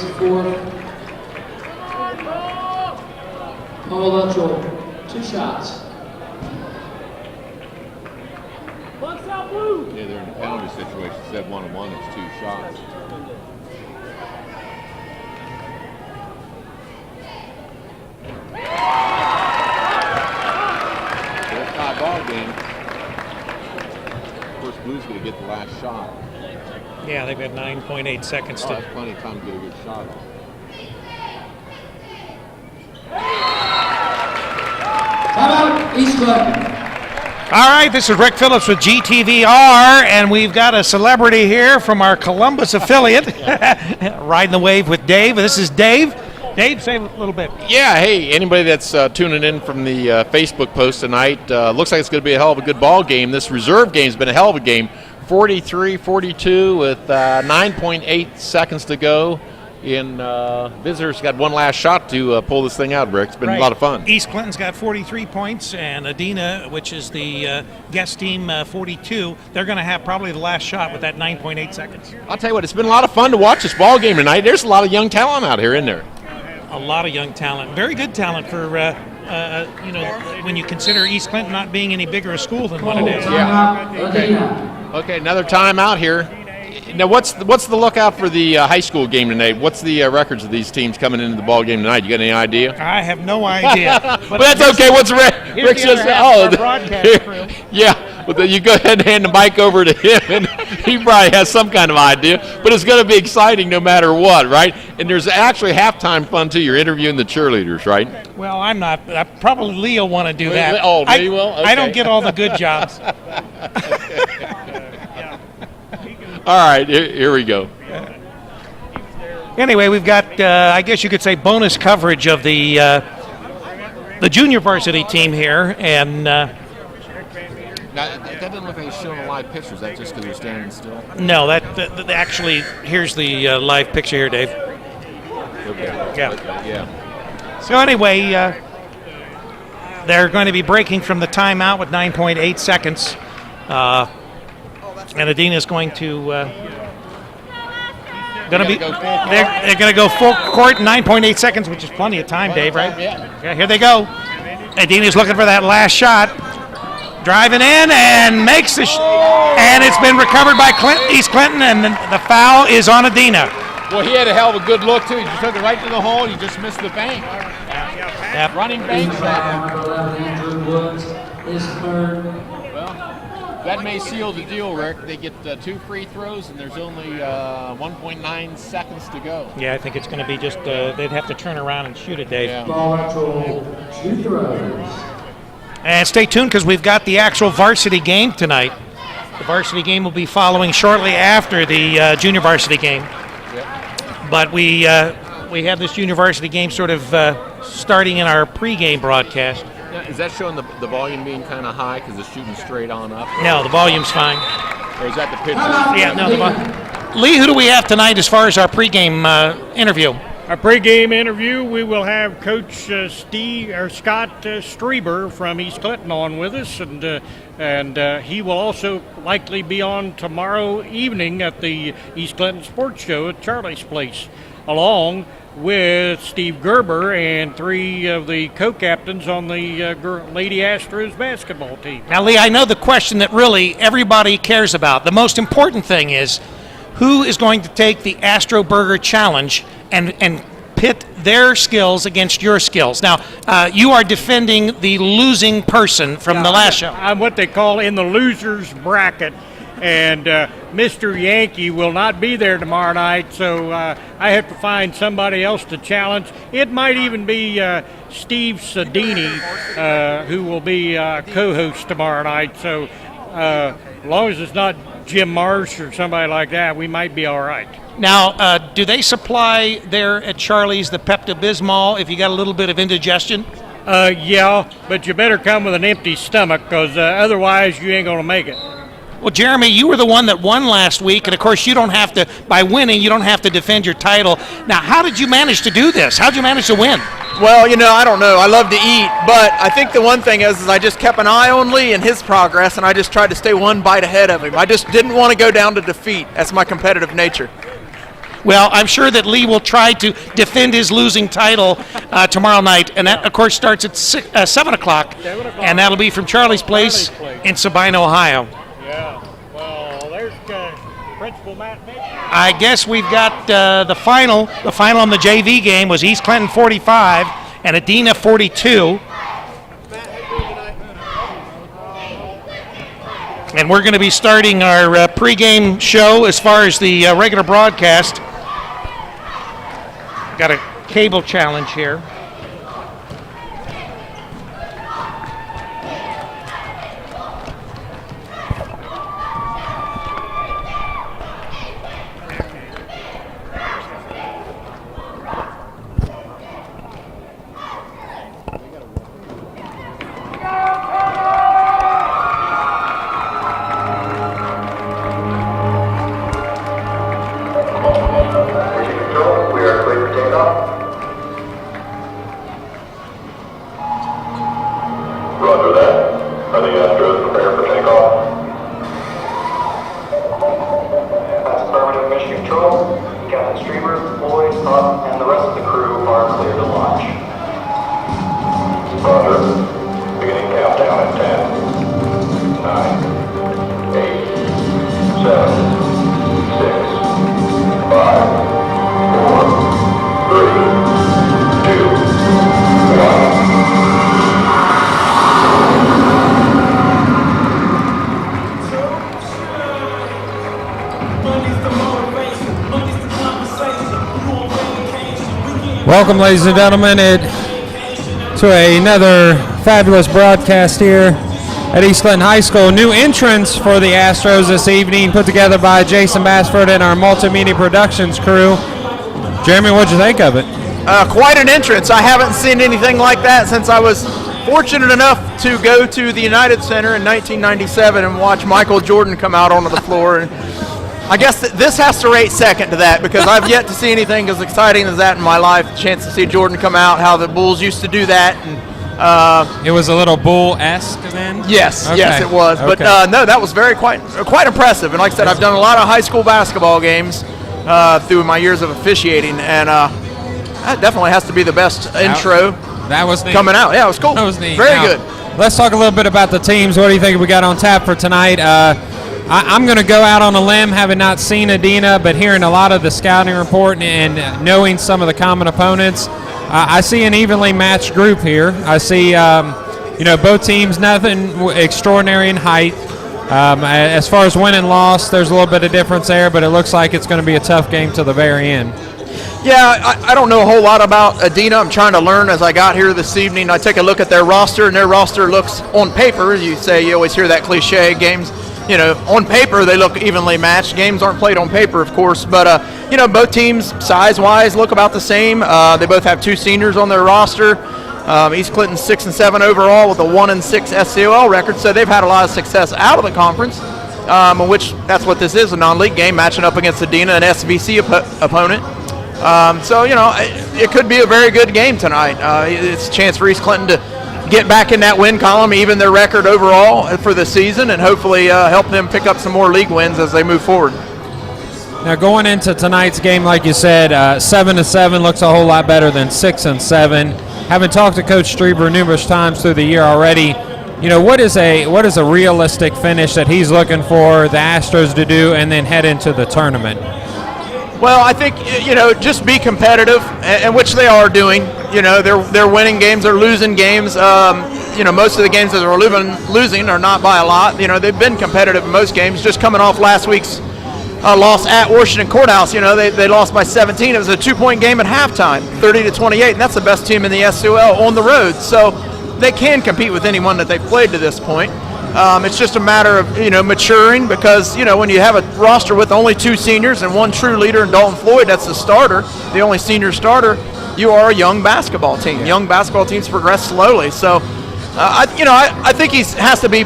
takes a fourth. Paul Luttrell, 2 shots. Yeah, they're in a penalty situation. Instead of 1-1, it's 2 shots. It's tie ball game. Of course, Blue's going to get the last shot. Yeah, they've got 9.8 seconds to. That's plenty of time to get a good shot off. Timeout, East Clinton. All right, this is Rick Phillips with GTVR, and we've got a celebrity here from our Columbus affiliate, riding the wave with Dave. This is Dave. Dave, say a little bit. Yeah, hey, anybody that's tuning in from the Facebook post tonight, looks like it's going to be a hell of a good ball game. This reserve game's been a hell of a game. 43-42 with 9.8 seconds to go. Visitors got one last shot to pull this thing out, Rick. It's been a lot of fun. East Clinton's got 43 points, and Adena, which is the guest team, 42. They're going to have probably the last shot with that 9.8 seconds. I'll tell you what, it's been a lot of fun to watch this ball game tonight. There's a lot of young talent out here, isn't there? A lot of young talent. Very good talent for, when you consider East Clinton not being any bigger a school than what it is. Yeah. Okay, another timeout here. Now, what's the lookout for the high school game tonight? What's the records of these teams coming into the ball game tonight? You got any idea? I have no idea. But that's okay. What's Rick says? Broadcast crew. Yeah. Well, then you go ahead and hand the mic over to him, and he probably has some kind of idea. But it's going to be exciting no matter what, right? And there's actually halftime fun too. You're interviewing the cheerleaders, right? Well, I'm not. Probably Lee will want to do that. Oh, Lee will? Okay. I don't get all the good jobs. All right, here we go. Anyway, we've got, I guess you could say, bonus coverage of the junior varsity team here, and now, that doesn't look like it's showing live pictures. Is that just because they're standing still? No, that actually, here's the live picture here, Dave. Okay. Yeah. Okay, yeah. So anyway, they're going to be breaking from the timeout with 9.8 seconds. And Adena is going to they're going to go full court in 9.8 seconds, which is plenty of time, Dave, right? Yeah, here they go. Adena's looking for that last shot. Driving in and makes the and it's been recovered by East Clinton, and the foul is on Adena. Well, he had a hell of a good look, too. He just took it right to the hole. He just missed the bank. Yep. Running bank shot. Is third. Well, that may seal the deal, Rick. They get 2 free throws, and there's only 1.9 seconds to go. Yeah, I think it's going to be just they'd have to turn around and shoot it, Dave. Yeah. Ball control, 2 throws. And stay tuned because we've got the actual varsity game tonight. The varsity game will be following shortly after the junior varsity game. Yep. But we have this junior varsity game sort of starting in our pregame broadcast. Now, is that showing the volume being kind of high because it's shooting straight on up? No, the volume's fine. Or is that the pitch? Yeah, no. Lee, who do we have tonight as far as our pregame interview? Our pregame interview, we will have Coach Scott Strieber from East Clinton on with us, and he will also likely be on tomorrow evening at the East Clinton Sports Show at Charlie's Place, along with Steve Gerber and 3 of the co-captains on the Lady Astros basketball team. Now, Lee, I know the question that really everybody cares about. The most important thing is who is going to take the Astro Burger Challenge and pit their skills against your skills. Now, you are defending the losing person from the last show. I'm what they call in the loser's bracket, and Mr. Yankee will not be there tomorrow night, so I have to find somebody else to challenge. It might even be Steve Sadini, who will be co-host tomorrow night, so as long as it's not Jim Marsh or somebody like that, we might be all right. Now, do they supply there at Charlie's the Pepto-Bismol if you got a little bit of indigestion? Yeah, but you better come with an empty stomach, because otherwise you ain't going to make it. Well, Jeremy, you were the one that won last week, and of course you don't have to, by winning, you don't have to defend your title. Now, how did you manage to do this? How did you manage to win? Well, I don't know. I love to eat, but I think the one thing is I just kept an eye on Lee and his progress, and I just tried to stay one bite ahead of him. I just didn't want to go down to defeat. That's my competitive nature. Well, I'm sure that Lee will try to defend his losing title tomorrow night, and that, of course, starts at 7 o'clock, and that'll be from Charlie's Place in Sabine, Ohio. Yeah. Well, there's Principal Matt. I guess we've got the final. The final on the JV game was East Clinton 45 and Adena 42. And we're going to be starting our pregame show as far as the regular broadcast. Got a cable challenge here. Roger that. Are the Astros prepared for takeoff? That's affirmative, mission control. Captain Streamer, Floyd, Hunt, and the rest of the crew are clear to launch. Roger. Beginning countdown at 10, 9, 8, 7, 6, 5, 4, 3, 2, 1. Welcome, ladies and gentlemen, to another fabulous broadcast here at East Clinton High School. New entrance for the Astros this evening, put together by Jason Bassford and our multimedia productions crew. Jeremy, what'd you think of it? Quite an entrance. I haven't seen anything like that since I was fortunate enough to go to the United Center in 1997 and watch Michael Jordan come out onto the floor. And I guess this has to rate second to that because I've yet to see anything as exciting as that in my life. The chance to see Jordan come out, how the Bulls used to do that. And it was a little Bull-esque then? Yes, okay. Yes, it was. But no, that was quite impressive. And like I said, I've done a lot of high school basketball games through my years of officiating, and that definitely has to be the best intro. That was neat. Coming out. Yeah, it was cool. That was neat. Very now, good. Let's talk a little bit about the teams. What do you think we got on tap for tonight? I'm going to go out on a limb, having not seen Adena, but hearing a lot of the scouting report and knowing some of the common opponents. I see an evenly matched group here. I see, both teams, nothing extraordinary in height. As far as win and loss, there's a little bit of difference there, but it looks like it's going to be a tough game to the very end. Yeah, I don't know a whole lot about Adena. I'm trying to learn as I got here this evening. I take a look at their roster, and their roster looks on paper. You always hear that cliche, games. On paper they look evenly matched. Games aren't played on paper, of course, but both teams size-wise look about the same. They both have two seniors on their roster. East Clinton 6-7 overall with a 1-6 SCOL record, so they've had a lot of success out of the conference. Which that's what this is, a non-league game matching up against Adena, an SVC opponent. It could be a very good game tonight. It's a chance for East Clinton to get back in that win column, even their record overall for the season, and hopefully help them pick up some more league wins as they move forward. Now, going into tonight's game, like you said, 7-7 looks a whole lot better than 6-7. Having talked to Coach Strieber numerous times through the year already, what is a realistic finish that he's looking for the Astros to do and then head into the tournament? Well, I think, just be competitive, and which they are doing. They're winning games, they're losing games. Most of the games that they're losing are not by a lot. They've been competitive in most games. Just coming off last week's loss at Washington Courthouse, they lost by 17. It was a 2-point game at halftime, 30-28, and that's the best team in the SCOL on the road. So they can compete with anyone that they've played to this point. It's just a matter of, maturing because, when you have a roster with only two seniors and one true leader in Dalton Floyd, that's the starter, the only senior starter, you are a young basketball team. Yeah. Young basketball teams progress slowly. So, I think he has to be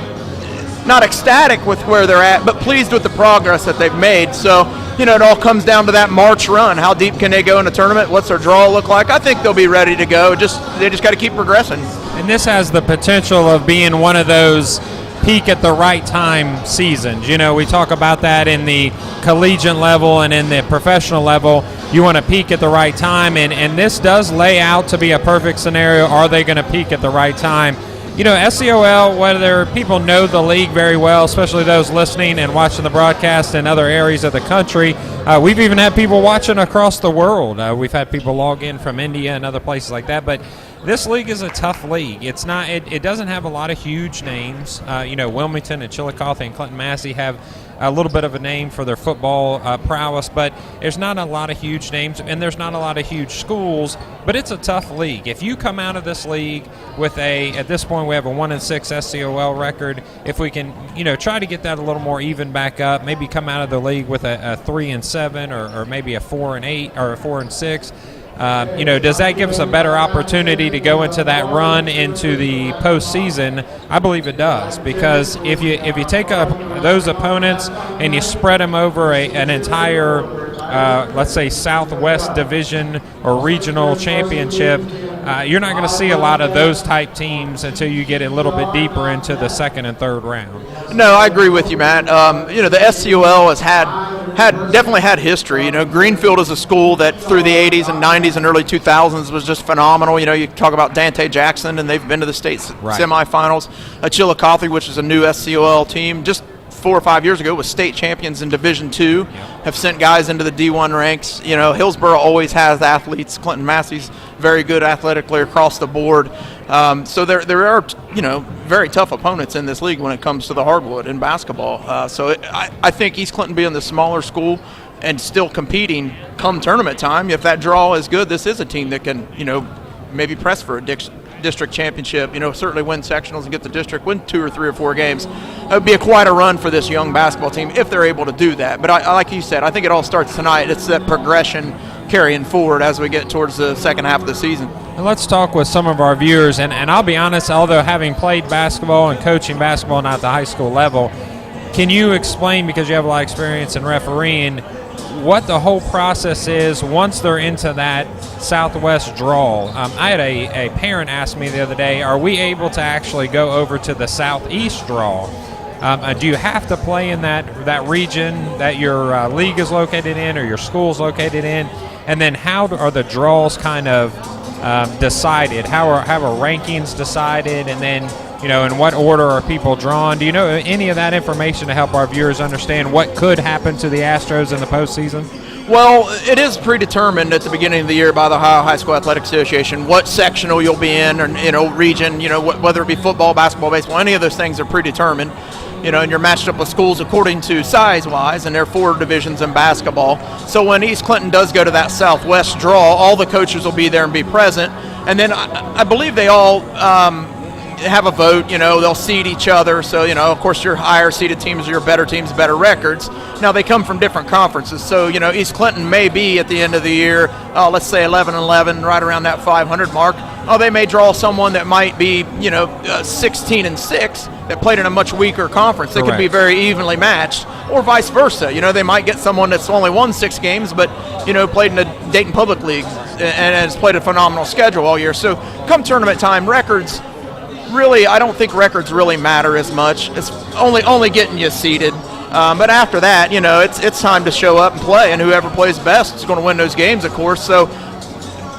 not ecstatic with where they're at, but pleased with the progress that they've made. So, it all comes down to that March run. How deep can they go in the tournament? What's their draw look like? I think they'll be ready to go. They just got to keep progressing. And this has the potential of being one of those peak at the right time seasons. You know, we talk about that in the collegiate level and in the professional level. You want to peak at the right time, and this does lay out to be a perfect scenario. Are they going to peak at the right time? You know, SCOL, whether people know the league very well, especially those listening and watching the broadcast in other areas of the country, we've even had people watching across the world. We've had people log in from India and other places like that, but this league is a tough league. It's not. It doesn't have a lot of huge names. You know, Wilmington and Chillicothe and Clinton Massie have a little bit of a name for their football prowess, but there's not a lot of huge names, and there's not a lot of huge schools, but it's a tough league. If you come out of this league with at this point we have a 1-6 SCOL record, if we can, you know, try to get that a little more even back up, maybe come out of the league with a 3-7 or maybe a 4-8 or a 4-6, you know, does that give us a better opportunity to go into that run into the postseason? I believe it does, because if you take up those opponents and you spread them over an entire, let's say, Southwest Division or regional championship, you're not going to see a lot of those type teams until you get a little bit deeper into the second and third round. No, I agree with you, Matt. You know, the SCOL has definitely had history. You know, Greenfield is a school that through the 80s and 90s and early 2000s was just phenomenal. You know, you talk about Dante Jackson, and they've been to the state semifinals. Chillicothe, which is a new SCOL team, just 4 or 5 years ago was state champions in Division II, have sent guys into the D1 ranks. You know, Hillsborough always has athletes. Clinton Massey's very good athletically across the board. So there are, you know, very tough opponents in this league when it comes to the hardwood in basketball. So I think East Clinton being the smaller school and still competing come tournament time, if that draw is good, this is a team that can, you know, maybe press for a district championship, you know, certainly win sectionals and get the district, win 2 or 3 or 4 games. It would be quite a run for this young basketball team if they're able to do that. But I like you said, I think it all starts tonight. It's that progression carrying forward as we get towards the second half of the season. And let's talk with some of our viewers, and I'll be honest, although having played basketball and coaching basketball not at the high school level, can you explain, because you have a lot of experience in refereeing, what the whole process is once they're into that Southwest draw? I had a parent ask me the other day, are we able to actually go over to the Southeast draw? Do you have to play in that region that your league is located in or your school's located in? And then how are the draws kind of decided? How are rankings decided? And then, you know, in what order are people drawn? Do you know any of that information to help our viewers understand what could happen to the Astros in the postseason? Well, it is predetermined at the beginning of the year by the Ohio High School Athletic Association what sectional you'll be in, or, you know, region, you know, whether it be football, basketball, baseball, any of those things are predetermined. You know, and you're matched up with schools according to size-wise, and there are 4 divisions in basketball. So when East Clinton does go to that Southwest draw, all the coaches will be there and be present. And then I believe they all have a vote. You know, they'll seed each other. So, you know, of course, your higher-seeded teams are your better teams, better records. Now, they come from different conferences. So, you know, East Clinton may be at the end of the year, let's say 11-11, right around that 500 mark. Oh, they may draw someone that might be, you know, 16-6 that played in a much weaker conference. They could be very evenly matched, or vice versa. You know, they might get someone that's only won 6 games, but, you know, played in the Dayton Public League and has played a phenomenal schedule all year. So come tournament time, records, really, I don't think records really matter as much. It's only getting you seeded. But after that, you know, it's time to show up and play, and whoever plays best is going to win those games, of course. So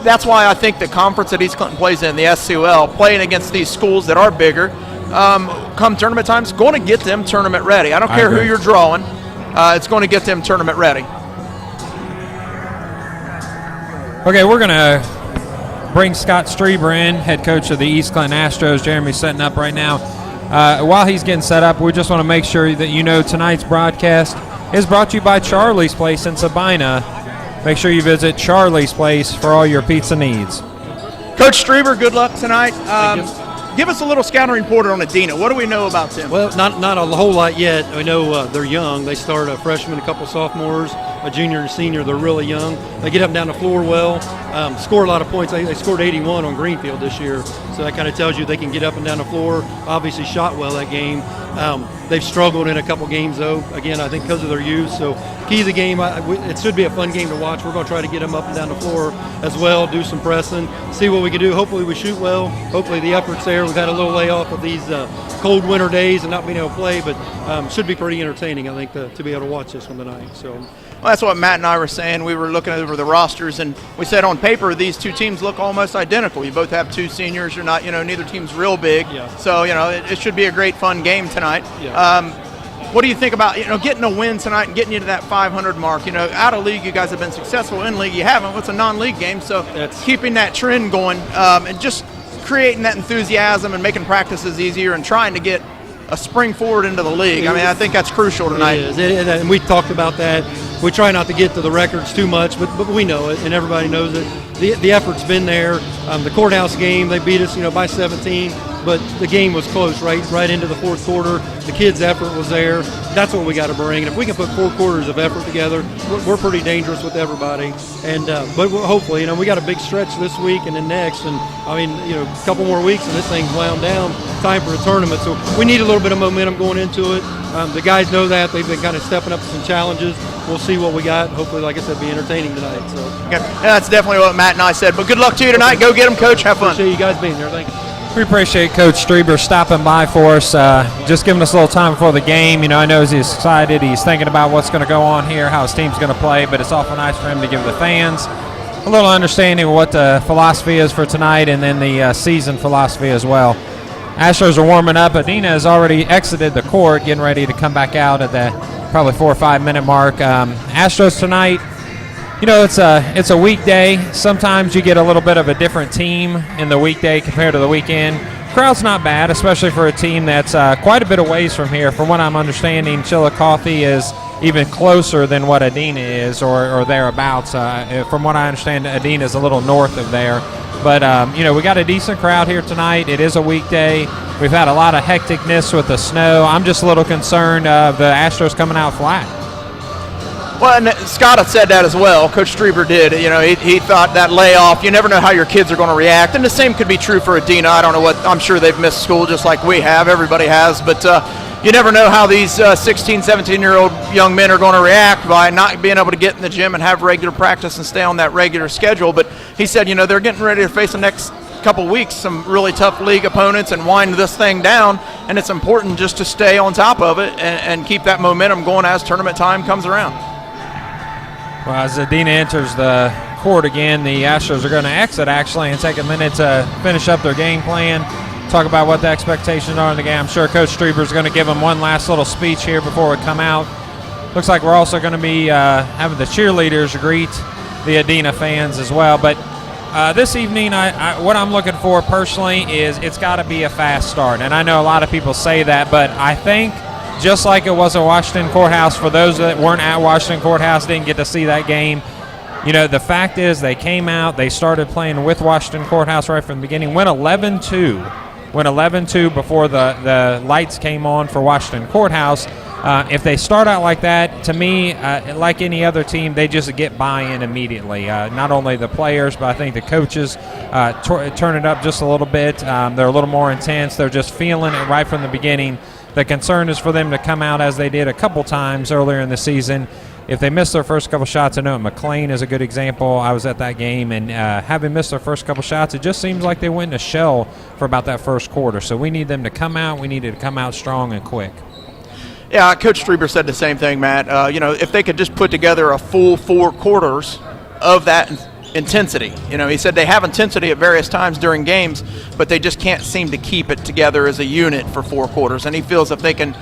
that's why I think the conference that East Clinton plays in, the SCOL, playing against these schools that are bigger, come tournament time, it's going to get them tournament ready. I don't care who you're drawing. It's going to get them tournament ready. Okay, we're going to bring Scott Strieber in, head coach of the East Clinton Astros. Jeremy's setting up right now. While he's getting set up, we just want to make sure that you know tonight's broadcast is brought to you by Charlie's Place in Sabina. Make sure you visit Charlie's Place for all your pizza needs. Coach Strieber, good luck tonight. Give us a little scouting report on Adena. What do we know about them? Well, not a whole lot yet. We know they're young. They start a freshman, a couple sophomores, a junior and senior. They're really young. They get up and down the floor well, score a lot of points. They scored 81 on Greenfield this year, so that kind of tells you they can get up and down the floor. Obviously shot well that game. They've struggled in a couple games, though, again, I think because of their youth. So key of the game, it should be a fun game to watch. We're going to try to get them up and down the floor as well, do some pressing, see what we can do. Hopefully we shoot well. Hopefully the effort's there. We've had a little layoff of these cold winter days and not being able to play, but should be pretty entertaining, I think, to be able to watch this one tonight. So. Well, that's what Matt and I were saying. We were looking over the rosters, and we said on paper these two teams look almost identical. You both have two seniors. You're not, neither team's real big. Yeah. So, it should be a great, fun game tonight. Yeah. What do you think about, getting a win tonight and getting you to that 500 mark? Out of league, you guys have been successful. In league, you haven't. Well, it's a non-league game, so keeping that trend going and just creating that enthusiasm and making practices easier and trying to get a spring forward into the league. I think that's crucial tonight. It is, and we talked about that. We try not to get to the records too much, but we know it, and everybody knows it. The effort's been there. The courthouse game, they beat us, by 17, but the game was close right into the fourth quarter. The kids' effort was there. That's what we got to bring. And if we can put 4 quarters of effort together, we're pretty dangerous with everybody. And but hopefully, we got a big stretch this week and then next, and a couple more weeks and this thing's wound down. Time for a tournament, so we need a little bit of momentum going into it. The guys know that. They've been kind of stepping up to some challenges. We'll see what we got. Hopefully, like I said, be entertaining tonight. So okay. That's definitely what Matt and I said. But good luck to you tonight. Go get them, Coach. Have fun. Appreciate you guys being there. Thank you. We appreciate Coach Strieber stopping by for us, just giving us a little time before the game. I know he's excited. He's thinking about what's going to go on here, how his team's going to play, but it's awful nice for him to give the fans a little understanding of what the philosophy is for tonight and then the season philosophy as well. Astros are warming up. Adena has already exited the court, getting ready to come back out at the probably 4 or 5 minute mark. Astros tonight, it's a weekday. Sometimes you get a little bit of a different team in the weekday compared to the weekend. Crowd's not bad, especially for a team that's quite a bit of ways from here. From what I'm understanding, Chillicothe is even closer than what Adena is or thereabouts. From what I understand, Adena is a little north of there. But, we got a decent crowd here tonight. It is a weekday. We've had a lot of hecticness with the snow. I'm just a little concerned of the Astros coming out flat. Well, and Scott had said that as well. Coach Strieber did. He thought that layoff, you never know how your kids are going to react. And the same could be true for Adena. I don't know I'm sure they've missed school just like we have. Everybody has. But you never know how these 16, 17-year-old young men are going to react by not being able to get in the gym and have regular practice and stay on that regular schedule. But he said, they're getting ready to face the next couple weeks some really tough league opponents and wind this thing down. And it's important just to stay on top of it and keep that momentum going as tournament time comes around. Well, as Adena enters the court again, the Astros are going to exit actually and take a minute to finish up their game plan, talk about what the expectations are in the game. I'm sure Coach Strieber is going to give them one last little speech here before we come out. Looks like we're also going to be having the cheerleaders greet the Adena fans as well. But this evening, what I'm looking for personally is it's got to be a fast start. And I know a lot of people say that, but I think just like it was at Washington Courthouse, for those that weren't at Washington Courthouse, didn't get to see that game, the fact is they came out, they started playing with Washington Courthouse right from the beginning, went 11-2 before the lights came on for Washington Courthouse. If they start out like that, to me, like any other team, they just get buy-in immediately. Not only the players, but I think the coaches turn it up just a little bit. They're a little more intense. They're just feeling it right from the beginning. The concern is for them to come out as they did a couple times earlier in the season. If they miss their first couple shots, I know McLean is a good example. I was at that game, and having missed their first couple shots, it just seems like they went in a shell for about that first quarter. So we need them to come out. We need to come out strong and quick. Yeah, Coach Strieber said the same thing, Matt. If they could just put together a full 4 quarters of that intensity. He said they have intensity at various times during games, but they just can't seem to keep it together as a unit for 4 quarters. And he feels if they can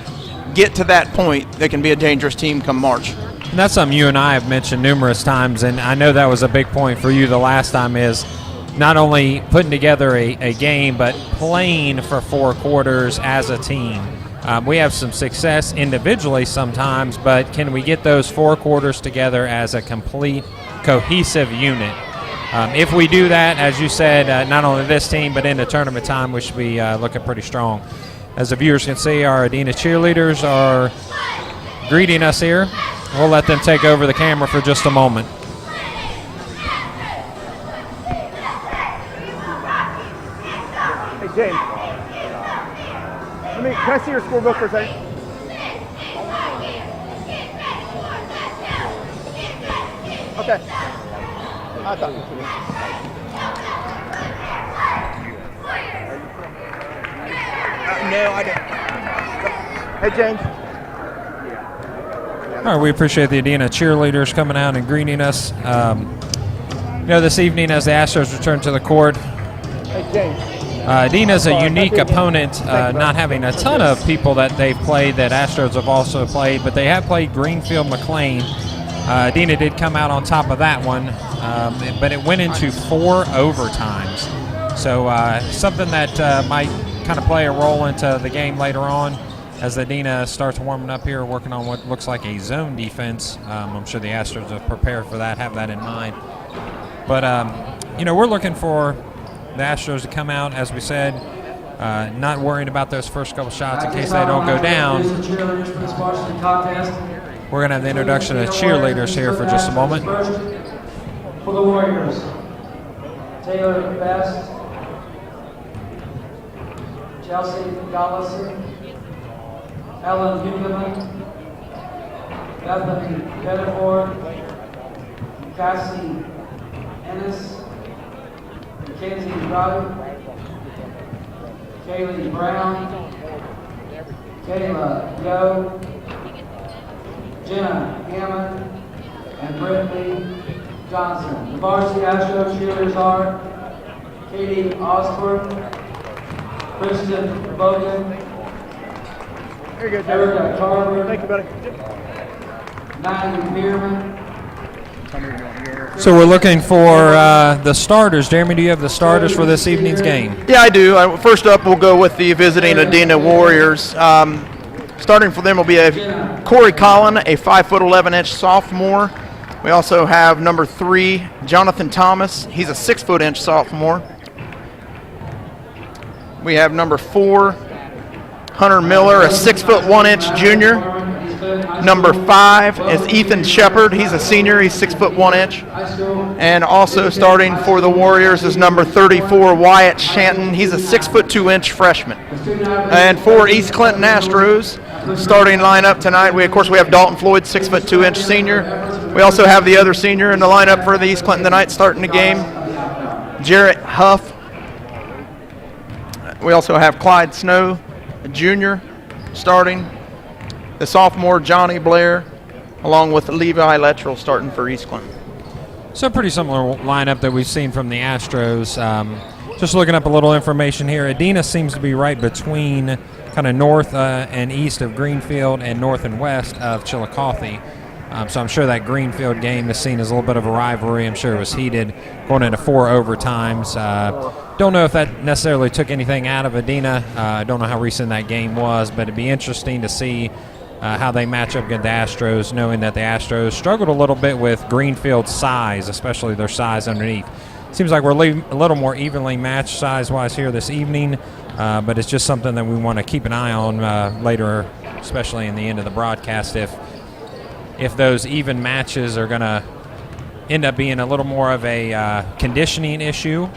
get to that point, they can be a dangerous team come March. And that's something you and I have mentioned numerous times, and I know that was a big point for you the last time, is not only putting together a game, but playing for 4 quarters as a team. We have some success individually sometimes, but can we get those 4 quarters together as a complete, cohesive unit? If we do that, as you said, not only this team, but in the tournament time, we should be looking pretty strong. As the viewers can see, our Adena cheerleaders are greeting us here. We'll let them take over the camera for just a moment. Hey, James. Can I see your scorebook for a second? Okay. I thought. No, I didn't. Hey, James. All right, we appreciate the Adena cheerleaders coming out and greeting us. This evening as the Astros return to the court, Hey, James. Adena's a unique opponent, not having a ton of people that they've played that Astros have also played, but they have played Greenfield McLean. Adena did come out on top of that one, but it went into 4 overtimes. So something that might kind of play a role into the game later on as Adena starts warming up here, working on what looks like a zone defense. I'm sure the Astros are prepared for that, have that in mind. But, we're looking for the Astros to come out, as we said, not worrying about those first couple shots in case they don't go down. We're going to have the introduction of the cheerleaders here for just a moment. For the Warriors, Taylor Best, Chelsea Gollison, Ellen Huberman, Bethany Pettiford, Cassie Ennis, Mackenzie Roddick, Kaylee Brown, Kayla Yo, Jenna Hammond, and Brittany Johnson. The varsity Astro cheerleaders are Katie Osborne, Kristen Bogan, Erica Carver, Thank you, buddy. Maggie Bierman. So we're looking for the starters. Jeremy, do you have the starters for this evening's game? Yeah, I do. First up, we'll go with the visiting Adena Warriors. Starting for them will be Corey Collin, a 5'11" sophomore. We also have number 3, Jonathan Thomas. He's a 6' sophomore. We have number 4, Hunter Miller, a 6'1" junior. Number 5 is Ethan Shepard. He's a senior. He's 6'1". And also starting for the Warriors is number 34, Wyatt Shanton. He's a 6'2" freshman. And for East Clinton Astros, starting lineup tonight, we have Dalton Floyd, 6'2" senior. We also have the other senior in the lineup for the East Clinton tonight starting the game, Jarrett Huff. We also have Clyde Snow, a junior, starting. The sophomore, Johnny Blair, along with Levi Lettrell starting for East Clinton. So pretty similar lineup that we've seen from the Astros. Just looking up a little information here, Adena seems to be right between kind of north and east of Greenfield and north and west of Chillicothe. So I'm sure that Greenfield game is seen as a little bit of a rivalry. I'm sure it was heated, going into 4 overtimes. Don't know if that necessarily took anything out of Adena. I don't know how recent that game was, but it'd be interesting to see how they match up against the Astros, knowing that the Astros struggled a little bit with Greenfield's size, especially their size underneath. Seems like we're a little more evenly matched size-wise here this evening, but it's just something that we want to keep an eye on later, especially in the end of the broadcast, if those even matches are going to end up being a little more of a conditioning issue,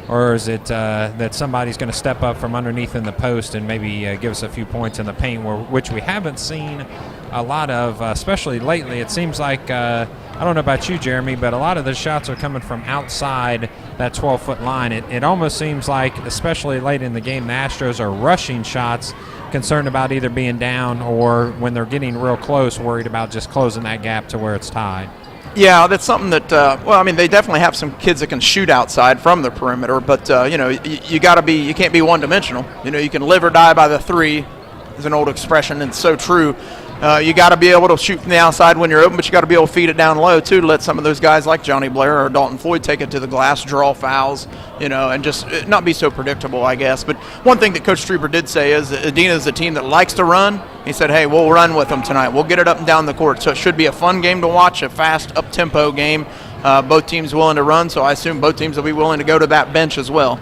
or is it that somebody's going to step up from underneath in the post and maybe give us a few points in the paint, which we haven't seen a lot of, especially lately. It seems like, I don't know about you, Jeremy, but a lot of the shots are coming from outside that 12-foot line. It almost seems like, especially late in the game, the Astros are rushing shots, concerned about either being down or when they're getting real close, worried about just closing that gap to where it's tied. Yeah, that's something that, they definitely have some kids that can shoot outside from the perimeter, but, you can't be one-dimensional. You can live or die by the 3 is an old expression, and it's so true. You got to be able to shoot from the outside when you're open, but you got to be able to feed it down low, too, to let some of those guys like Johnny Blair or Dalton Floyd take it to the glass, draw fouls, and just not be so predictable, I guess. But one thing that Coach Strieber did say is that Adena is a team that likes to run. He said, hey, we'll run with them tonight. We'll get it up and down the court. So it should be a fun game to watch, a fast, up-tempo game. Both teams willing to run, so I assume both teams will be willing to go to that bench as well.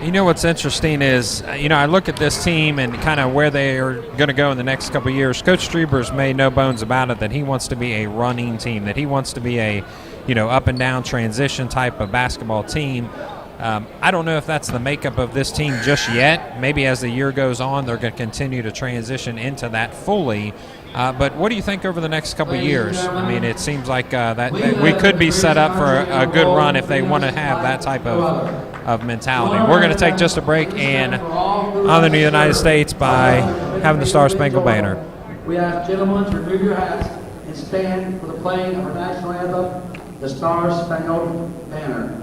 You know what's interesting is, I look at this team and kind of where they are going to go in the next couple of years. Coach Strieber's made no bones about it that he wants to be a running team, that he wants to be a, up and down transition type of basketball team. I don't know if that's the makeup of this team just yet. Maybe as the year goes on, they're going to continue to transition into that fully. But what do you think over the next couple of years? I mean, it seems like that we could be set up for a good run if they want to have that type of mentality. We're going to take just a break and honor the United States by having the Star Spangled Banner. We ask gentlemen to remove your hats and stand for the playing of our national anthem, the Star Spangled Banner.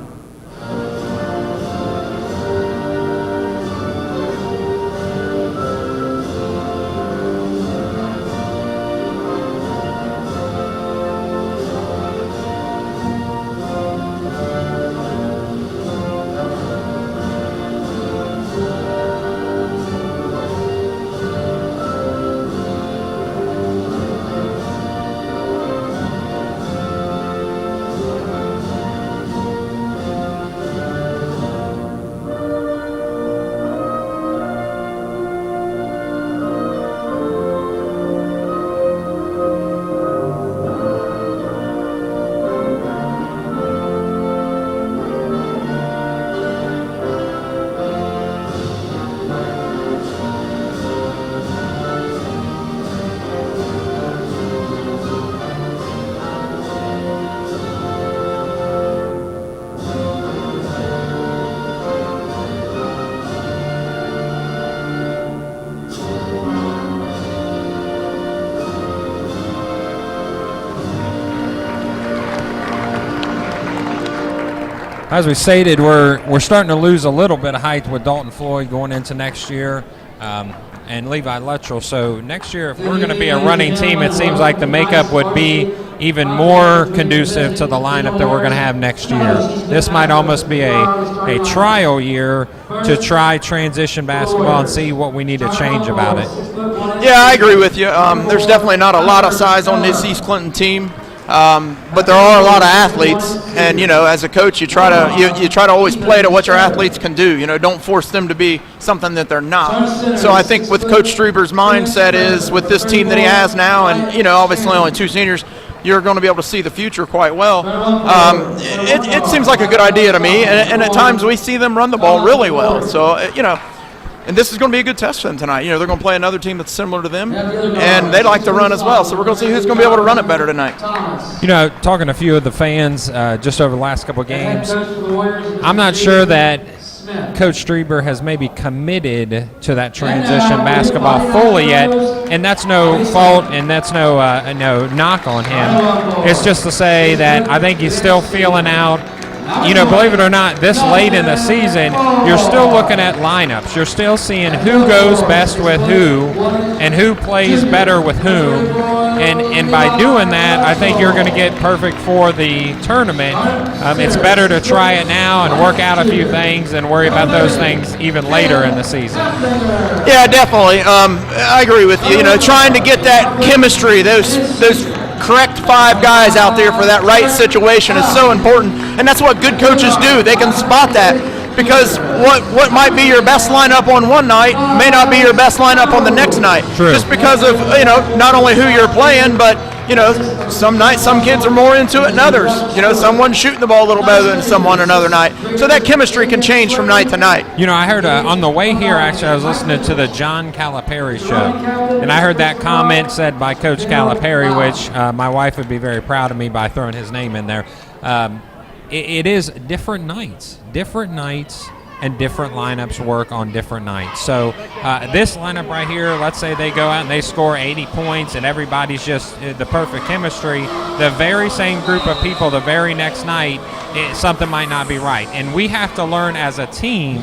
As we stated, we're starting to lose a little bit of height with Dalton Floyd going into next year, and Levi Luttrell. So next year, if we're going to be a running team, it seems like the makeup would be even more conducive to the lineup that we're going to have next year. This might almost be a trial year to try transition basketball and see what we need to change about it. Yeah, I agree with you. There's definitely not a lot of size on this East Clinton team. But there are a lot of athletes, and as a coach, you try to always play to what your athletes can do. Don't force them to be something that they're not. So I think with Coach Strieber's mindset is with this team that he has now, and obviously only 2 seniors, you're going to be able to see the future quite well. It seems like a good idea to me, and at times we see them run the ball really well. So and this is going to be a good test for them tonight. They're going to play another team that's similar to them, and they like to run as well. So we're going to see who's going to be able to run it better tonight. Talking to a few of the fans just over the last couple of games, I'm not sure that Coach Strieber has maybe committed to that transition basketball fully yet, and that's no fault and that's no knock on him. It's just to say that I think he's still feeling out. Believe it or not, this late in the season, you're still looking at lineups. You're still seeing who goes best with who and who plays better with whom. And by doing that, I think you're going to get perfect for the tournament. It's better to try it now and work out a few things and worry about those things even later in the season. Yeah, definitely. I agree with you. Trying to get that chemistry, those correct 5 guys out there for that right situation is so important, and that's what good coaches do. They can spot that, because what might be your best lineup on one night may not be your best lineup on the next night. True. Just because of not only who you're playing, but some nights some kids are more into it than others. Someone's shooting the ball a little better than someone another night. So that chemistry can change from night to night. I heard on the way here, actually, I was listening to the John Calipari show, and I heard that comment said by Coach Calipari, which my wife would be very proud of me by throwing his name in there. It is different nights and different lineups work on different nights. So this lineup right here, let's say they go out and they score 80 points and everybody's just the perfect chemistry. The very same group of people the very next night, something might not be right. And we have to learn as a team,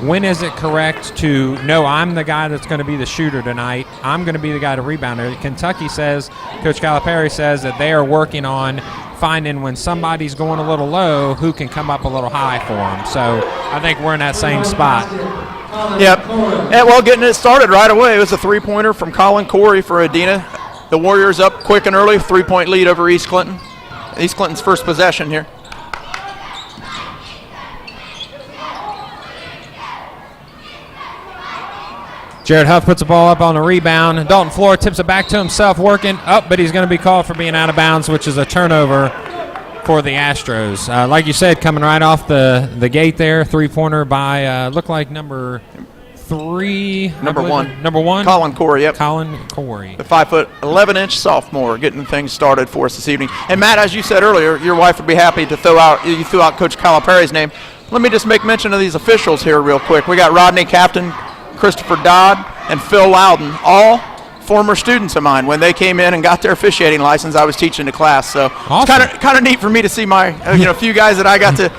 when is it correct to know I'm the guy that's going to be the shooter tonight, I'm going to be the guy to rebounder. Kentucky says, Coach Calipari says that they are working on finding when somebody's going a little low who can come up a little high for them. So I think we're in that same spot. Yep. And getting it started right away. It was a 3-pointer from Colin Corey for Adena. The Warriors up quick and early, 3-point lead over East Clinton. East Clinton's first possession here. Jared Huff puts the ball up on the rebound. Dalton Floyd tips it back to himself, working up, but he's going to be called for being out of bounds, which is a turnover for the Astros. Like you said, coming right off the gate there, three-pointer by, looked like number 3. Number 1. Number 1? Colin Corey, yep. Colin Corey. The 5'11" sophomore getting things started for us this evening. And Matt, as you said earlier, your wife would be happy to throw out Coach Calipari's name. Let me just make mention of these officials here real quick. We got Rodney Captain, Christopher Dodd, and Phil Loudon, all former students of mine. When they came in and got their officiating license, I was teaching the class. So awesome. It's kind of neat for me to see my few guys that I got to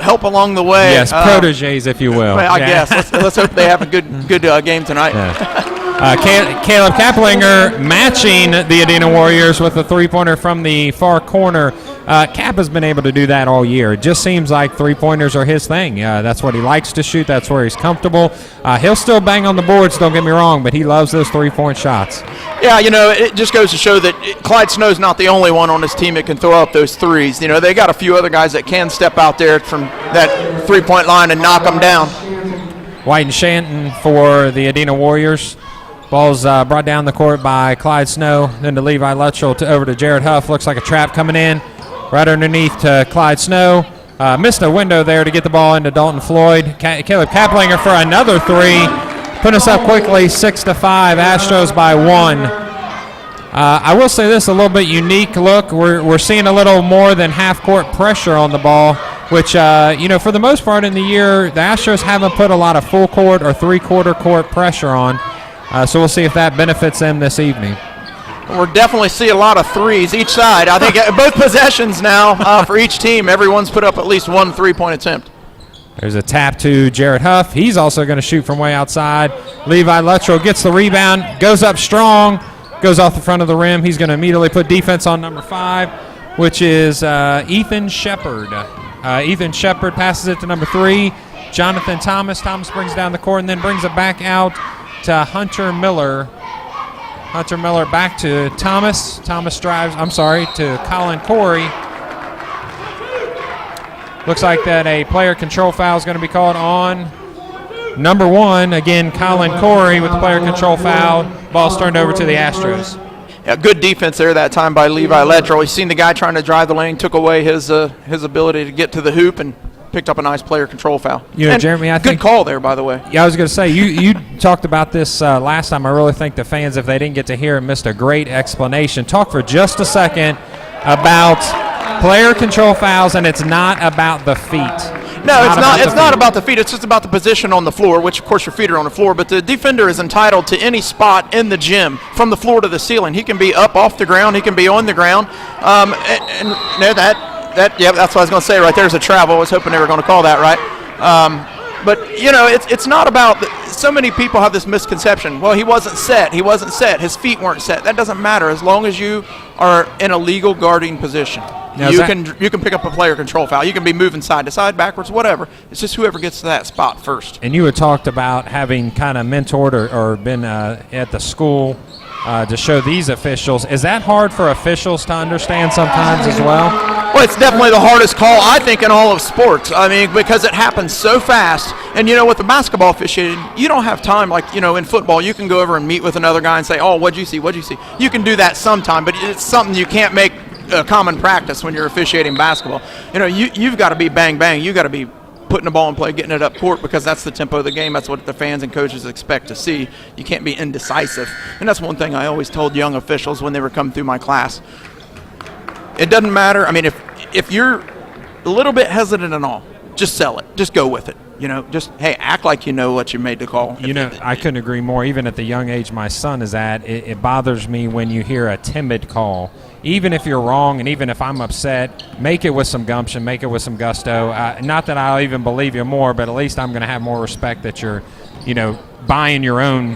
help along the way. Yes, proteges, if you will. Well, I guess. Let's hope they have a good game tonight. Yeah. Caleb Kaplinger matching the Adena Warriors with a three-pointer from the far corner. Cap has been able to do that all year. It just seems like three-pointers are his thing. That's what he likes to shoot. That's where he's comfortable. He'll still bang on the boards, don't get me wrong, but he loves those three-point shots. Yeah, it just goes to show that Clyde Snow's not the only one on his team that can throw up those threes. They got a few other guys that can step out there from that three-point line and knock them down. White and Shanton for the Adena Warriors. Ball's brought down the court by Clyde Snow, then to Levi Luttrell over to Jared Huff. Looks like a trap coming in. Right underneath to Clyde Snow. Missed a window there to get the ball into Dalton Floyd. Caleb Kaplinger for another three. Put us up quickly, 6-5. Astros by 1. I will say this, a little bit unique look. We're seeing a little more than half-court pressure on the ball, which, for the most part in the year, the Astros haven't put a lot of full-court or three-quarter court pressure on. So we'll see if that benefits them this evening. We'll definitely see a lot of threes each side. I think both possessions now for each team, everyone's put up at least one three-point attempt. There's a tap to Jared Huff. He's also going to shoot from way outside. Levi Luttrell gets the rebound, goes up strong, goes off the front of the rim. He's going to immediately put defense on number 5, which is Ethan Shepard. Ethan Shepard passes it to number 3, Jonathan Thomas. Thomas brings down the court and then brings it back out to Hunter Miller. Hunter Miller back to Thomas. Thomas drives, to Colin Corey. Looks like that a player control foul is going to be called on number 1. Again, Colin Corey with the player control foul. Ball's turned over to the Astros. Yeah, good defense there that time by Levi Luttrell. He's seen the guy trying to drive the lane, took away his ability to get to the hoop, and picked up a nice player control foul. Jeremy, I think good call there, by the way. Yeah, I was going to say, you talked about this last time. I really think the fans, if they didn't get to hear it, missed a great explanation. Talk for just a second about player control fouls, and it's not about the feet. No, it's not about the feet. It's just about the position on the floor, which, of course, your feet are on the floor. But the defender is entitled to any spot in the gym from the floor to the ceiling. He can be up off the ground. He can be on the ground. That's what I was going to say right there is a travel. I was hoping they were going to call that right. But, it's not about so many people have this misconception. Well, he wasn't set. His feet weren't set. That doesn't matter as long as you are in a legal guarding position. Now, you can pick up a player control foul. You can be moving side to side, backwards, whatever. It's just whoever gets to that spot first. And you had talked about having kind of mentored or been at the school to show these officials. Is that hard for officials to understand sometimes as well? Well, it's definitely the hardest call, I think, in all of sports. I mean, because it happens so fast. And, with the basketball officiating, you don't have time. Like, in football, you can go over and meet with another guy and say, oh, what'd you see? You can do that sometime, but it's something you can't make a common practice when you're officiating basketball. You've got to be bang, bang. You've got to be putting the ball in play, getting it up court, because that's the tempo of the game. That's what the fans and coaches expect to see. You can't be indecisive. And that's one thing I always told young officials when they were coming through my class. It doesn't matter. I mean, if you're a little bit hesitant at all, just sell it. Just go with it. Just, hey, act like you know what you made the call. I couldn't agree more. Even at the young age my son is at, it bothers me when you hear a timid call. Even if you're wrong and even if I'm upset, make it with some gumption, make it with some gusto. Not that I'll even believe you more, but at least I'm going to have more respect that you're, buying your own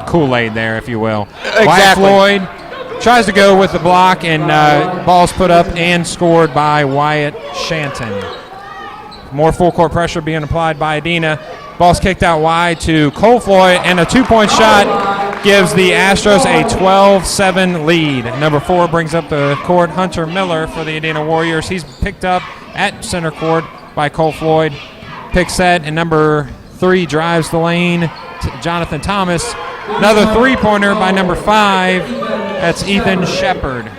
Kool-Aid there, if you will. Exactly. Wyatt Floyd tries to go with the block, and ball's put up and scored by Wyatt Shanton. More full court pressure being applied by Adena. Ball's kicked out wide to Cole Floyd, and a two-point shot gives the Astros a 12-7 lead. Number 4 brings up the court Hunter Miller for the Adena Warriors. He's picked up at center court by Cole Floyd. Pick set, and number 3 drives the lane, Jonathan Thomas. Another three-pointer by number 5. That's Ethan Shepard.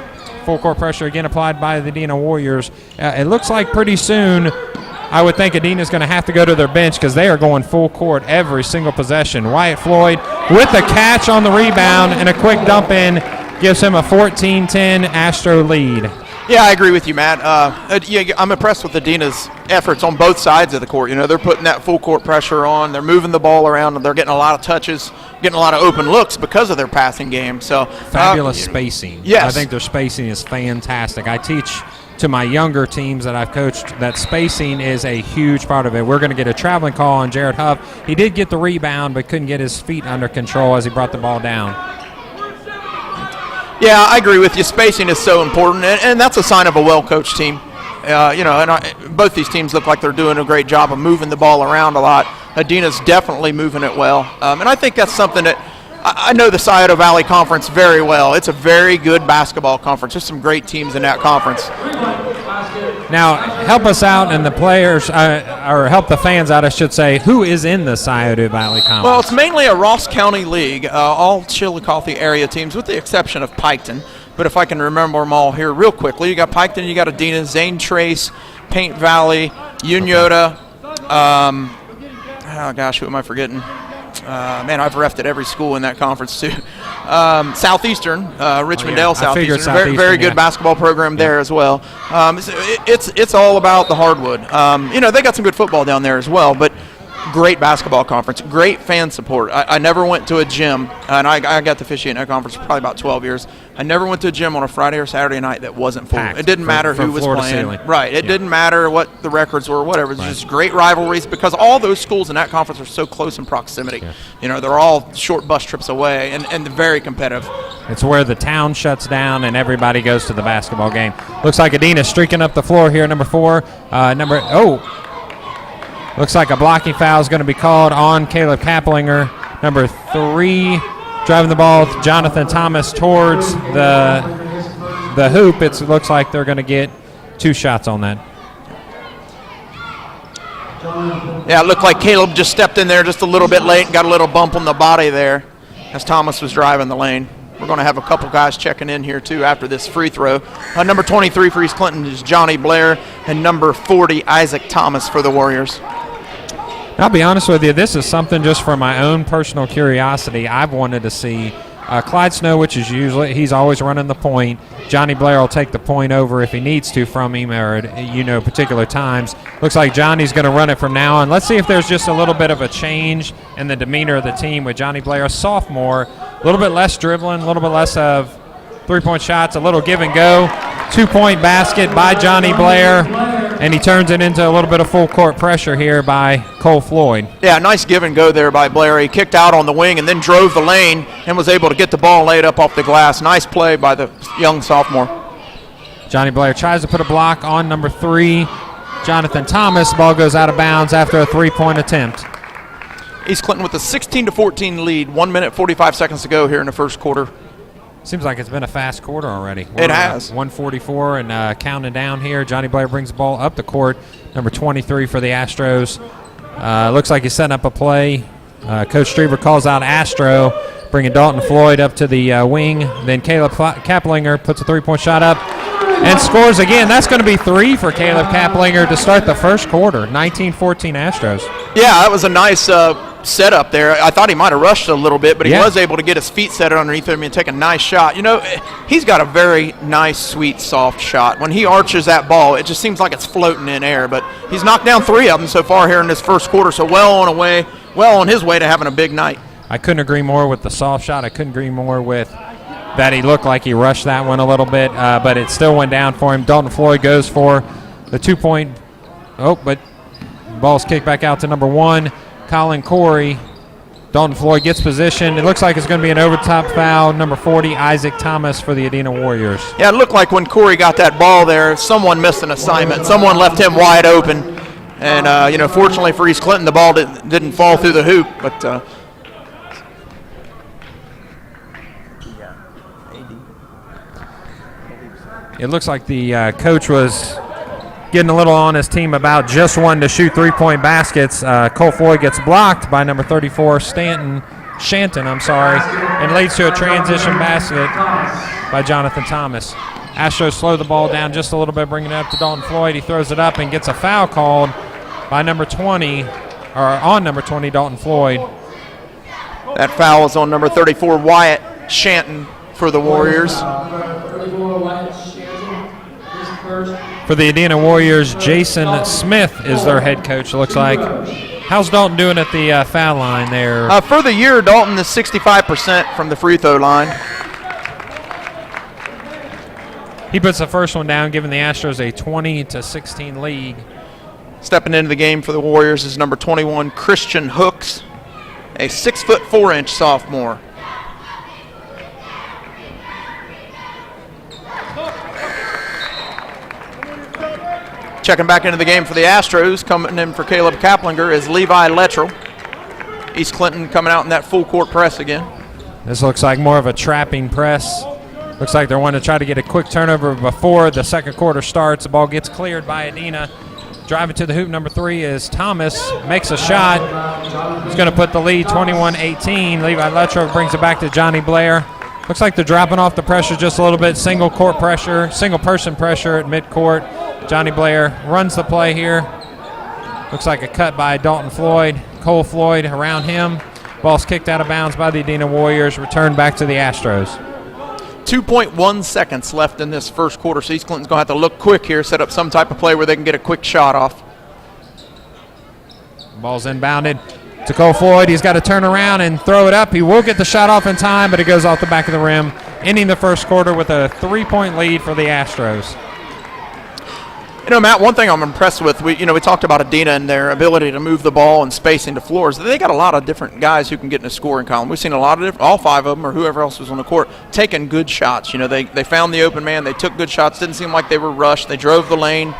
Full court pressure again applied by the Adena Warriors. It looks like pretty soon I would think Adena's going to have to go to their bench because they are going full court every single possession. Wyatt Floyd with the catch on the rebound and a quick dump in gives him a 14-10 Astro lead. Yeah, I agree with you, Matt. I'm impressed with Adena's efforts on both sides of the court. You know, they're putting that full court pressure on. They're moving the ball around, and they're getting a lot of touches, getting a lot of open looks because of their passing game. So fabulous spacing. Yes. I think their spacing is fantastic. I teach to my younger teams that I've coached that spacing is a huge part of it. We're going to get a traveling call on Jared Huff. He did get the rebound, but couldn't get his feet under control as he brought the ball down. Yeah, I agree with you. Spacing is so important, and that's a sign of a well-coached team. Both these teams look like they're doing a great job of moving the ball around a lot. Adena's definitely moving it well, and I think that's something that I know the Scioto Valley Conference very well. It's a very good basketball conference. There's some great teams in that conference. Now, help us out and the players, or help the fans out, I should say. Who is in the Scioto Valley Conference? Well, it's mainly a Ross County league, all Chillicothe area teams, with the exception of Piketon. But if I can remember them all here real quickly, you got Piketon, you got Adena, Zane Trace, Paint Valley, Unyota. Who am I forgetting? I've refed at every school in that conference too. Southeastern, Richmond-Dale Southeastern, very good basketball program there as well. It's all about the hardwood. They got some good football down there as well, but great basketball conference, great fan support. I never went to a gym, and I got to officiate in that conference for probably about 12 years. I never went to a gym on a Friday or Saturday night that wasn't full. Packed. It didn't matter who was playing. Right. It didn't matter what the records were, whatever. It was just great rivalries because all those schools in that conference are so close in proximity. Yeah. They're all short bus trips away and very competitive. It's where the town shuts down and everybody goes to the basketball game. Looks like Adena streaking up the floor here, number 4. Looks like a blocking foul is going to be called on Caleb Kaplinger. Number 3, driving the ball, Jonathan Thomas towards the hoop. It looks like they're going to get 2 shots on that. Yeah, it looked like Caleb just stepped in there just a little bit late and got a little bump on the body there as Thomas was driving the lane. We're going to have a couple guys checking in here, too, after this free throw. Number 23 for East Clinton is Johnny Blair, and number 40, Isaac Thomas for the Warriors. I'll be honest with you, this is something just for my own personal curiosity I've wanted to see. Clyde Snow, which is he's always running the point. Johnny Blair will take the point over if he needs to from him or at particular times. Looks like Johnny's going to run it from now on. Let's see if there's just a little bit of a change in the demeanor of the team with Johnny Blair, a sophomore, a little bit less dribbling, a little bit less of three-point shots, a little give and go. 2-point basket by Johnny Blair, and he turns it into a little bit of full court pressure here by Cole Floyd. Yeah, nice give and go there by Blair. He kicked out on the wing and then drove the lane and was able to get the ball laid up off the glass. Nice play by the young sophomore. Johnny Blair tries to put a block on number 3, Jonathan Thomas. Ball goes out of bounds after a 3-point attempt. East Clinton with a 16-14 lead. 1 minute, 45 seconds to go here in the first quarter. Seems like it's been a fast quarter already. It has. 144 and counting down here. Johnny Blair brings the ball up the court. Number 23 for the Astros. Looks like he's setting up a play. Coach Strieber calls out Astro, bringing Dalton Floyd up to the wing. Then Caleb Kaplinger puts a 3-point shot up and scores again. That's going to be 3 for Caleb Kaplinger to start the first quarter. 19-14 Astros. Yeah, that was a nice setup there. I thought he might have rushed a little bit, but he was able to get his feet set underneath him and take a nice shot. He's got a very nice, sweet, soft shot. When he arches that ball, it just seems like it's floating in air, but he's knocked down 3 of them so far here in this first quarter, so well on his way to having a big night. I couldn't agree more with the soft shot. I couldn't agree more with that he looked like he rushed that one a little bit, but it still went down for him. Dalton Floyd goes for the 2-point. But ball's kicked back out to number 1. Colin Corey. Dalton Floyd gets position. It looks like it's going to be an overtop foul. Number 40, Isaac Thomas for the Adena Warriors. Yeah, it looked like when Corey got that ball there, someone missed an assignment. Someone left him wide open. And, fortunately for East Clinton, the ball didn't fall through the hoop. But it looks like the coach was getting a little on his team about just one to shoot three-point baskets. Cole Floyd gets blocked by number 34, Shanton, and leads to a transition basket by Jonathan Thomas. Astros slow the ball down just a little bit, bringing it up to Dalton Floyd. He throws it up and gets a foul called by number 20, Dalton Floyd. That foul is on number 34, Wyatt Shanton for the Warriors. For the Adena Warriors, Jason Smith is their head coach, it looks like. How's Dalton doing at the foul line there? For the year, Dalton is 65% from the free throw line. He puts the first one down, giving the Astros a 20-16 lead. Stepping into the game for the Warriors is number 21, Christian Hooks, a 6'4" sophomore. Checking back into the game for the Astros, coming in for Caleb Kaplinger is Levi Lettrell. East Clinton coming out in that full court press again. This looks like more of a trapping press. Looks like they're wanting to try to get a quick turnover before the second quarter starts. The ball gets cleared by Adena. Driving to the hoop, number 3 is Thomas. Makes a shot. He's going to put the lead 21-18. Levi Lettrell brings it back to Johnny Blair. Looks like they're dropping off the pressure just a little bit. Single person pressure at midcourt. Johnny Blair runs the play here. Looks like a cut by Dalton Floyd. Cole Floyd around him. Ball's kicked out of bounds by the Adena Warriors. Returned back to the Astros. 2.1 seconds left in this first quarter, so East Clinton's going to have to look quick here, set up some type of play where they can get a quick shot off. Ball's inbounded to Cole Floyd. He's got to turn around and throw it up. He will get the shot off in time, but it goes off the back of the rim, ending the first quarter with a 3-point lead for the Astros. You know, Matt, one thing I'm impressed with, we talked about Adena and their ability to move the ball and spacing to floors. They got a lot of different guys who can get in a scoring column. We've seen a lot of all 5 of them or whoever else was on the court taking good shots. They found the open man. They took good shots. Didn't seem like they were rushed. They drove the lane.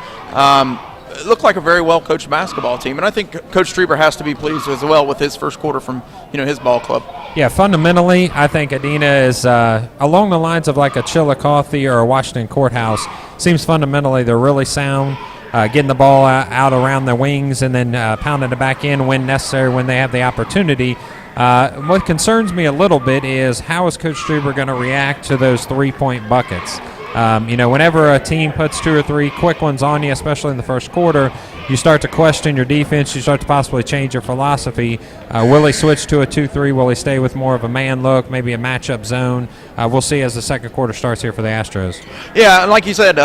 It looked like a very well-coached basketball team, and I think Coach Strieber has to be pleased as well with his first quarter from his ball club. Yeah, fundamentally, I think Adena is along the lines of like a Chillicothe or a Washington Courthouse. Seems fundamentally they're really sound, getting the ball out around the wings and then pounding it back in when necessary when they have the opportunity. What concerns me a little bit is how is Coach Strieber going to react to those 3-point buckets? Whenever a team puts 2 or 3 quick ones on you, especially in the first quarter, you start to question your defense. You start to possibly change your philosophy. Will he switch to a 2-3? Will he stay with more of a man look, maybe a matchup zone? We'll see as the second quarter starts here for the Astros. Yeah, like you said,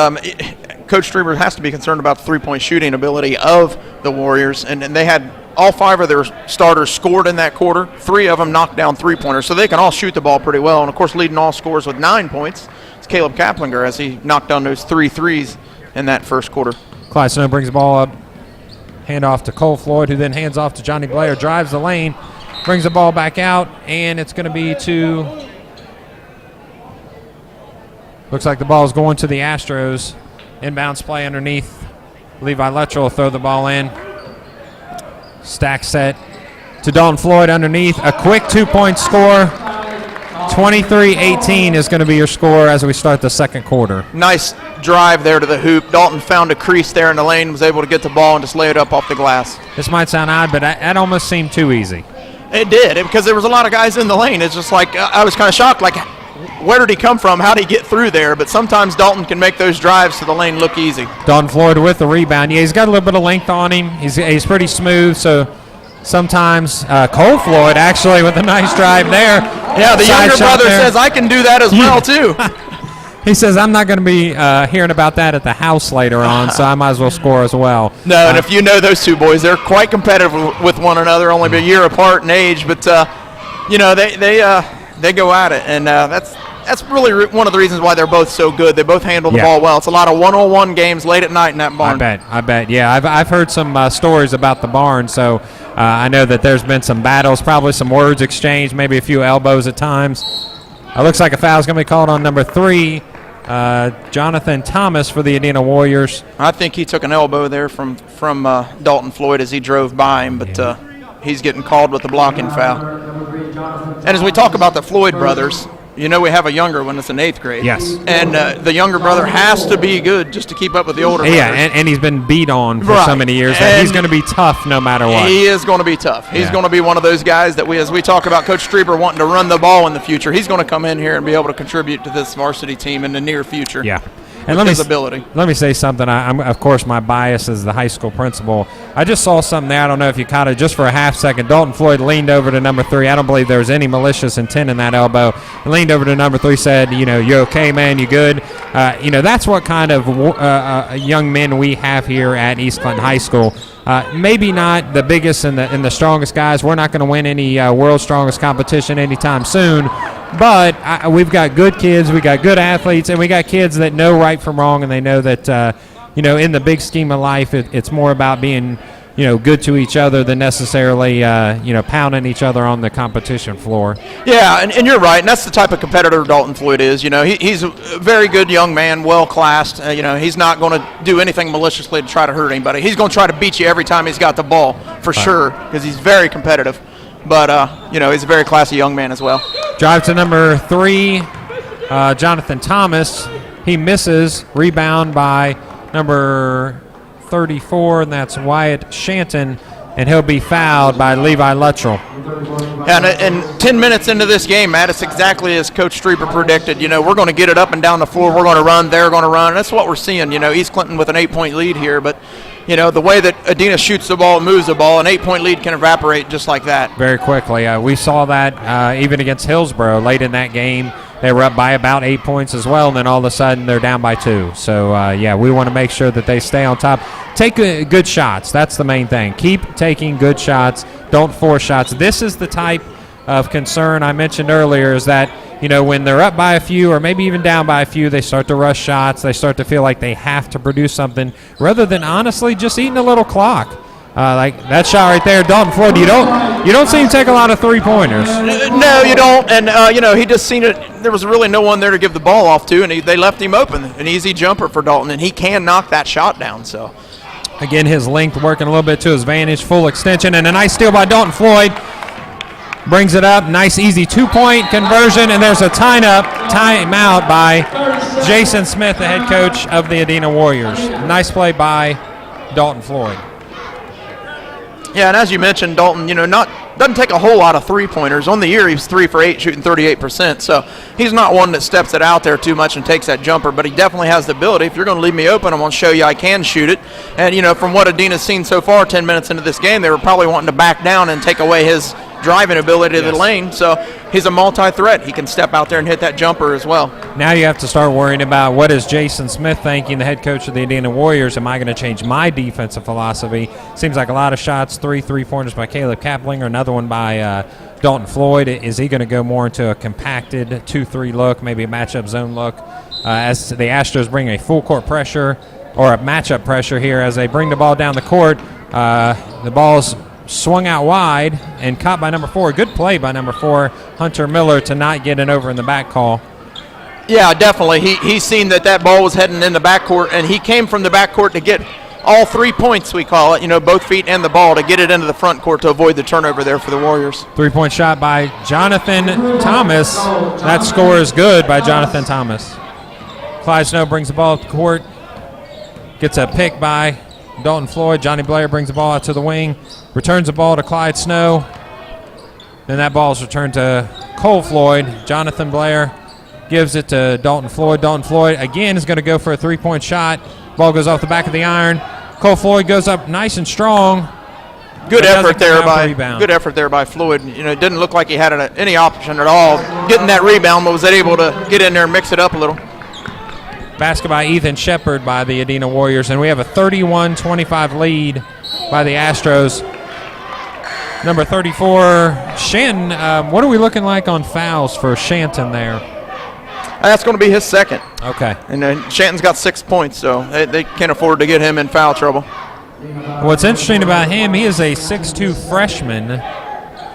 Coach Strieber has to be concerned about the 3-point shooting ability of the Warriors, and they had all 5 of their starters scored in that quarter. 3 of them knocked down 3-pointers, so they can all shoot the ball pretty well. And, of course, leading all scores with 9 points. Caleb Kaplinger as he knocked down those 3 threes in that first quarter. Clyde Snow brings the ball up, hand off to Cole Floyd, who then hands off to Johnny Blair, drives the lane, brings the ball back out, and it's going to be looks like the ball is going to the Astros. Inbounds play underneath. Levi Lettrell will throw the ball in. Stack set to Dalton Floyd underneath. A quick 2-point score. 23-18 is going to be your score as we start the second quarter. Nice drive there to the hoop. Dalton found a crease there in the lane, was able to get the ball and just lay it up off the glass. This might sound odd, but that almost seemed too easy. It did, because there was a lot of guys in the lane. It's just like I was kind of shocked, like where did he come from? How did he get through there? But sometimes Dalton can make those drives to the lane look easy. Dalton Floyd with the rebound. Yeah, he's got a little bit of length on him. He's pretty smooth, so sometimes Cole Floyd actually with a nice drive there. Yeah, the younger brother says, I can do that as well, too. He says, I'm not going to be hearing about that at the house later on, so I might as well score as well. No, and if you know those 2 boys, they're quite competitive with one another, only a year apart in age, but, they go at it, and that's really one of the reasons why they're both so good. They both handle the ball well. It's a lot of one-on-one games late at night in that barn. I bet. Yeah, I've heard some stories about the barn, so I know that there's been some battles, probably some words exchanged, maybe a few elbows at times. It looks like a foul is going to be called on number 3, Jonathan Thomas for the Adena Warriors. I think he took an elbow there from Dalton Floyd as he drove by him, but he's getting called with the blocking foul. And as we talk about the Floyd brothers, You know we have a younger one that's in 8th grade. Yes. And the younger brother has to be good just to keep up with the older Yeah, brothers. and he's been beat on for so Right. many years that he's And going to be tough no matter what. He is going to be tough. He's Yeah. going to be one of those guys that as we talk about Coach Strieber wanting to run the ball in the future, he's going to come in here and be able to contribute to this varsity team in the near future. Yeah. And let his me ability. Let me say something. I'm of course my bias is the high school principal. I just saw something there. I don't know if you caught it just for a half second. Dalton Floyd leaned over to number 3. I don't believe there was any malicious intent in that elbow. He leaned over to number 3, said, "You okay, man? You good?" That's what kind of young men we have here at East Clinton High School. Maybe not the biggest and the strongest guys. We're not going to win any world's strongest competition anytime soon. But we've got good kids, we got good athletes, and we got kids that know right from wrong, and they know that, in the big scheme of life, it's more about being, good to each other than necessarily, pounding each other on the competition floor. Yeah, and you're right, and that's the type of competitor Dalton Floyd is. He's a very good young man, well-classed. He's not going to do anything maliciously to try to hurt anybody. He's going to try to beat you every time he's got the ball, for sure, because he's very competitive. But, he's a very classy young man as well. Drive to number 3, Jonathan Thomas. He misses. Rebound by number 34, and that's Wyatt Shanton, and he'll be fouled by Levi Luttrell. And 10 minutes into this game, Matt, it's exactly as Coach Strieber predicted. We're going to get it up and down the floor. We're going to run. They're going to run. That's what we're seeing. East Clinton with an 8-point lead here, but the way that Adena shoots the ball and moves the ball, an 8-point lead can evaporate just like that. Very quickly. We saw that even against Hillsborough late in that game. They were up by about 8 points as well, and then all of a sudden they're down by 2. So, we want to make sure that they stay on top. Take good shots. That's the main thing. Keep taking good shots. Don't force shots. This is the type of concern I mentioned earlier is that, when they're up by a few or maybe even down by a few, they start to rush shots. They start to feel like they have to produce something rather than honestly just eating a little clock. Like that shot right there, Dalton Floyd, you don't see him take a lot of three-pointers. No, you don't. And, he just seen it. There was really no one there to give the ball off to, and they left him open. An easy jumper for Dalton, and he can knock that shot down. So, again, his length working a little bit to his advantage, full extension, and a nice steal by Dalton Floyd. Brings it up, nice easy 2-point conversion, and there's a timeout by Jason Smith, the head coach of the Adena Warriors. Nice play by Dalton Floyd. Yeah, and as you mentioned, Dalton, doesn't take a whole lot of three-pointers. On the year, he's 3 for 8, shooting 38%. So he's not one that steps it out there too much and takes that jumper, but he definitely has the ability. If you're going to leave me open, I'm going to show you I can shoot it. And, from what Adena's seen so far, 10 minutes into this game, they were probably wanting to back down and take away his driving ability to the lane. So he's a multi-threat. He can step out there and hit that jumper as well. Now you have to start worrying about what is Jason Smith thinking, the head coach of the Adena Warriors. Am I going to change my defensive philosophy? Seems like a lot of shots, 3 3-pointers by Caleb Kaplinger, another one by Dalton Floyd. Is he going to go more into a compacted 2-3 look, maybe a matchup zone look, as the Astros bring a full court pressure or a matchup pressure here as they bring the ball down the court. The ball's swung out wide and caught by number 4. Good play by number 4, Hunter Miller, to not get an over in the back call. Yeah, definitely. He's seen that ball was heading in the backcourt, and he came from the backcourt to get all 3 points, we call it, both feet and the ball, to get it into the front court to avoid the turnover there for the Warriors. 3-point shot by Jonathan Thomas. That score is good by Jonathan Thomas. Clyde Snow brings the ball up the court, gets a pick by Dalton Floyd. Johnny Blair brings the ball out to the wing, returns the ball to Clyde Snow. Then that ball is returned to Cole Floyd. Jonathan Blair gives it to Dalton Floyd. Dalton Floyd again is going to go for a 3-point shot. Ball goes off the back of the iron. Cole Floyd goes up nice and strong. Good effort there by Floyd. It didn't look like he had any option at all getting that rebound, but was able to get in there and mix it up a little. Basket by Ethan Shepard by the Adena Warriors, and we have a 31-25 lead by the Astros. Number 34, Shanton. What are we looking like on fouls for Shanton there? That's going to be his second. Okay. And Shanton's got 6 points, so they can't afford to get him in foul trouble. What's interesting about him, he is a 6'2 freshman.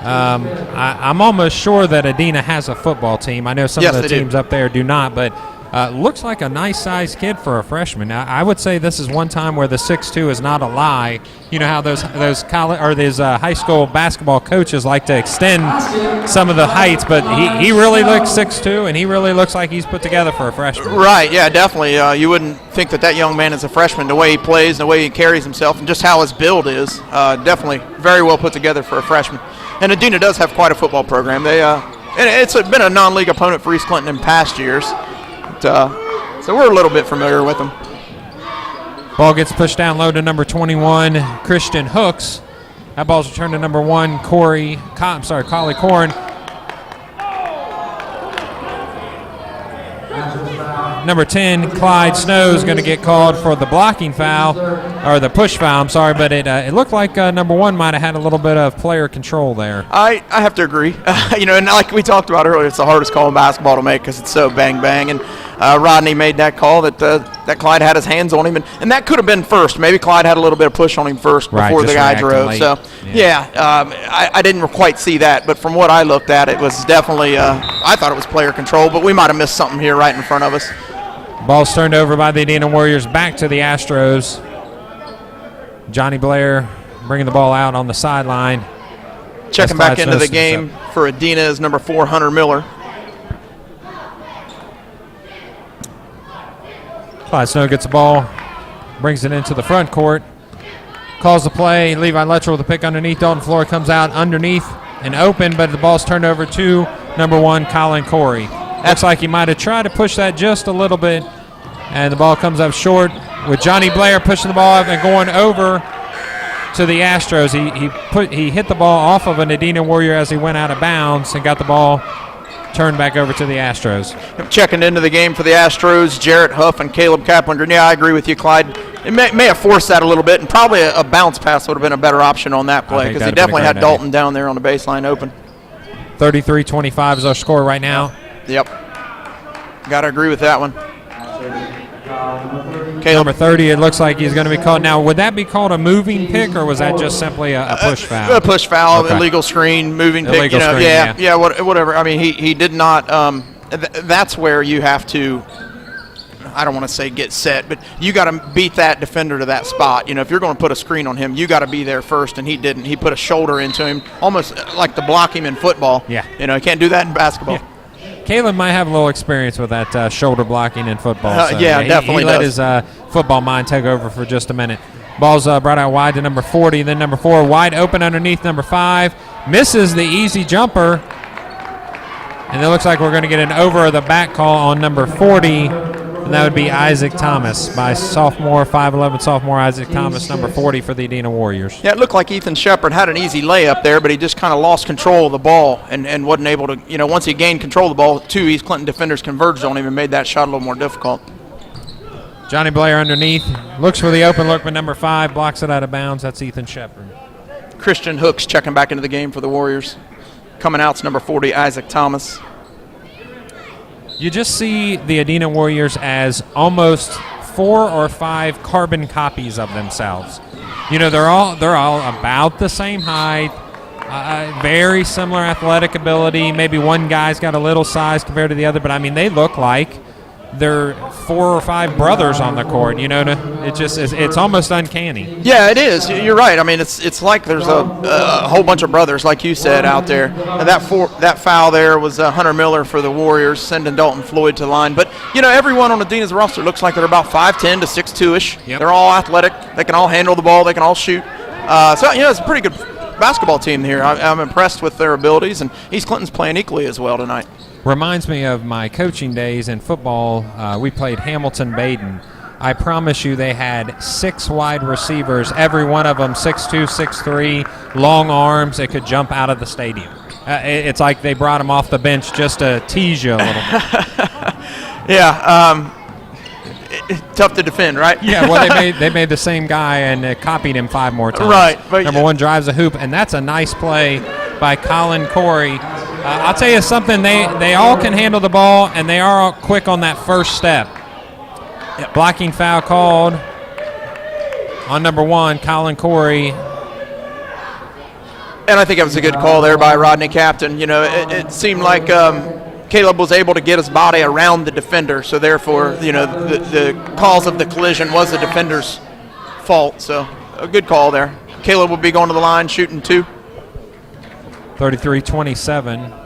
I'm almost sure that Adena has a football team. I know some of the teams up there do not, but Looks like a nice-sized kid for a freshman. Now, I would say this is one time where the 6'2" is not a lie. You know how those college or those high school basketball coaches like to extend some of the heights, but he really looks 6'2", and he really looks like he's put together for a freshman. Right, yeah, definitely. You wouldn't think that young man is a freshman, the way he plays, the way he carries himself, and just how his build is. Definitely very well put together for a freshman. And Adena does have quite a football program. And it's been a non-league opponent for East Clinton in past years. So we're a little bit familiar with them. Ball gets pushed down low to number 21, Christian Hooks. That ball's returned to number 1, Collie Corn. Number 10, Clyde Snow is going to get called for the blocking foul, or the push foul, but it looked like number 1 might have had a little bit of player control there. I have to agree. And like we talked about earlier, it's the hardest call in basketball to make because it's so bang. And Rodney made that call that Clyde had his hands on him. And that could have been first. Maybe Clyde had a little bit of push on him first before the guy drove. Late. So, I didn't quite see that. But from what I looked at, it was definitely, I thought it was player control. But we might have missed something here right in front of us. Ball's turned over by the Adena Warriors back to the Astros. Johnny Blair bringing the ball out on the sideline. Checking back into the game for Adena is number 4, Hunter Miller. Clyde Snow gets the ball, brings it into the front court, calls the play. Levi Luttrell with the pick underneath. Dalton Floyd comes out underneath and open, but the ball's turned over to number 1, Colin Corey. Looks like he might have tried to push that just a little bit, and the ball comes up short with Johnny Blair pushing the ball up and going over to the Astros. He hit the ball off of an Adena Warrior as he went out of bounds and got the ball turned back over to the Astros. Checking into the game for the Astros, Jarrett Huff and Caleb Kaplinger. Yeah, I agree with you, Clyde. It may have forced that a little bit, and probably a bounce pass would have been a better option on that play because he definitely had Dalton down there on the baseline open. 33-25 is our score right now. Yep. Got to agree with that one. Number 30, it looks like he's going to be called. Now, would that be called a moving pick, or was that just simply a push foul? A push foul, okay. Illegal screen, moving pick. Whatever. I mean, he did not. That's where you have to. I don't want to say get set, but you got to beat that defender to that spot. If you're going to put a screen on him, you got to be there first, and he didn't. He put a shoulder into him, almost like to block him in football. Yeah. You can't do that in basketball. Yeah. Caleb might have a little experience with that shoulder blocking in football. So definitely he let his football mind take over for just a minute. Ball's brought out wide to number 40, then number 4, wide open underneath number 5. Misses the easy jumper. And it looks like we're going to get an over the back call on number 40, and that would be Isaac Thomas by 5'11" sophomore Isaac Thomas, number 40 for the Adena Warriors. Yeah, it looked like Ethan Shepard had an easy layup there, but he just kind of lost control of the ball and wasn't able to, once he gained control of the ball, 2 East Clinton defenders converged on him and made that shot a little more difficult. Johnny Blair underneath, looks for the open look, but number 5 blocks it out of bounds. That's Ethan Shepard. Christian Hooks checking back into the game for the Warriors. Coming out's number 40, Isaac Thomas. You just see the Adena Warriors as almost 4 or 5 carbon copies of themselves. They're all about the same height, very similar athletic ability. Maybe one guy's got a little size compared to the other, but they look like they're 4 or 5 brothers on the court. It's almost uncanny. Yeah, it is. You're right. It's like there's a whole bunch of brothers, like you said, out there. That foul there was Hunter Miller for the Warriors, sending Dalton Floyd to the line. But everyone on Adena's roster looks like they're about 5'10" to 6'2"ish. Yep. They're all athletic. They can all handle the ball. They can all shoot. It's a pretty good basketball team here. I'm impressed with their abilities, and East Clinton's playing equally as well tonight. Reminds me of my coaching days in football. We played Hamilton-Baden. I promise you they had 6 wide receivers, every one of them 6'2", 6'3", long arms that could jump out of the stadium. It's like they brought them off the bench just to tease you a little bit. Yeah, tough to defend, right? Yeah, well, they made the same guy and copied him 5 more times. Right. But number 1 drives a hoop, and that's a nice play by Colin Corey. I'll tell you something, they all can handle the ball, and they are all quick on that first step. Yep. Blocking foul called on number 1, Colin Corey. And I think it was a good call there by Rodney Captain. It seemed like Caleb was able to get his body around the defender, so therefore, the cause of the collision was the defender's fault. So a good call there. Caleb will be going to the line, shooting 2. 33-27.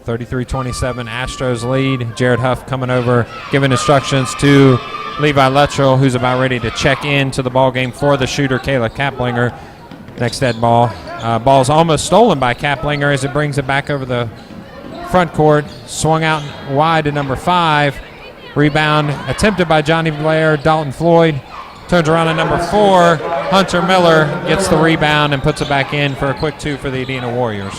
33-27, Astros lead. Jared Huff coming over, giving instructions to Levi Luttrell, who's about ready to check into the ball game for the shooter, Caleb Kaplinger. Next dead ball. Ball's almost stolen by Kaplinger as it brings it back over the front court. Swung out wide to number 5. Rebound attempted by Johnny Blair. Dalton Floyd turns around to number 4. Hunter Miller gets the rebound and puts it back in for a quick 2 for the Adena Warriors.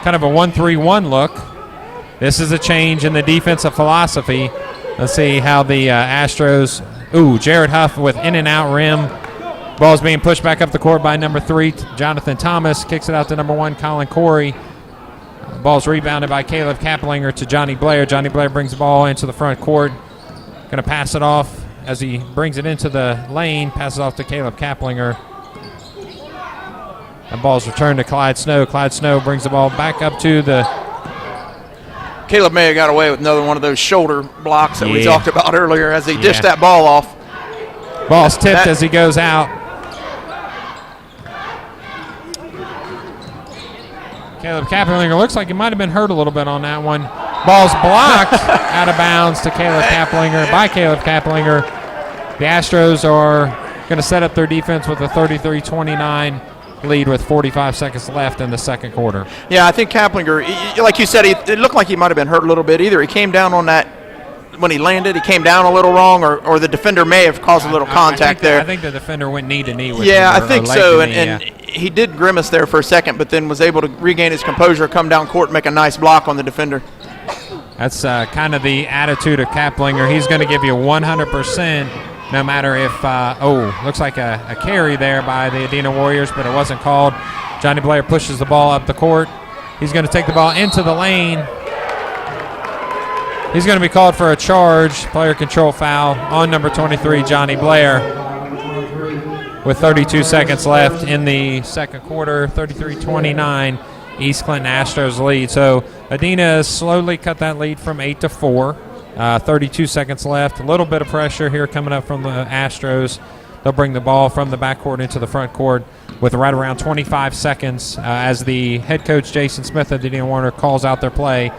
Kind of a 1-3-1 look. This is a change in the defensive philosophy. Let's see how the Astros. Jared Huff with in and out rim. Ball's being pushed back up the court by number 3, Jonathan Thomas. Kicks it out to number 1, Colin Corey. Ball's rebounded by Caleb Kaplinger to Johnny Blair. Johnny Blair brings the ball into the front court. Going to pass it off as he brings it into the lane. Passes off to Caleb Kaplinger. The ball's returned to Clyde Snow. Clyde Snow brings the ball back up to the. Caleb may have got away with another one of those shoulder blocks that we talked about earlier as he dished that ball off. Ball's tipped as he goes out. Caleb Kaplinger looks like he might have been hurt a little bit on that one. Ball's blocked out of bounds to Caleb Kaplinger by Caleb Kaplinger. The Astros are going to set up their defense with a 33-29 lead with 45 seconds left in the second quarter. Yeah, I think Kaplinger, like you said, it looked like he might have been hurt a little bit. Either he came down on that when he landed, he came down a little wrong, or the defender may have caused a little contact there. I think the defender went knee to knee with him. Yeah, I think so, and he did grimace there for a second, but then was able to regain his composure, come down court, and make a nice block on the defender. That's kind of the attitude of Kaplinger. He's going to give you 100%. No matter if, looks like a carry there by the Adena Warriors, but it wasn't called. Johnny Blair pushes the ball up the court. He's going to take the ball into the lane. He's going to be called for a charge, player control foul on number 23, Johnny Blair. With 32 seconds left in the second quarter, 33-29, East Clinton Astros lead. So Adena has slowly cut that lead from 8 to 4. 32 seconds left. A little bit of pressure here coming up from the Astros. They'll bring the ball from the backcourt into the front court with right around 25 seconds as the head coach, Jason Smith of Adena Warner, calls out their play.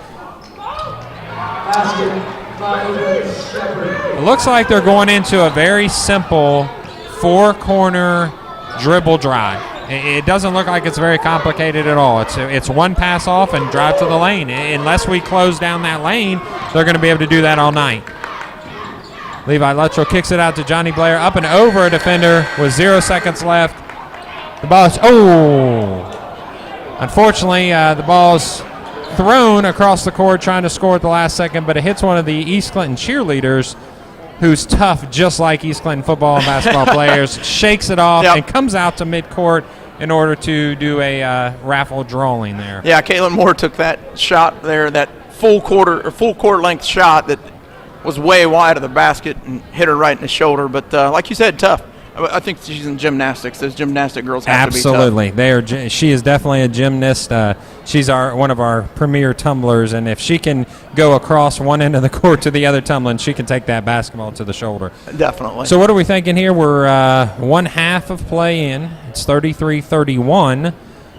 It looks like they're going into a very simple 4-corner dribble drive. It doesn't look like it's very complicated at all. It's one pass off and drive to the lane. Unless we close down that lane, they're going to be able to do that all night. Levi Luttrell kicks it out to Johnny Blair, up and over a defender with 0 seconds left. The ball's, unfortunately, the ball's thrown across the court trying to score at the last second, but it hits one of the East Clinton cheerleaders who's tough just like East Clinton football and basketball players, shakes it off and comes out to midcourt in order to do a raffle drawing there. Yeah, Caitlin Moore took that shot there, that full court length shot that was way wide of the basket and hit her right in the shoulder. But like you said, tough. I think she's in gymnastics. Those gymnastic girls have to be tough. Absolutely. She is definitely a gymnast. She's one of our premier tumblers, and if she can go across one end of the court to the other tumbling, she can take that basketball to the shoulder. Definitely. So what are we thinking here? We're one half of play in. It's 33-31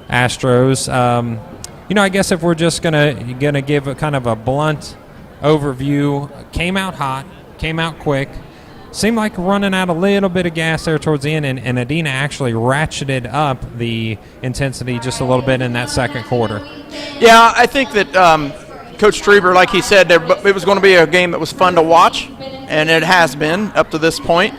Astros. I guess if we're just gonna give a kind of a blunt overview, came out hot, came out quick. Seemed like running out a little bit of gas there towards the end, and Adena actually ratcheted up the intensity just a little bit in that second quarter. Yeah, I think that Coach Strieber, like he said, it was going to be a game that was fun to watch, and it has been up to this point.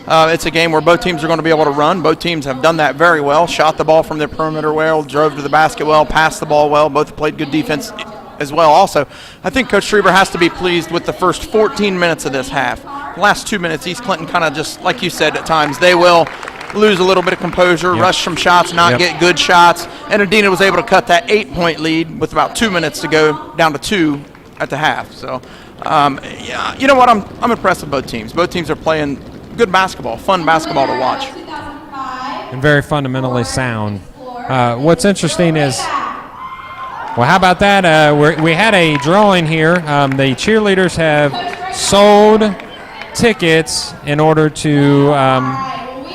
It's a game where both teams are going to be able to run. Both teams have done that very well, shot the ball from their perimeter well, drove to the basket well, passed the ball well. Both played good defense as well also. I think Coach Strieber has to be pleased with the first 14 minutes of this half. The last 2 minutes, East Clinton kind of just, like you said, at times, they will lose a little bit of composure, rush some shots, not get good shots. And Adena was able to cut that 8-point lead with about 2 minutes to go down to 2 at the half. So, you know what? I'm impressed with both teams. Both teams are playing good basketball, fun basketball to watch. And very fundamentally sound. What's interesting is Well, how about that? We had a drawing here. The cheerleaders have sold tickets in order to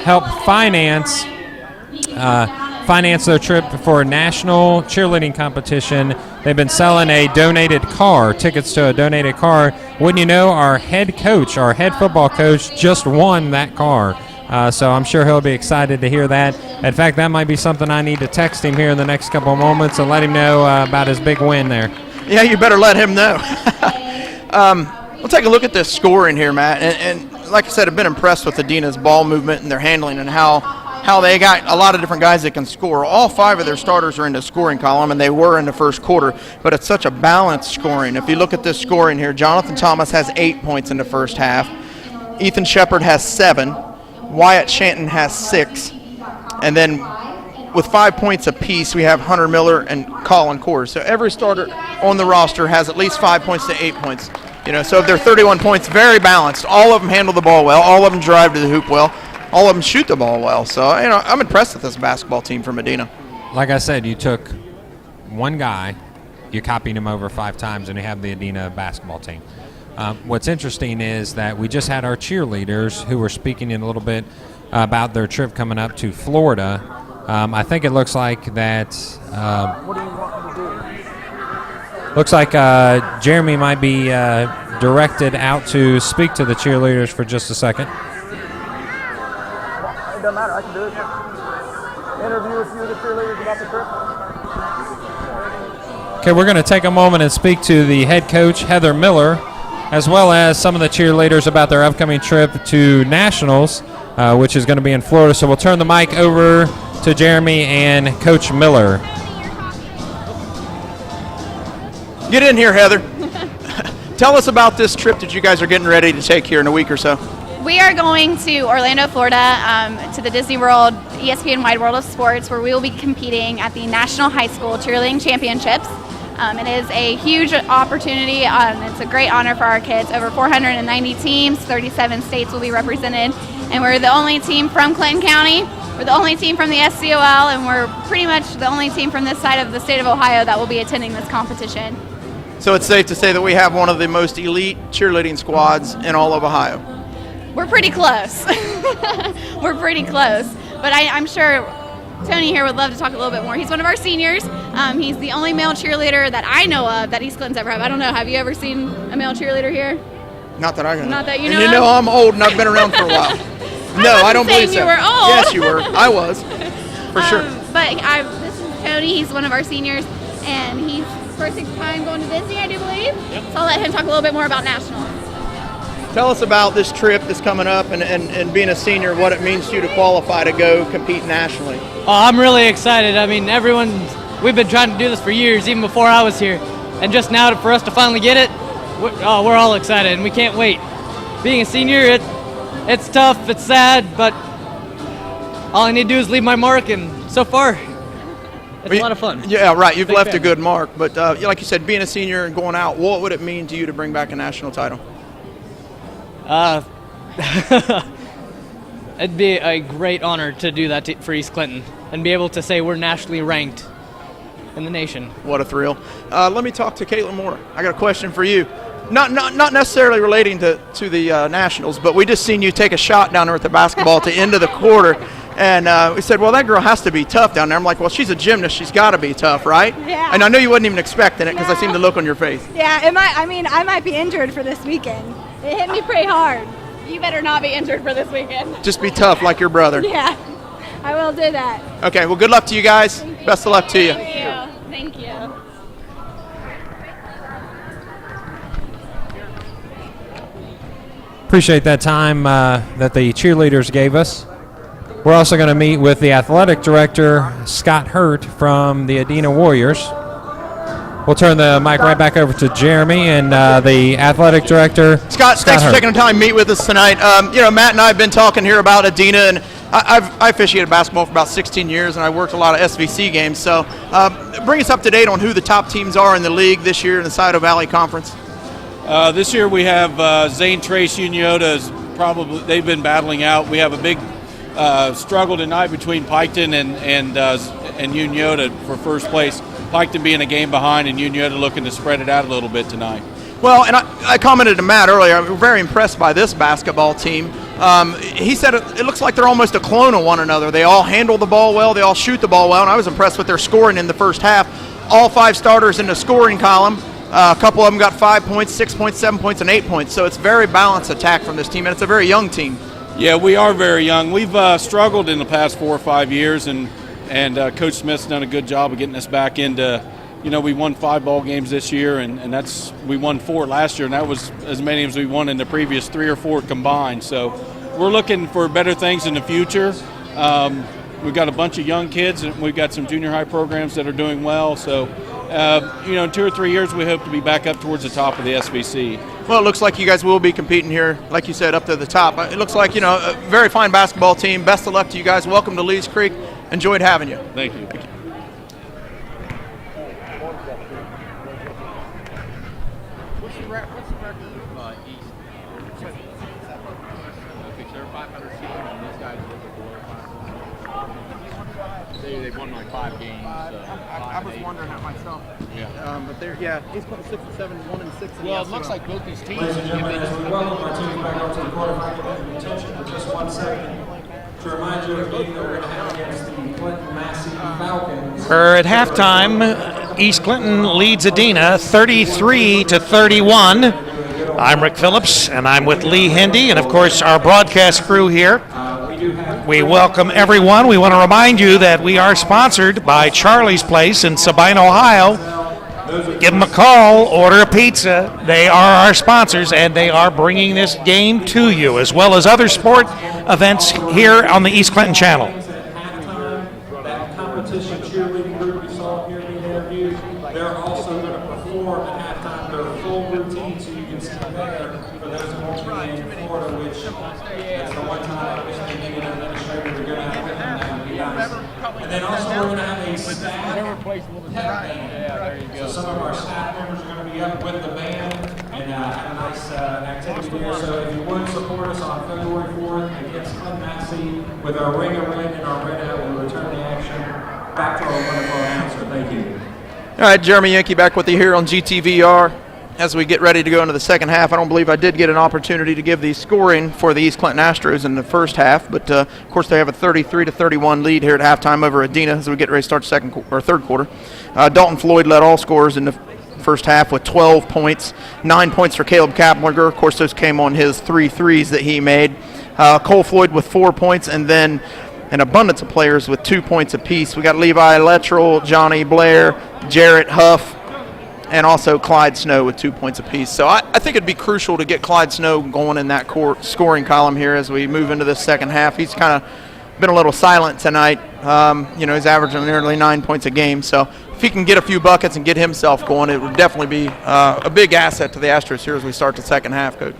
help finance their trip for a national cheerleading competition. They've been selling a donated car, tickets to a donated car. Wouldn't you know, our head football coach, just won that car. So I'm sure he'll be excited to hear that. In fact, that might be something I need to text him here in the next couple of moments and let him know about his big win there. Yeah, you better let him know. We'll take a look at this scoring here, Matt. And like I said, I've been impressed with Adena's ball movement and their handling and how they got a lot of different guys that can score. All 5 of their starters are in the scoring column, and they were in the first quarter, but it's such a balanced scoring. If you look at this scoring here, Jonathan Thomas has 8 points in the first half. Ethan Shepard has 7. Wyatt Shanton has 6. And then with 5 points apiece, we have Hunter Miller and Colin Kors. So every starter on the roster has at least 5 points to 8 points. So if they're 31 points, very balanced. All of them handle the ball well. All of them drive to the hoop well. All of them shoot the ball well. So, I'm impressed with this basketball team from Adena. Like I said, you took one guy, you copied him over 5 times, and you have the Adena basketball team. What's interesting is that we just had our cheerleaders who were speaking in a little bit about their trip coming up to Florida. I think it looks like that. What do you want me to do? Looks like Jeremy might be directed out to speak to the cheerleaders for just a second. It doesn't matter. I can do it. Interview a few of the cheerleaders about the trip. Okay, we're going to take a moment and speak to the head coach, Heather Miller, as well as some of the cheerleaders about their upcoming trip to Nationals, which is going to be in Florida. So we'll turn the mic over to Jeremy and Coach Miller. Get in here, Heather. Tell us about this trip that you guys are getting ready to take here in a week or so. We are going to Orlando, Florida, to the Disney World ESPN Wide World of Sports, where we will be competing at the National High School Cheerleading Championships. It is a huge opportunity. It's a great honor for our kids. Over 490 teams, 37 states will be represented, and we're the only team from Clinton County. We're the only team from the SCOL, and we're pretty much the only team from this side of the state of Ohio that will be attending this competition. So it's safe to say that we have one of the most elite cheerleading squads in all of Ohio. We're pretty close. We're pretty close. But I'm sure Tony here would love to talk a little bit more. He's one of our seniors. He's the only male cheerleader that I know of that East Clinton's ever had. I don't know. Have you ever seen a male cheerleader here? Not that I know. Not that you know. And I'm old and I've been around for a while. No, I don't believe so. You were old. Yes, you were. I was, for sure. But this is Tony. He's one of our seniors, and he's first time going to Disney, I do believe. Yep. So I'll let him talk a little bit more about Nationals. Tell us about this trip that's coming up and being a senior, what it means to you to qualify to go compete nationally. Oh, I'm really excited. I mean, we've been trying to do this for years, even before I was here. And just now for us to finally get it, we're all excited and we can't wait. Being a senior, it's tough, it's sad, but all I need to do is leave my mark, and so far, it's a lot of fun. Yeah, right. You've left a good mark. But like you said, being a senior and going out, what would it mean to you to bring back a national title? It'd be a great honor to do that for East Clinton and be able to say we're nationally ranked in the nation. What a thrill. Let me talk to Caitlin Moore. I got a question for you. Not necessarily relating to the Nationals, but we just seen you take a shot down there at the basketball at the end of the quarter. And we said, well, that girl has to be tough down there. I'm like, well, she's a gymnast. She's got to be tough, right? Yeah. And I know you wasn't even expecting it because I seen the look on your face. Yeah, I might be injured for this weekend. It hit me pretty hard. You better not be injured for this weekend. Just be tough like your brother. Yeah, I will do that. Okay, well, good luck to you guys. Best of luck to you. Thank you. Appreciate that time that the cheerleaders gave us. We're also going to meet with the athletic director, Scott Hurt, from the Adena Warriors. We'll turn the mic right back over to Jeremy and the athletic director, Scott, thanks for taking the time to meet with us tonight. Matt and I have been talking here about Adena, and I officiated basketball for about 16 years, and I worked a lot of SVC games. So bring us up to date on who the top teams are in the league this year in the Scioto Valley Conference. This year we have Zane Trace Uniota. They've been battling out. We have a big struggle tonight between Piketon and Uniota for first place. Piketon being a game behind and Unionota looking to spread it out a little bit tonight. Well, and I commented to Matt earlier, I'm very impressed by this basketball team. He said it looks like they're almost a clone of one another. They all handle the ball well, they all shoot the ball well, and I was impressed with their scoring in the first half. All 5 starters in the scoring column. A couple of them got 5 points, 6 points, 7 points, and 8 points. So it's very balanced attack from this team, and it's a very young team. Yeah, we are very young. We've struggled in the past 4 or 5 years, and Coach Smith's done a good job of getting us back into. We won 5 ball games this year, and we won 4 last year, and that was as many as we won in the previous 3 or 4 combined. So we're looking for better things in the future. We've got a bunch of young kids, and we've got some junior high programs that are doing well. So, in 2 or 3 years, we hope to be back up towards the top of the SVC. Well, it looks like you guys will be competing here, like you said, up to the top. It looks like, a very fine basketball team. Best of luck to you guys. Welcome to Lee's Creek. Enjoyed having you. Thank you. What's the record of East? They're 500 team, and these guys are below 500. They've won like 5 games. I was wondering that myself. Yeah. But he's put 6 and 7, 1 and 6. Well, it looks like both these teams. Ladies and gentlemen, as we welcome our team back up to the quarterfinal, attention for just 1 second to remind you of the game that we're going to have against the Clinton Massey Falcons. We're at halftime. East Clinton leads Adena 33-31. I'm Rick Phillips, and I'm with Lee Hendy, and of course our broadcast crew here. We welcome everyone. We want to remind you that we are sponsored by Charlie's Place in Sabine, Ohio. Give them a call, order a pizza. They are our sponsors, and they are bringing this game to you, as well as other sport events here on the East Clinton Channel. That competition cheerleading group we saw here being interviewed, they're also going to perform at halftime their full routine, so you can see there for those who won't be in Florida, which that's the one time I wish they did an administrator we're going to have with them. That would be nice. And then also we're going to have a staff pep band. So some of our staff members are going to be up with the band and have a nice activity there. So if you would support us on February 4th against Clinton Massey with our ring of red and our red out, we'll return the action back to our wonderful announcer. Thank you. All right, Jeremy Yankee back with you here on GTVR. As we get ready to go into the second half, I don't believe I did get an opportunity to give the scoring for the East Clinton Astros in the first half, but of course they have a 33-31 lead here at halftime over Adena as we get ready to start third quarter. Dalton Floyd led all scorers in the first half with 12 points, 9 points for Caleb Kaplinger. Of course, those came on his 3 threes that he made. Cole Floyd with 4 points, and then an abundance of players with 2 points apiece. We got Levi Lettrell, Johnny Blair, Jarrett Huff, and also Clyde Snow with 2 points apiece. So I think it'd be crucial to get Clyde Snow going in that scoring column here as we move into this second half. He's kind of been a little silent tonight. He's averaging nearly 9 points a game. So if he can get a few buckets and get himself going, it would definitely be a big asset to the Astros here as we start the second half, Coach.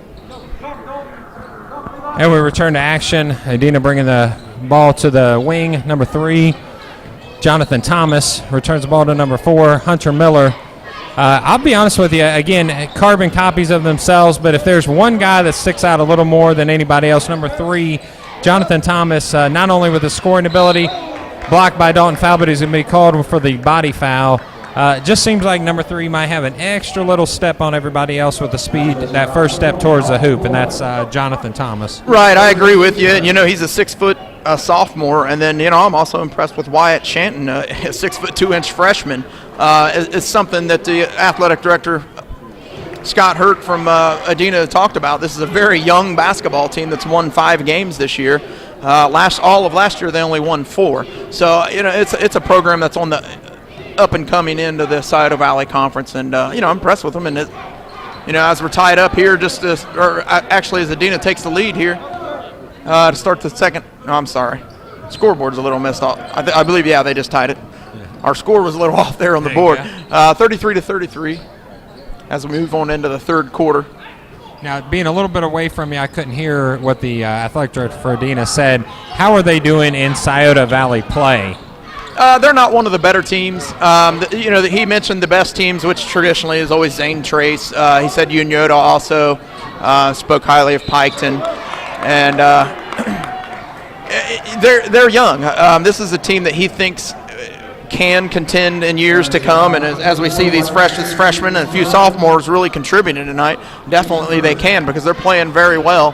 And we return to action. Adena bringing the ball to the wing, number 3. Jonathan Thomas returns the ball to number 4, Hunter Miller. I'll be honest with you, again, carbon copies of themselves, but if there's one guy that sticks out a little more than anybody else, number 3, Jonathan Thomas, not only with his scoring ability, blocked by Dalton Foul, but he's going to be called for the body foul. Just seems like number 3 might have an extra little step on everybody else with the speed, that first step towards the hoop, and that's Jonathan Thomas. Right, I agree with you. He's a 6-foot sophomore, and then, I'm also impressed with Wyatt Shanton, a 6'2" freshman. It's something that the athletic director, Scott Hurt from Adena, talked about. This is a very young basketball team that's won 5 games this year. All of last year, they only won 4. So, it's a program that's on the up and coming into the Scioto Valley Conference, and I'm impressed with them. And as we're tied up here, as Adena takes the lead here to start the second. No, I'm sorry, scoreboard's a little messed up. I believe they just tied it. Our score was a little off there on the board. 33-33 as we move on into the third quarter. Now, being a little bit away from you, I couldn't hear what the athletic director for Adena said. How are they doing in Scioto Valley play? They're not one of the better teams. He mentioned the best teams, which traditionally is always Zane Trace. He said Unionota also spoke highly of Piketon. And they're young. This is a team that he thinks can contend in years to come, and as we see these freshmen and a few sophomores really contributing tonight, definitely they can because they're playing very well.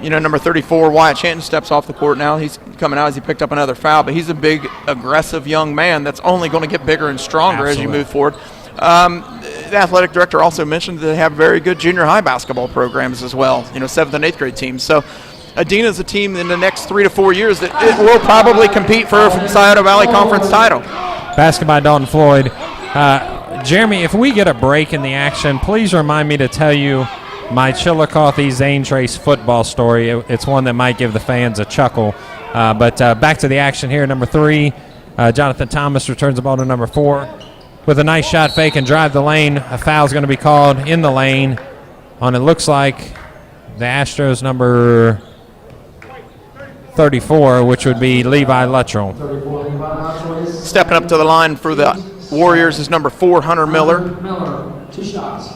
Number 34, Wyatt Chanton, steps off the court now. He's coming out as he picked up another foul, but he's a big, aggressive young man that's only going to get bigger and stronger as you move forward. The athletic director also mentioned that they have very good junior high basketball programs as well, 7th and 8th grade teams. So Adena is a team in the next 3 to 4 years that it will probably compete for a Scioto Valley Conference title. Basket by Dalton Floyd. Jeremy, if we get a break in the action, please remind me to tell you my Chillicothe Zane Trace football story. It's one that might give the fans a chuckle. But back to the action here. Number 3, Jonathan Thomas returns the ball to number 4 with a nice shot fake and drive the lane. A foul's going to be called in the lane on, it looks like, the Astros number 34, which would be Levi Luttrell. Stepping up to the line for the Warriors is number 4, Hunter Miller. Miller, 2 shots.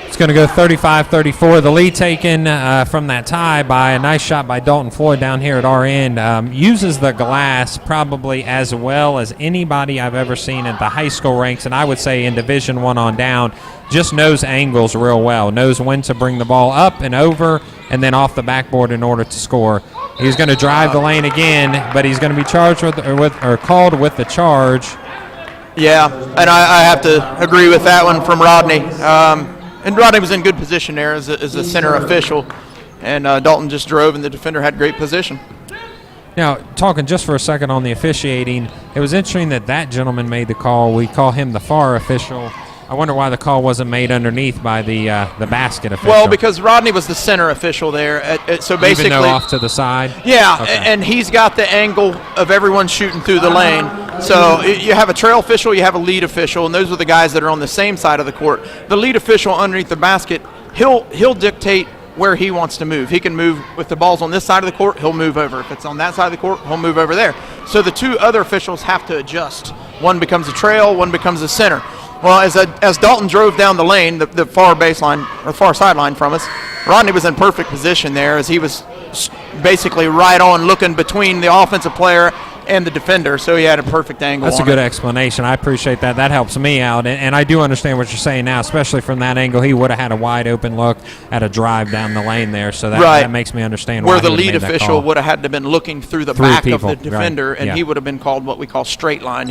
It's going to go 35-34. The lead taken from that tie by a nice shot by Dalton Floyd down here at our end. Uses the glass probably as well as anybody I've ever seen at the high school ranks, and I would say in Division I on down. Just knows angles real well. Knows when to bring the ball up and over and then off the backboard in order to score. He's going to drive the lane again, but he's going to be charged or called with the charge. Yeah, and I have to agree with that one from Rodney. And Rodney was in good position there as a center official, and Dalton just drove, and the defender had great position. Now, talking just for a second on the officiating, it was interesting that gentleman made the call. We call him the FAR official. I wonder why the call wasn't made underneath by the basket official. Well, because Rodney was the center official there, so basically, even though off to the side. Yeah, okay. And he's got the angle of everyone shooting through the lane. So you have a trail official, you have a lead official, and those are the guys that are on the same side of the court. The lead official underneath the basket, he'll dictate where he wants to move. He can move, if the ball's on this side of the court, he'll move over. If it's on that side of the court, he'll move over there. So the 2 other officials have to adjust. One becomes a trail, one becomes a center. Well, as Dalton drove down the lane, the far baseline or far sideline from us, Rodney was in perfect position there as he was basically right on looking between the offensive player and the defender, so he had a perfect angle. That's a good explanation. I appreciate that. That helps me out, and I do understand what you're saying now, especially from that angle. He would have had a wide open look at a drive down the lane there, so that makes me understand where why the lead official would have had to been looking through the back of the defender, right. and he would have been called what we call straight line.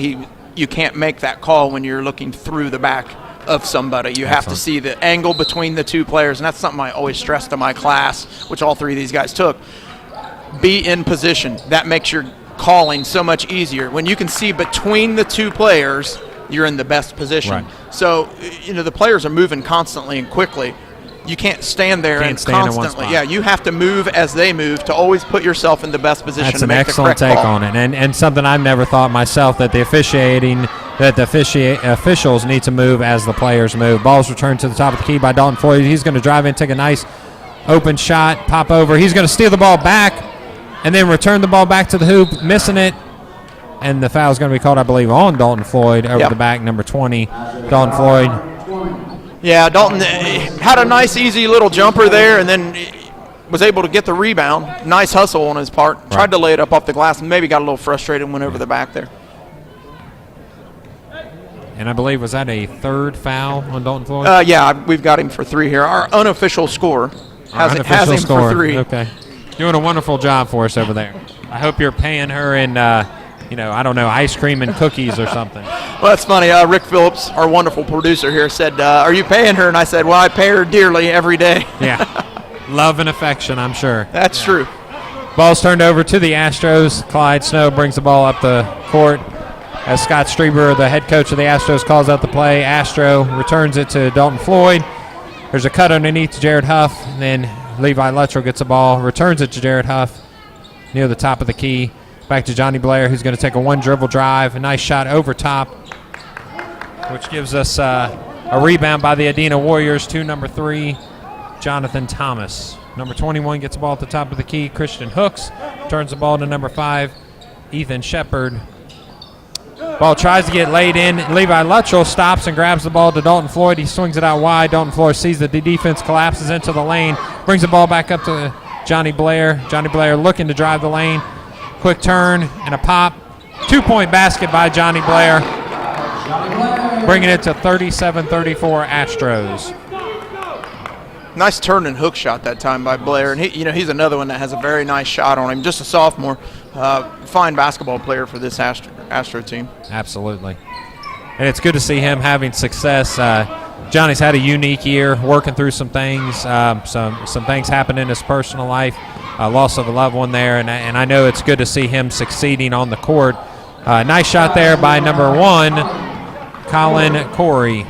You can't make that call when you're looking through the back of somebody. You have to see the angle between the 2 players, and that's something I always stress to my class, which all 3 of these guys took. Be in position. That makes your calling so much easier. When you can see between the 2 players, you're in the best position. Right. So, the players are moving constantly and quickly. You can't stand there and constantly. Yeah, you have to move as they move to always put yourself in the best position to make the correct call. That's an excellent take on it, and something I've never thought myself, that the officials need to move as the players move. Ball's returned to the top of the key by Dalton Floyd. He's going to drive in, take a nice open shot, pop over. He's going to steal the ball back and then return the ball back to the hoop, missing it. And the foul is going to be called, I believe, on Dalton Floyd over the back, number 20, Dalton Floyd. Yeah, Dalton had a nice, easy little jumper there, and then was able to get the rebound. Nice hustle on his part. Right. Tried to lay it up off the glass and maybe got a little frustrated and went over the back there. And I believe, was that a 3rd foul on Dalton Floyd? Yeah, we've got him for 3 here. Our unofficial score has him for 3. Okay. Doing a wonderful job for us over there. I hope you're paying her in, I don't know, ice cream and cookies or something. Well, that's funny. Rick Phillips, our wonderful producer here, said, are you paying her? And I said, well, I pay her dearly every day. Yeah. Love and affection, I'm sure. That's true. Ball's turned over to the Astros. Clyde Snow brings the ball up the court as Scott Strieber, the head coach of the Astros, calls out the play. Astro returns it to Dalton Floyd. There's a cut underneath to Jared Huff. And then Levi Luttrell gets the ball, returns it to Jared Huff near the top of the key. Back to Johnny Blair, who's going to take a 1-dribble drive. A nice shot over top, which gives us a rebound by the Adena Warriors to number 3, Jonathan Thomas. Number 21 gets the ball at the top of the key. Christian Hooks turns the ball to number 5, Ethan Shepard. Ball tries to get laid in. Levi Luttrell stops and grabs the ball to Dalton Floyd. He swings it out wide. Dalton Floyd sees that the defense collapses into the lane, brings the ball back up to Johnny Blair. Johnny Blair looking to drive the lane. Quick turn and a pop. 2-point basket by Johnny Blair, bringing it to 37-34 Astros. Nice turn and hook shot that time by Blair, and he's another one that has a very nice shot on him. Just a sophomore, fine basketball player for this Astro team. Absolutely, and it's good to see him having success. Johnny's had a unique year, working through some things. Some things happened in his personal life, loss of a loved one there, and I know it's good to see him succeeding on the court. Nice shot there by number 1, Colin Corey.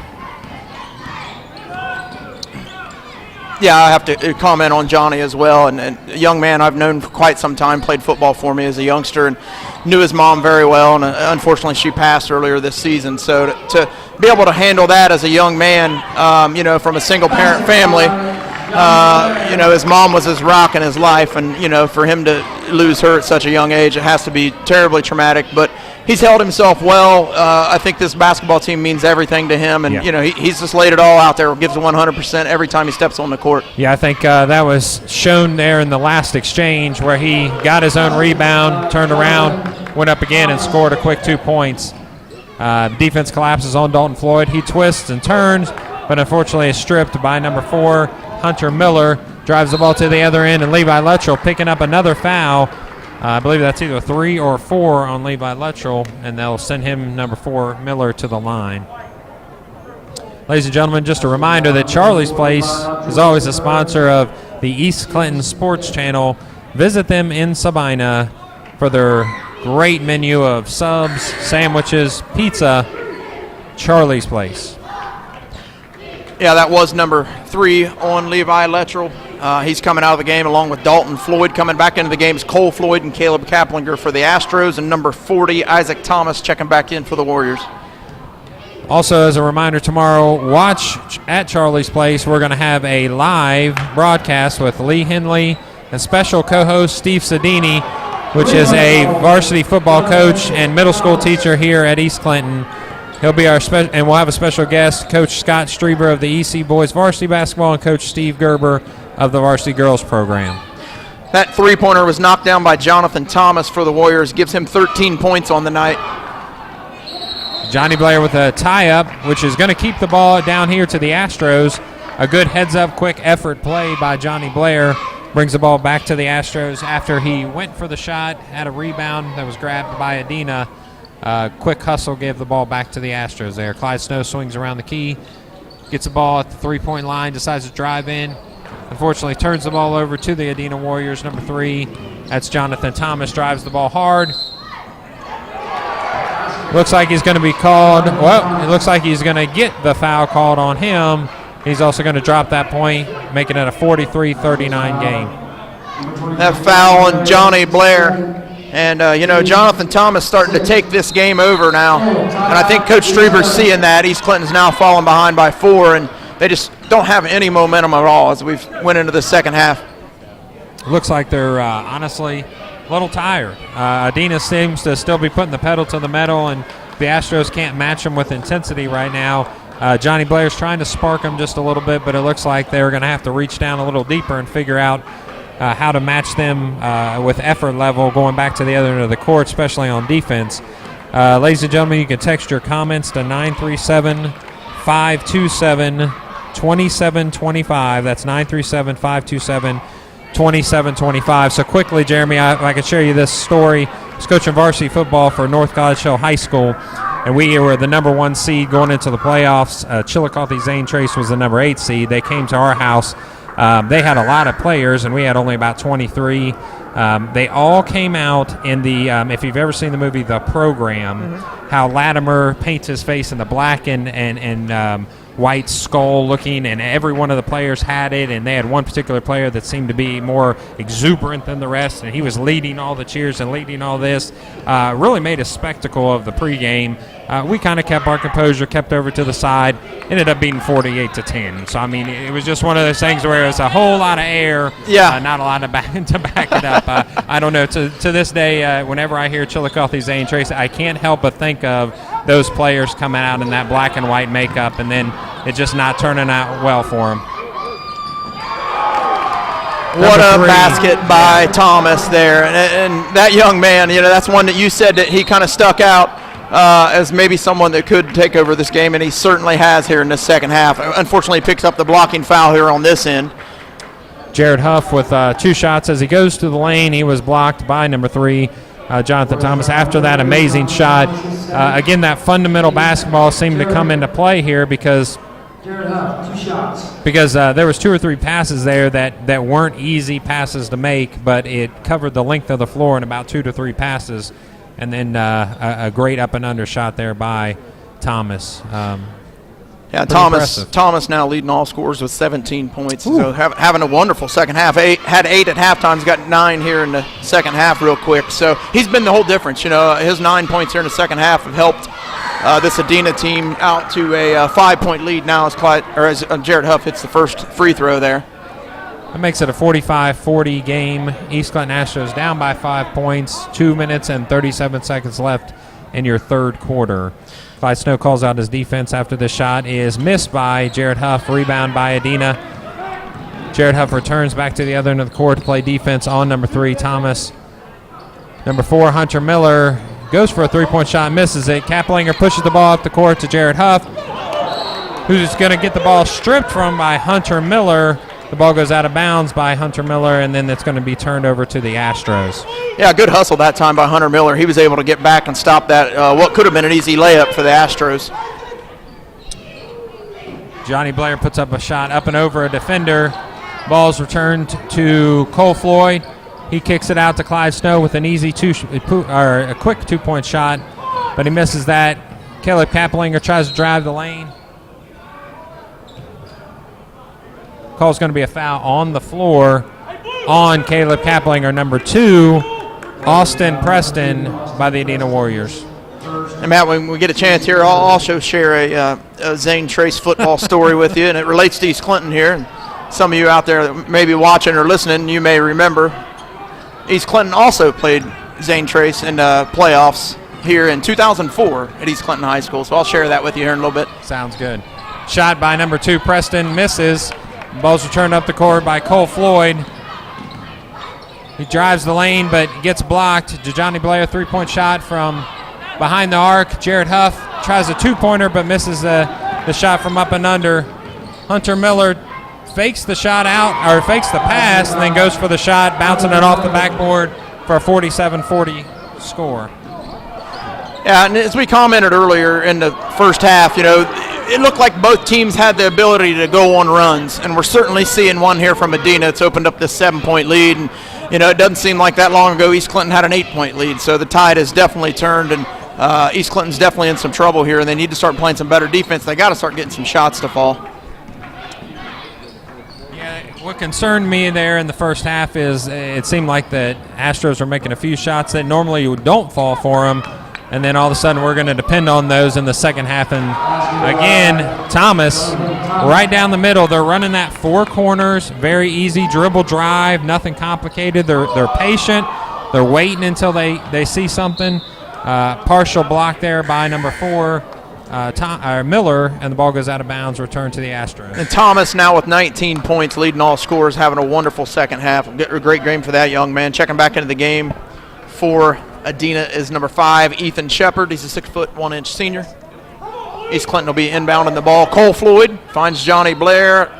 Yeah, I have to comment on Johnny as well. And a young man I've known for quite some time, played football for me as a youngster, and knew his mom very well. And unfortunately, she passed earlier this season. So to be able to handle that as a young man, from a single-parent family, his mom was his rock in his life. And, for him to lose her at such a young age, it has to be terribly traumatic. But he's held himself well. I think this basketball team means everything to him, and he's just laid it all out there. Gives 100% every time he steps on the court. Yeah, I think that was shown there in the last exchange where he got his own rebound, turned around, went up again, and scored a quick 2 points. Defense collapses on Dalton Floyd. He twists and turns, but unfortunately is stripped by number 4, Hunter Miller. Drives the ball to the other end, and Levi Luttrell picking up another foul. I believe that's either 3 or 4 on Levi Luttrell, and they'll send him, number 4, Miller, to the line. Ladies and gentlemen, just a reminder that Charlie's Place is always a sponsor of the East Clinton Sports Channel. Visit them in Sabina for their great menu of subs, sandwiches, pizza. Charlie's Place. Yeah, that was number 3 on Levi Luttrell. He's coming out of the game along with Dalton Floyd. Coming back into the game is Cole Floyd and Caleb Kaplinger for the Astros, and number 40, Isaac Thomas, checking back in for the Warriors. Also, as a reminder, tomorrow, watch at Charlie's Place. We're going to have a live broadcast with Lee Henley and special co-host Steve Sedini, which is a varsity football coach and middle school teacher here at East Clinton. He'll be our special, and we'll have a special guest, Coach Scott Strieber of the EC Boys Varsity Basketball and Coach Steve Gerber of the Varsity Girls program. That three-pointer was knocked down by Jonathan Thomas for the Warriors. Gives him 13 points on the night. Johnny Blair with a tie-up, which is going to keep the ball down here to the Astros. A good heads-up, quick effort play by Johnny Blair. Brings the ball back to the Astros after he went for the shot, had a rebound that was grabbed by Adena. Quick hustle gave the ball back to the Astros there. Clyde Snow swings around the key, gets the ball at the three-point line, decides to drive in. Unfortunately, turns the ball over to the Adena Warriors. Number 3, that's Jonathan Thomas, drives the ball hard. Looks like he's going to be called. Well, it looks like he's going to get the foul called on him. He's also going to drop that point, making it a 43-39 game. That foul on Johnny Blair. And, Jonathan Thomas starting to take this game over now. And I think Coach Strieber's seeing that. East Clinton's now falling behind by 4, and they just don't have any momentum at all as we've went into the second half. Looks like they're honestly a little tired. Adena seems to still be putting the pedal to the metal, and the Astros can't match them with intensity right now. Johnny Blair's trying to spark them just a little bit, but it looks like they're going to have to reach down a little deeper and figure out how to match them with effort level going back to the other end of the court, especially on defense. Ladies and gentlemen, you can text your comments to 937-527-2725. That's 937-527-2725. So quickly, Jeremy, I can share you this story. I was coaching varsity football for North College Hill High School, and we were the number 1 seed going into the playoffs. Chillicothe Zane Trace was the number 8 seed. They came to our house. They had a lot of players, and we had only about 23. They all came out in the, if you've ever seen the movie The Program, how Latimer paints his face in the black and white skull looking, and every one of the players had it, and they had one particular player that seemed to be more exuberant than the rest, and he was leading all the cheers and leading all this. Really made a spectacle of the pregame. We kind of kept our composure, kept over to the side, ended up being 48-10. So, I mean, it was just one of those things where it was a whole lot of air, not a lot to back it up. I don't know. To this day, whenever I hear Chillicothe, Zane Tracy, I can't help but think of those players coming out in that black and white makeup and then it just not turning out well for them. What a basket by Thomas there. And that young man, that's one that you said that he kind of stuck out as maybe someone that could take over this game, and he certainly has here in the second half. Unfortunately, he picks up the blocking foul here on this end. Jared Huff with 2 shots as he goes to the lane. He was blocked by number 3, Jonathan Thomas. After that amazing shot, again, that fundamental basketball seemed to come into play here because Jared Huff, 2 shots. Because there was 2 or 3 passes there that weren't easy passes to make, but it covered the length of the floor in about 2 to 3 passes, and then a great up and under shot there by Thomas. Thomas now leading all scorers with 17 points. Ooh. So having a wonderful second half. Had 8 at halftime. He's got 9 here in the second half real quick. So he's been the whole difference. His 9 points here in the second half have helped this Adena team out to a 5-point lead now as Jared Huff hits the first free throw there. That makes it a 45-40 game. East Clinton Astros down by 5 points, 2 minutes and 37 seconds left in your third quarter. Clyde Snow calls out his defense after the shot is missed by Jared Huff. Rebound by Adena. Jared Huff returns back to the other end of the court to play defense on number 3, Thomas. Number 4, Hunter Miller, goes for a 3-point shot, misses it. Kaplinger pushes the ball up the court to Jared Huff, who's going to get the ball stripped from by Hunter Miller. The ball goes out of bounds by Hunter Miller, and then it's going to be turned over to the Astros. Yeah, good hustle that time by Hunter Miller. He was able to get back and stop that, what could have been an easy layup for the Astros. Johnny Blair puts up a shot up and over a defender. Ball's returned to Cole Floyd. He kicks it out to Clyde Snow with an easy a quick 2-point shot, but he misses that. Caleb Kaplinger tries to drive the lane. Call's going to be a foul on the floor on Caleb Kaplinger, number 2, Austin Preston by the Adena Warriors. And Matt, when we get a chance here, I'll also share a Zane Trace football story with you, and it relates to East Clinton here. And some of you out there that may be watching or listening, you may remember East Clinton also played Zane Trace in playoffs here in 2004 at East Clinton High School. So I'll share that with you here in a little bit. Sounds good. Shot by number 2, Preston, misses. Ball's returned up the court by Cole Floyd. He drives the lane but gets blocked. Johnny Blair, 3-point shot from behind the arc. Jared Huff tries a 2-pointer but misses the shot from up and under. Hunter Miller fakes the shot out, or fakes the pass, and then goes for the shot, bouncing it off the backboard for a 47-40 score. Yeah, and as we commented earlier in the first half, it looked like both teams had the ability to go on runs, and we're certainly seeing one here from Adena. It's opened up this 7-point lead, and it doesn't seem like that long ago East Clinton had an 8-point lead, so the tide has definitely turned, and East Clinton's definitely in some trouble here, and they need to start playing some better defense. They got to start getting some shots to fall. Yeah, what concerned me there in the first half is it seemed like the Astros were making a few shots that normally don't fall for them, and then all of a sudden we're going to depend on those in the second half. And again, Thomas, right down the middle. They're running that 4 corners, very easy dribble drive, nothing complicated. They're patient. They're waiting until they see something. Partial block there by number 4, Miller, and the ball goes out of bounds, returned to the Astros. And Thomas now with 19 points, leading all scorers, having a wonderful second half. A great game for that young man. Checking back into the game for Adena is number 5, Ethan Shepard. He's a 6'1" senior. East Clinton will be inbounding the ball. Cole Floyd finds Johnny Blair.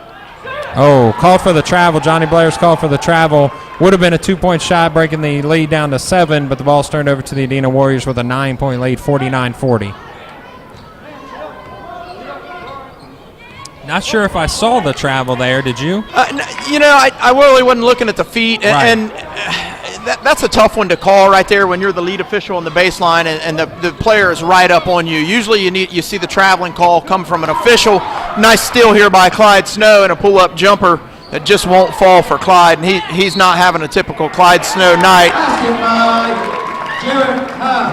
Oh, called for the travel. Johnny Blair's called for the travel. Would have been a 2-point shot, breaking the lead down to 7, but the ball's turned over to the Adena Warriors with a 9-point lead, 49-40. Not sure if I saw the travel there. Did you? I really wasn't looking at the feet, and that's a tough one to call right there when you're the lead official on the baseline and the player is right up on you. Usually you see the traveling call come from an official nice steal here by Clyde Snow and a pull-up jumper that just won't fall for Clyde, and he's not having a typical Clyde Snow night.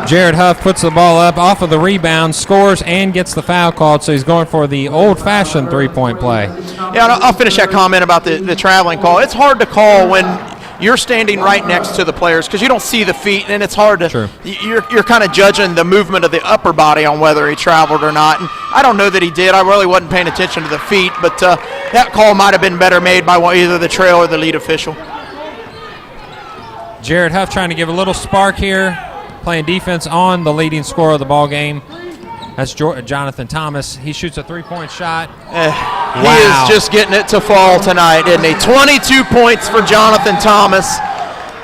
Jared Huff puts the ball up off of the rebound, scores, and gets the foul called, so he's going for the old-fashioned three-point play. Yeah, and I'll finish that comment about the traveling call. It's hard to call when you're standing right next to the players because you don't see the feet, and it's hard to. True. You're kind of judging the movement of the upper body on whether he traveled or not. And I don't know that he did. I really wasn't paying attention to the feet, but that call might have been better made by either the trail or the lead official. Jared Huff trying to give a little spark here, playing defense on the leading scorer of the ball game. That's Jonathan Thomas. He shoots a three-point shot. He is just getting it to fall tonight, isn't he? 22 points for Jonathan Thomas,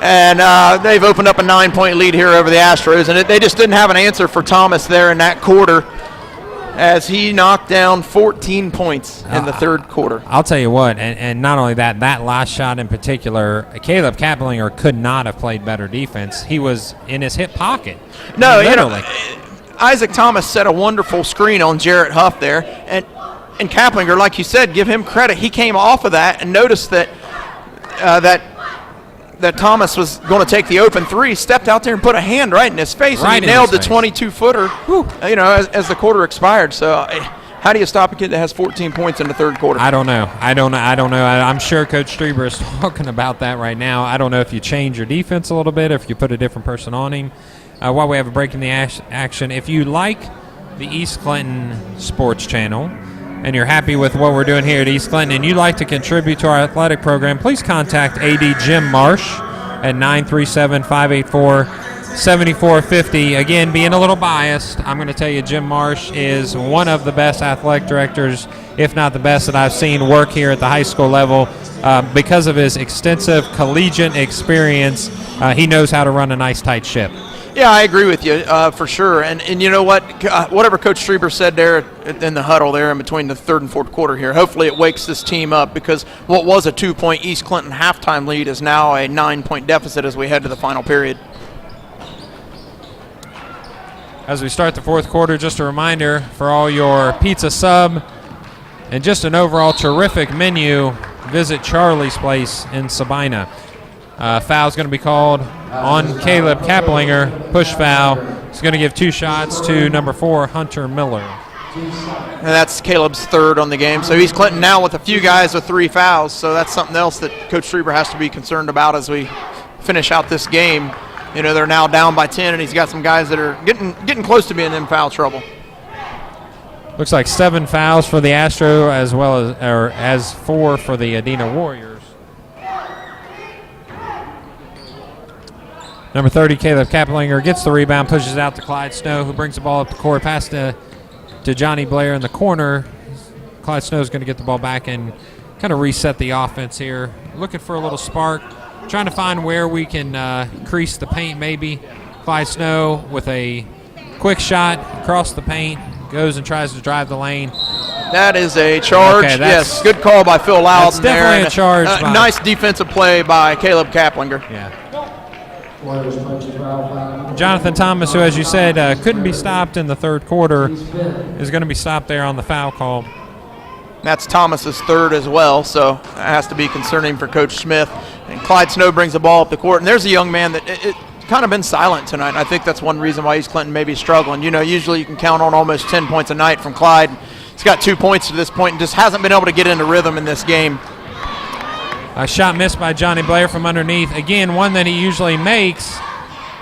and they've opened up a 9-point lead here over the Astros, and they just didn't have an answer for Thomas there in that quarter as he knocked down 14 points in the third quarter. I'll tell you what, and not only that last shot in particular, Caleb Kaplinger could not have played better defense. He was in his hip pocket. No, literally. Isaac Thomas set a wonderful screen on Jarrett Huff there, and Kaplinger, like you said, give him credit. He came off of that and noticed that that Thomas was going to take the open three, stepped out there and put a hand right in his face, and he nailed the 22-footer. As the quarter expired. So, how do you stop a kid that has 14 points in the third quarter? I don't know. I'm sure Coach Strieber is talking about that right now. I don't know if you change your defense a little bit, if you put a different person on him. While we have a break in the action, if you like the East Clinton Sports Channel and you're happy with what we're doing here at East Clinton and you'd like to contribute to our athletic program, please contact AD Jim Marsh at 937-584-7450. Again, being a little biased, I'm going to tell you Jim Marsh is one of the best athletic directors, if not the best, that I've seen work here at the high school level. Because of his extensive collegiate experience, he knows how to run a nice, tight ship. Yeah, I agree with you for sure. And you know what? Whatever Coach Strieber said there in the huddle there in between the third and fourth quarter here, hopefully it wakes this team up because what was a 2-point East Clinton halftime lead is now a 9-point deficit as we head to the final period. As we start the fourth quarter, just a reminder for all your pizza sub and just an overall terrific menu, visit Charlie's Place in Sabina. Foul's going to be called on Caleb Kaplinger. Push foul. He's going to give 2 shots to number 4, Hunter Miller. And that's Caleb's third on the game. So East Clinton now with a few guys with 3 fouls. So that's something else that Coach Strieber has to be concerned about as we finish out this game. You know, they're now down by 10, and he's got some guys that are getting close to being in foul trouble. Looks like 7 fouls for the Astro as 4 for the Adena Warriors. Number 30, Caleb Kaplinger, gets the rebound, pushes out to Clyde Snow, who brings the ball up the court, pass to Johnny Blair in the corner. Clyde Snow is going to get the ball back and kind of reset the offense here. Looking for a little spark, trying to find where we can crease the paint maybe. Clyde Snow with a quick shot across the paint, goes and tries to drive the lane. That is a charge. Okay, yes, good call by Phil Loudon. That's definitely there. A charge. Nice defensive play by Caleb Kaplinger. Yeah. Jonathan Thomas, who, as you said, couldn't be stopped in the third quarter, is going to be stopped there on the foul call. That's Thomas's third as well, so that has to be concerning for Coach Smith. And Clyde Snow brings the ball up the court, and there's a young man that it kind of been silent tonight. And I think that's one reason why East Clinton may be struggling. You know, usually you can count on almost 10 points a night from Clyde. He's got 2 points to this point and just hasn't been able to get into rhythm in this game. A shot missed by Johnny Blair from underneath. Again, one that he usually makes.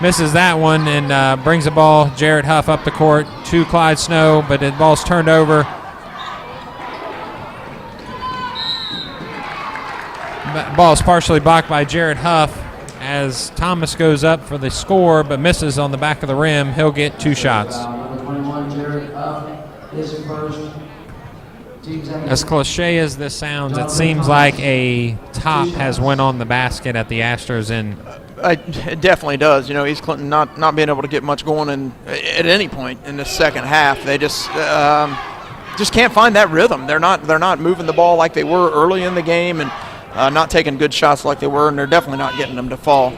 Misses that one and brings the ball, Jarrett Huff, up the court to Clyde Snow, but the ball's turned over. Ball is partially blocked by Jarrett Huff as Thomas goes up for the score but misses on the back of the rim. He'll get 2 shots. Number 21, Jared Huff, his first. As cliche as this sounds, it seems like a top has went on the basket at the Astros, and it definitely does. You know, East Clinton not being able to get much going at any point in the second half. They just can't find that rhythm. They're not moving the ball like they were early in the game, and not taking good shots like they were, and they're definitely not getting them to fall.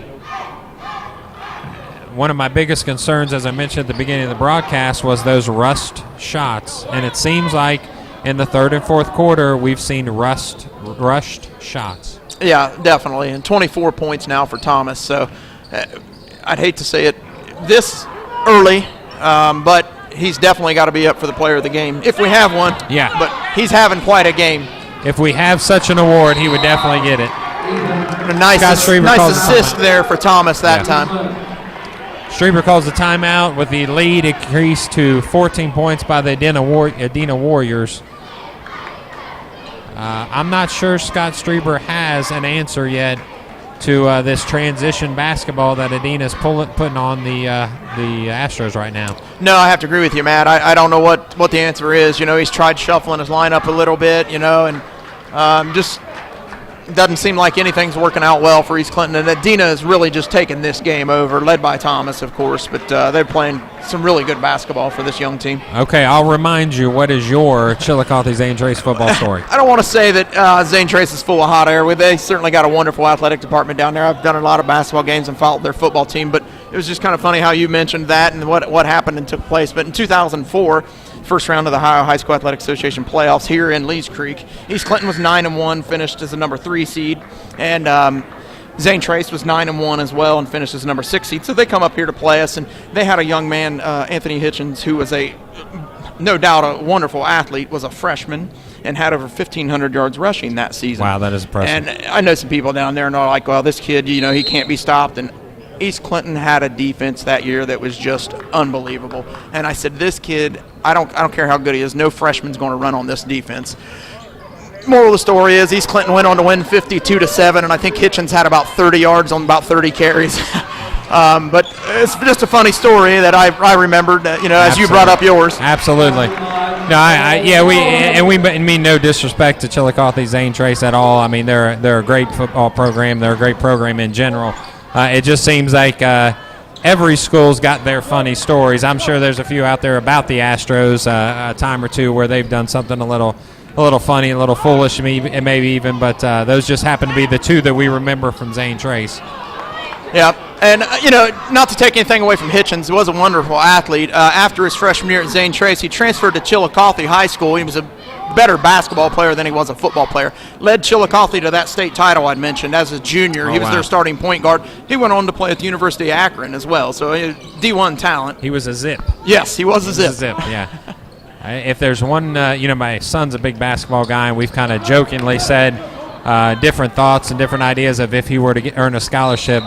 One of my biggest concerns, as I mentioned at the beginning of the broadcast, was those rust shots, and it seems like in the third and fourth quarter, we've seen rushed shots. Yeah, definitely. And 24 points now for Thomas. So I'd hate to say it this early, but he's definitely got to be up for the player of the game if we have one. Yeah. But he's having quite a game. If we have such an award, he would definitely get it. A nice assist there for Thomas that time. Strieber calls the timeout with the lead increased to 14 points by the Adena Warriors. I'm not sure Scott Strieber has an answer yet to this transition basketball that Adena's putting on the Astros right now. No, I have to agree with you, Matt. I don't know what the answer is. You know, he's tried shuffling his lineup a little bit, you know, and just doesn't seem like anything's working out well for East Clinton. And Adena is really just taking this game over, led by Thomas, of course, but they're playing some really good basketball for this young team. Okay, I'll remind you, what is your Chillicothe Zane Trace football story? I don't want to say that Zane Trace is full of hot air. They certainly got a wonderful athletic department down there. I've done a lot of basketball games and followed their football team, but it was just kind of funny how you mentioned that and what happened and took place. But in 2004, first round of the Ohio High School Athletic Association playoffs here in Lees Creek, East Clinton was 9-1, finished as the number 3 seed, and Zane Trace was 9-1 as well and finished as the number 6 seed. So they come up here to play us, and they had a young man, Anthony Hitchens, who was no doubt a wonderful athlete, was a freshman and had over 1,500 yards rushing that season. Wow, that is impressive. And I know some people down there and are like, well, this kid, you know, he can't be stopped. And East Clinton had a defense that year that was just unbelievable. And I said, this kid, I don't care how good he is, no freshman's going to run on this defense. Moral of the story is East Clinton went on to win 52-7, and I think Hitchens had about 30 yards on about 30 carries. But it's just a funny story that I remembered, you know, as you brought up yours. Absolutely. No, we mean no disrespect to Chillicothe Zane Trace at all. I mean, they're a great football program. They're a great program in general. It just seems like every school's got their funny stories. I'm sure there's a few out there about the Astros a time or two where they've done something a little funny, a little foolish, maybe even. But those just happen to be the two that we remember from Zane Trace. Yeah, and, you know, not to take anything away from Hitchens, he was a wonderful athlete. After his freshman year at Zane Trace, he transferred to Chillicothe High School. He was a better basketball player than he was a football player. Led Chillicothe to that state title I'd mentioned as a junior. He was their starting point guard. He went on to play at the University of Akron as well, so D1 talent. He was a zip. Yes, he was a zip. Yeah. If there's one, you know, my son's a big basketball guy, and we've kind of jokingly said different thoughts and different ideas of if he were to earn a scholarship.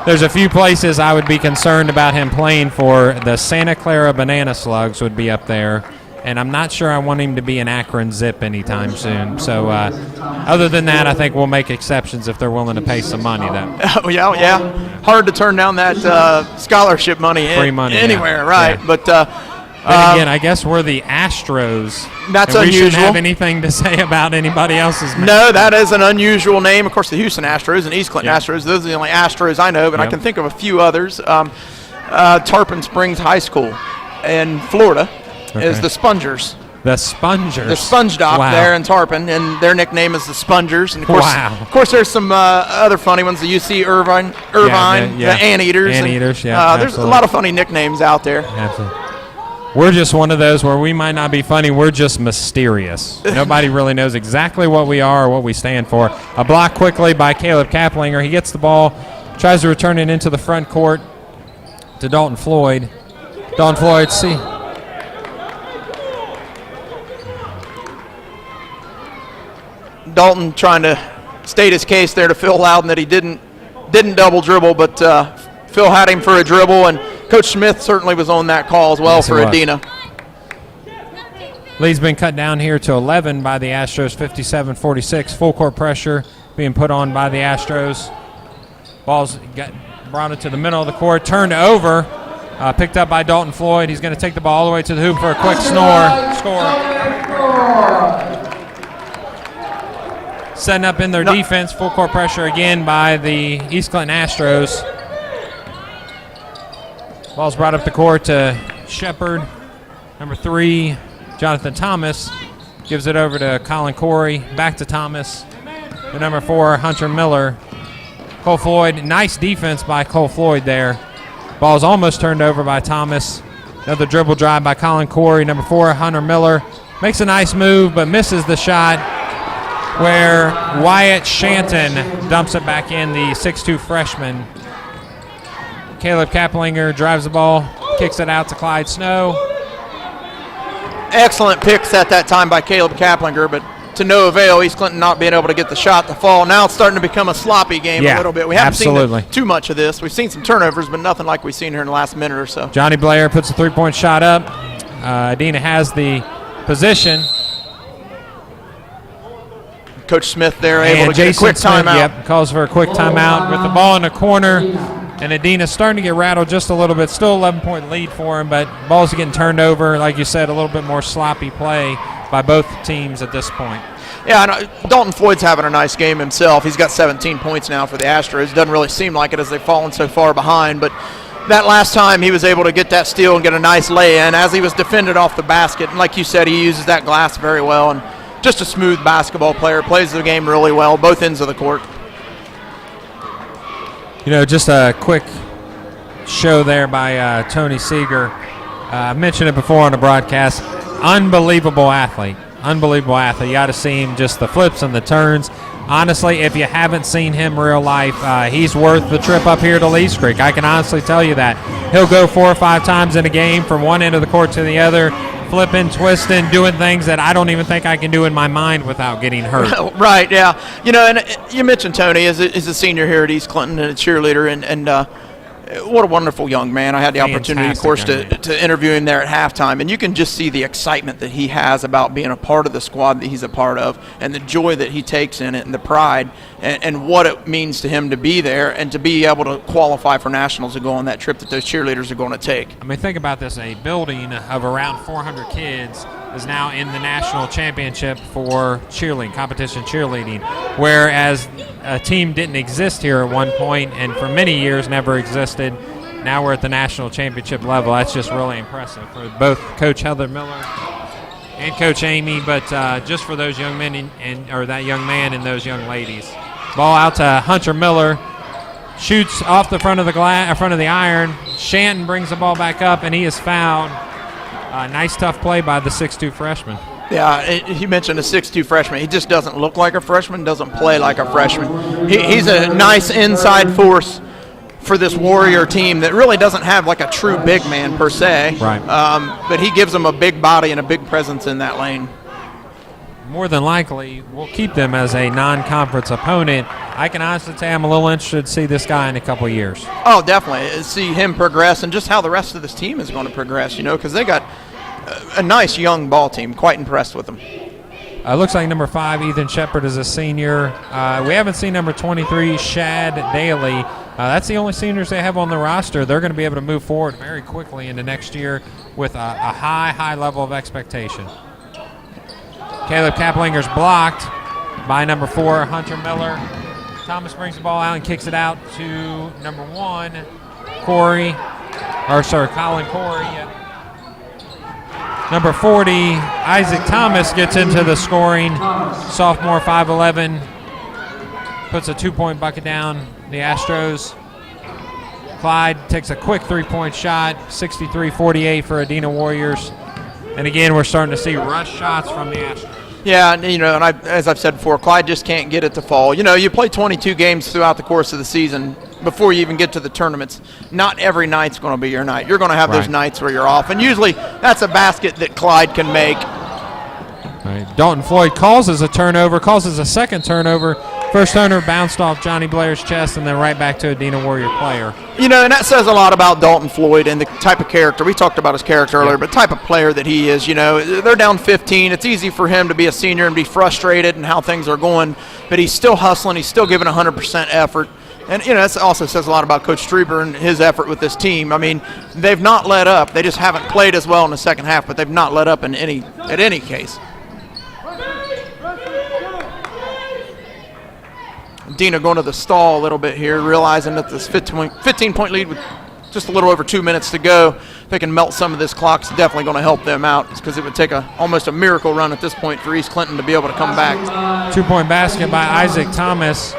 There's a few places I would be concerned about him playing for. The Santa Clara Banana Slugs would be up there, and I'm not sure I want him to be an Akron Zip anytime soon. So other than that, I think we'll make exceptions if they're willing to pay some money, though. Oh, yeah. Hard to turn down that scholarship money, free money anywhere, right? Yeah. But then again, I guess we're the Astros. That's and unusual. We shouldn't have anything to say about anybody else's name. No, that is an unusual name. Of course, the Houston Astros and East Clinton Astros, those are the only Astros I know, but I can think of a few others. Tarpon Springs High School in Florida is the Spongers. The Spongers. The Sponge Dock there in Tarpon, and their nickname is the Spongers. And of course, there's some other funny ones. The UC Irvine, the Anteaters. Anteaters, there's a lot of funny nicknames out there. Absolutely. We're just one of those where we might not be funny. We're just mysterious. Nobody really knows exactly what we are or what we stand for. A block quickly by Caleb Kaplinger. He gets the ball, tries to return it into the front court to Dalton Floyd. Dalton Floyd, see. Dalton trying to state his case there to Phil Loudon that he didn't double dribble, but Phil had him for a dribble, and Coach Smith certainly was on that call as well for Adena. Lead's been cut down here to 11 by the Astros, 57-46. Full court pressure being put on by the Astros. Ball's brought it to the middle of the court, turned over, picked up by Dalton Floyd. He's going to take the ball all the way to the hoop for a quick score. Setting up in their defense, full court pressure again by the East Clinton Astros. Ball's brought up the court to Shepard. Number 3, Jonathan Thomas gives it over to Colin Corey. Back to Thomas. The number 4, Hunter Miller. Cole Floyd, nice defense by Cole Floyd there. Ball's almost turned over by Thomas. Another dribble drive by Colin Corey. Number 4, Hunter Miller makes a nice move but misses the shot, where Wyatt Shanton dumps it back in, the 6'2 freshman. Caleb Kaplinger drives the ball, kicks it out to Clyde Snow. Excellent picks at that time by Caleb Kaplinger, but to no avail. East Clinton not being able to get the shot to fall. Now it's starting to become a sloppy game a little bit. We haven't seen too much of this. We've seen some turnovers, but nothing like we've seen here in the last minute or so. Johnny Blair puts a three-point shot up. Adena has the position. Coach Smith there able to Jason get a quick Smith, timeout. Yep, calls for a quick timeout with the ball in the corner. And Adena starting to get rattled just a little bit. Still 11-point lead for him, but balls are getting turned over. Like you said, a little bit more sloppy play by both teams at this point. Yeah, and Dalton Floyd's having a nice game himself. He's got 17 points now for the Astros. Doesn't really seem like it as they've fallen so far behind, but that last time he was able to get that steal and get a nice lay-in as he was defended off the basket. And like you said, he uses that glass very well, and just a smooth basketball player, plays the game really well, both ends of the court. You know, just a quick show there by Tony Seeger. I mentioned it before on the broadcast. Unbelievable athlete. Unbelievable athlete. You got to see him, just the flips and the turns. Honestly, if you haven't seen him real life, he's worth the trip up here to Lee's Creek. I can honestly tell you that. He'll go 4 or 5 times in a game from one end of the court to the other, flipping, twisting, doing things that I don't even think I can do in my mind without getting hurt. Right, yeah. You know, and you mentioned Tony is a senior here at East Clinton and a cheerleader, and what a wonderful young man. I had the opportunity, of course, to interview him there at halftime, and you can just see the excitement that he has about being a part of the squad that he's a part of, and the joy that he takes in it, and the pride, and what it means to him to be there and to be able to qualify for nationals and go on that trip that those cheerleaders are going to take. I mean, think about this. A building of around 400 kids is now in the national championship for cheerleading, competition cheerleading, whereas a team didn't exist here at one point and for many years never existed. Now we're at the national championship level. That's just really impressive for both Coach Heather Miller and Coach Amy, but just for those young men or that young man and those young ladies. Ball out to Hunter Miller, shoots off the front of the front of the iron. Shanton brings the ball back up, and he is fouled. Nice tough play by the 6'2 freshman. Yeah, he mentioned a 6'2 freshman. He just doesn't look like a freshman, doesn't play like a freshman. He's a nice inside force for this Warrior team that really doesn't have like a true big man per se. Right. But he gives them a big body and a big presence in that lane. More than likely, we'll keep them as a non-conference opponent. I can honestly say I'm a little interested to see this guy in a couple of years. Oh, definitely. See him progress and just how the rest of this team is going to progress, you know, because they got a nice young ball team. Quite impressed with them. Looks like number 5, Ethan Shepard, is a senior. We haven't seen number 23, Shad Daly. That's the only seniors they have on the roster. They're going to be able to move forward very quickly into next year with a high level of expectation. Caleb Kaplinger's blocked by number 4, Hunter Miller. Thomas brings the ball out and kicks it out to number 1, Colin Corey. Number 40, Isaac Thomas gets into the scoring. Sophomore, 5'11", puts a 2-point bucket down. The Astros. Clyde takes a quick 3-point shot, 63-48 for Adena Warriors. And again, we're starting to see rush shots from the Astros. Yeah, and, you know, and as I've said before, Clyde just can't get it to fall. You know, you play 22 games throughout the course of the season before you even get to the tournaments. Not every night's going to be your night. You're going to have those nights where you're off, and usually that's a basket that Clyde can make. Right. Dalton Floyd causes a second turnover. First turnover bounced off Johnny Blair's chest and then right back to a Adena Warrior player. You know, and that says a lot about Dalton Floyd and the type of character. We talked about his character earlier, but type of player that he is. You know, they're down 15. It's easy for him to be a senior and be frustrated and how things are going, but he's still hustling. He's still giving 100% effort. And, you know, that also says a lot about Coach Strieber and his effort with this team. I mean, they've not let up. They just haven't played as well in the second half, but they've not let up at any case. Adena going to the stall a little bit here, realizing that this 15-point lead with just a little over 2 minutes to go, if they can melt some of this clock, it's definitely going to help them out because it would take almost a miracle run at this point for East Clinton to be able to come back. 2-point basket by Isaac Thomas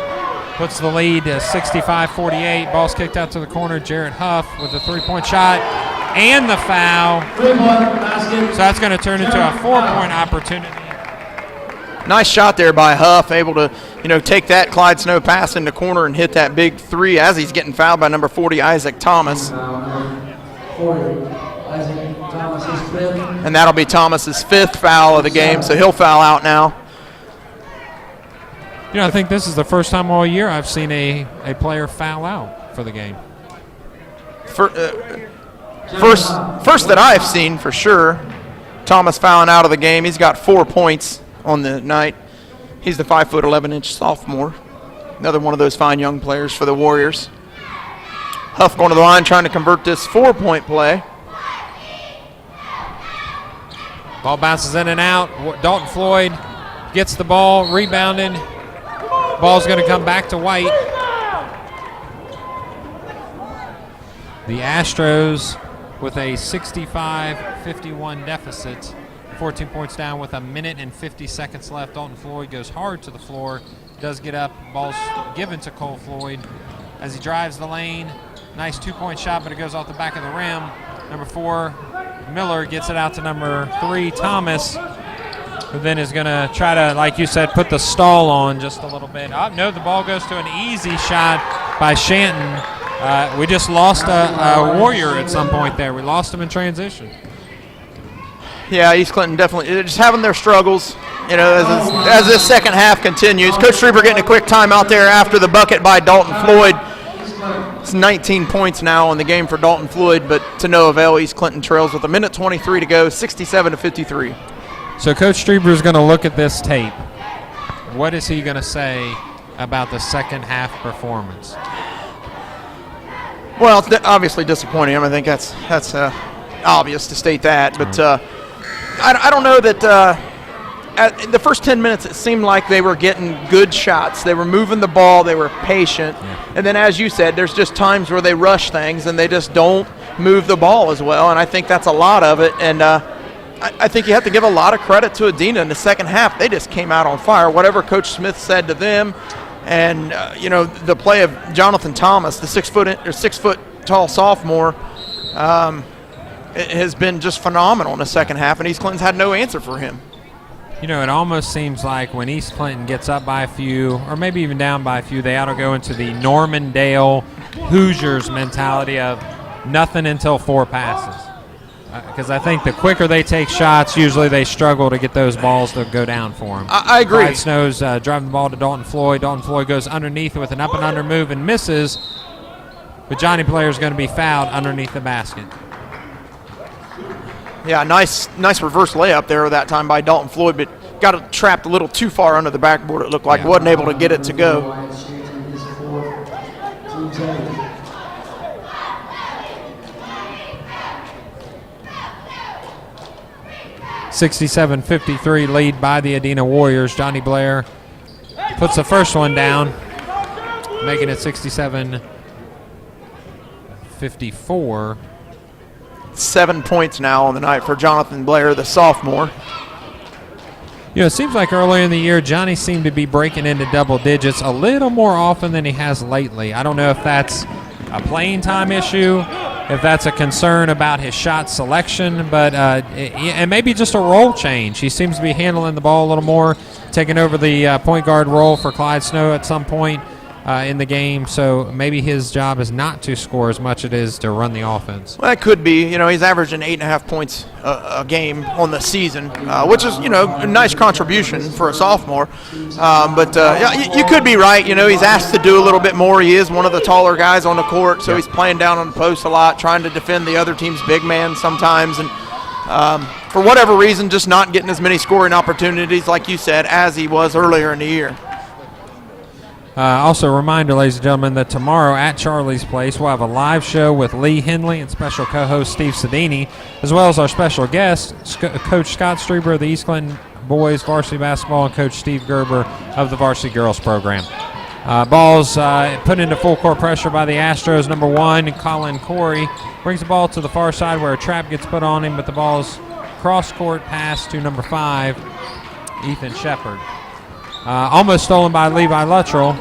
puts the lead 65-48. Ball's kicked out to the corner. Jarrett Huff with a 3-point shot. and the foul. So that's going to turn into a 4-point opportunity. Nice shot there by Huff, able to, take that Clyde Snow pass in the corner and hit that big three as he's getting fouled by number 40, Isaac Thomas. 40, Isaac Thomas is fifth. And that'll be Thomas's 5th foul of the game, so he'll foul out now. I think this is the first time all year I've seen a player foul out for the game. First that I've seen for sure. Thomas fouling out of the game. He's got 4 points on the night. He's the 5'11" sophomore. Another one of those fine young players for the Warriors. Huff going to the line trying to convert this 4-point play. Ball bounces in and out. Dalton Floyd gets the ball, rebounded. Ball's going to come back to White. The Astros with a 65-51 deficit. 14 points down with a minute and 50 seconds left. Dalton Floyd goes hard to the floor. Does get up. Ball's given to Cole Floyd as he drives the lane. Nice 2-point shot, but it goes off the back of the rim. Number 4, Miller gets it out to number 3, Thomas, who then is going to try to, like you said, put the stall on just a little bit. Oh, no, the ball goes to an easy shot by Shanton. We just lost a Warrior at some point there. We lost him in transition. Yeah, East Clinton definitely just having their struggles, as this second half continues. Coach Strieber getting a quick timeout there after the bucket by Dalton Floyd. It's 19 points now in the game for Dalton Floyd, but to no avail. East Clinton trails with a minute 23 to go, 67-53. So Coach Strieber is going to look at this tape. What is he going to say about the second half performance? Well, it's obviously disappointing. I think that's obvious to state that, but I don't know that in the first 10 minutes it seemed like they were getting good shots. They were moving the ball. They were patient. And then, as you said, there's just times where they rush things and they just don't move the ball as well, and I think that's a lot of it. And I think you have to give a lot of credit to Adena in the second half. They just came out on fire. Whatever Coach Smith said to them, and the play of Jonathan Thomas, the 6 foot tall sophomore, it has been just phenomenal in the second half, and East Clinton's had no answer for him. It almost seems like when East Clinton gets up by a few, or maybe even down by a few, they ought to go into the Normandale Hoosiers mentality of nothing until 4 passes. Because I think the quicker they take shots, usually they struggle to get those balls to go down for them. I agree. Clyde Snow's driving the ball to Dalton Floyd. Dalton Floyd goes underneath with an up and under move and misses, but Johnny Blair is going to be fouled underneath the basket. Yeah, nice reverse layup there that time by Dalton Floyd, but got it trapped a little too far under the backboard, it looked like. Wasn't able to get it to go. 67-53 lead by the Adena Warriors. Johnny Blair puts the first one down, making it 67-54. 7 points now on the night for Jonathan Blair, the sophomore. It seems like earlier in the year, Johnny seemed to be breaking into double digits a little more often than he has lately. I don't know if that's a playing time issue, if that's a concern about his shot selection, but and maybe just a role change. He seems to be handling the ball a little more, taking over the point guard role for Clyde Snow at some point in the game, so maybe his job is not to score as much as it is to run the offense. Well, that could be. He's averaging 8.5 points a game on the season, which is, a nice contribution for a sophomore. But you could be right. He's asked to do a little bit more. He is one of the taller guys on the court, so he's playing down on the post a lot, trying to defend the other team's big man sometimes. And for whatever reason, just not getting as many scoring opportunities, like you said, as he was earlier in the year. Also a reminder, ladies and gentlemen, that tomorrow at Charlie's Place we'll have a live show with Lee Henley and special co-host Steve Sedini, as well as our special guest, Coach Scott Strieber of the East Clinton Boys Varsity Basketball and Coach Steve Gerber of the Varsity Girls Program. Balls put into full court pressure by the Astros. Number 1, Colin Corey, brings the ball to the far side where a trap gets put on him, but the ball's cross-court pass to number 5, Ethan Shepard. Almost stolen by Levi Luttrell.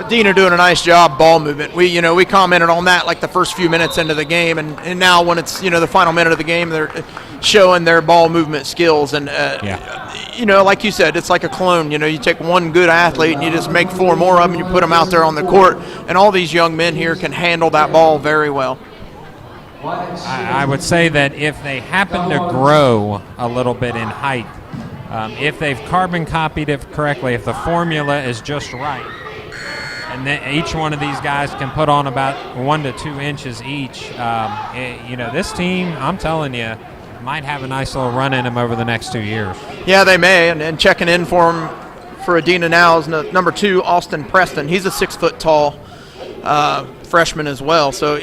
Adena doing a nice job ball movement. We commented on that like the first few minutes into the game, and now when it's the final minute of the game, they're showing their ball movement skills. And like you said, it's like a clone. You take one good athlete and you just make 4 more of them and you put them out there on the court, and all these young men here can handle that ball very well. I would say that if they happen to grow a little bit in height, if they've carbon copied it correctly, if the formula is just right, and then each one of these guys can put on about 1 to 2 inches each, this team, I'm telling you, might have a nice little run in them over the next 2 years. Yeah, they may, and checking in for Adena now is number 2, Austin Preston. He's a 6 foot tall freshman as well. So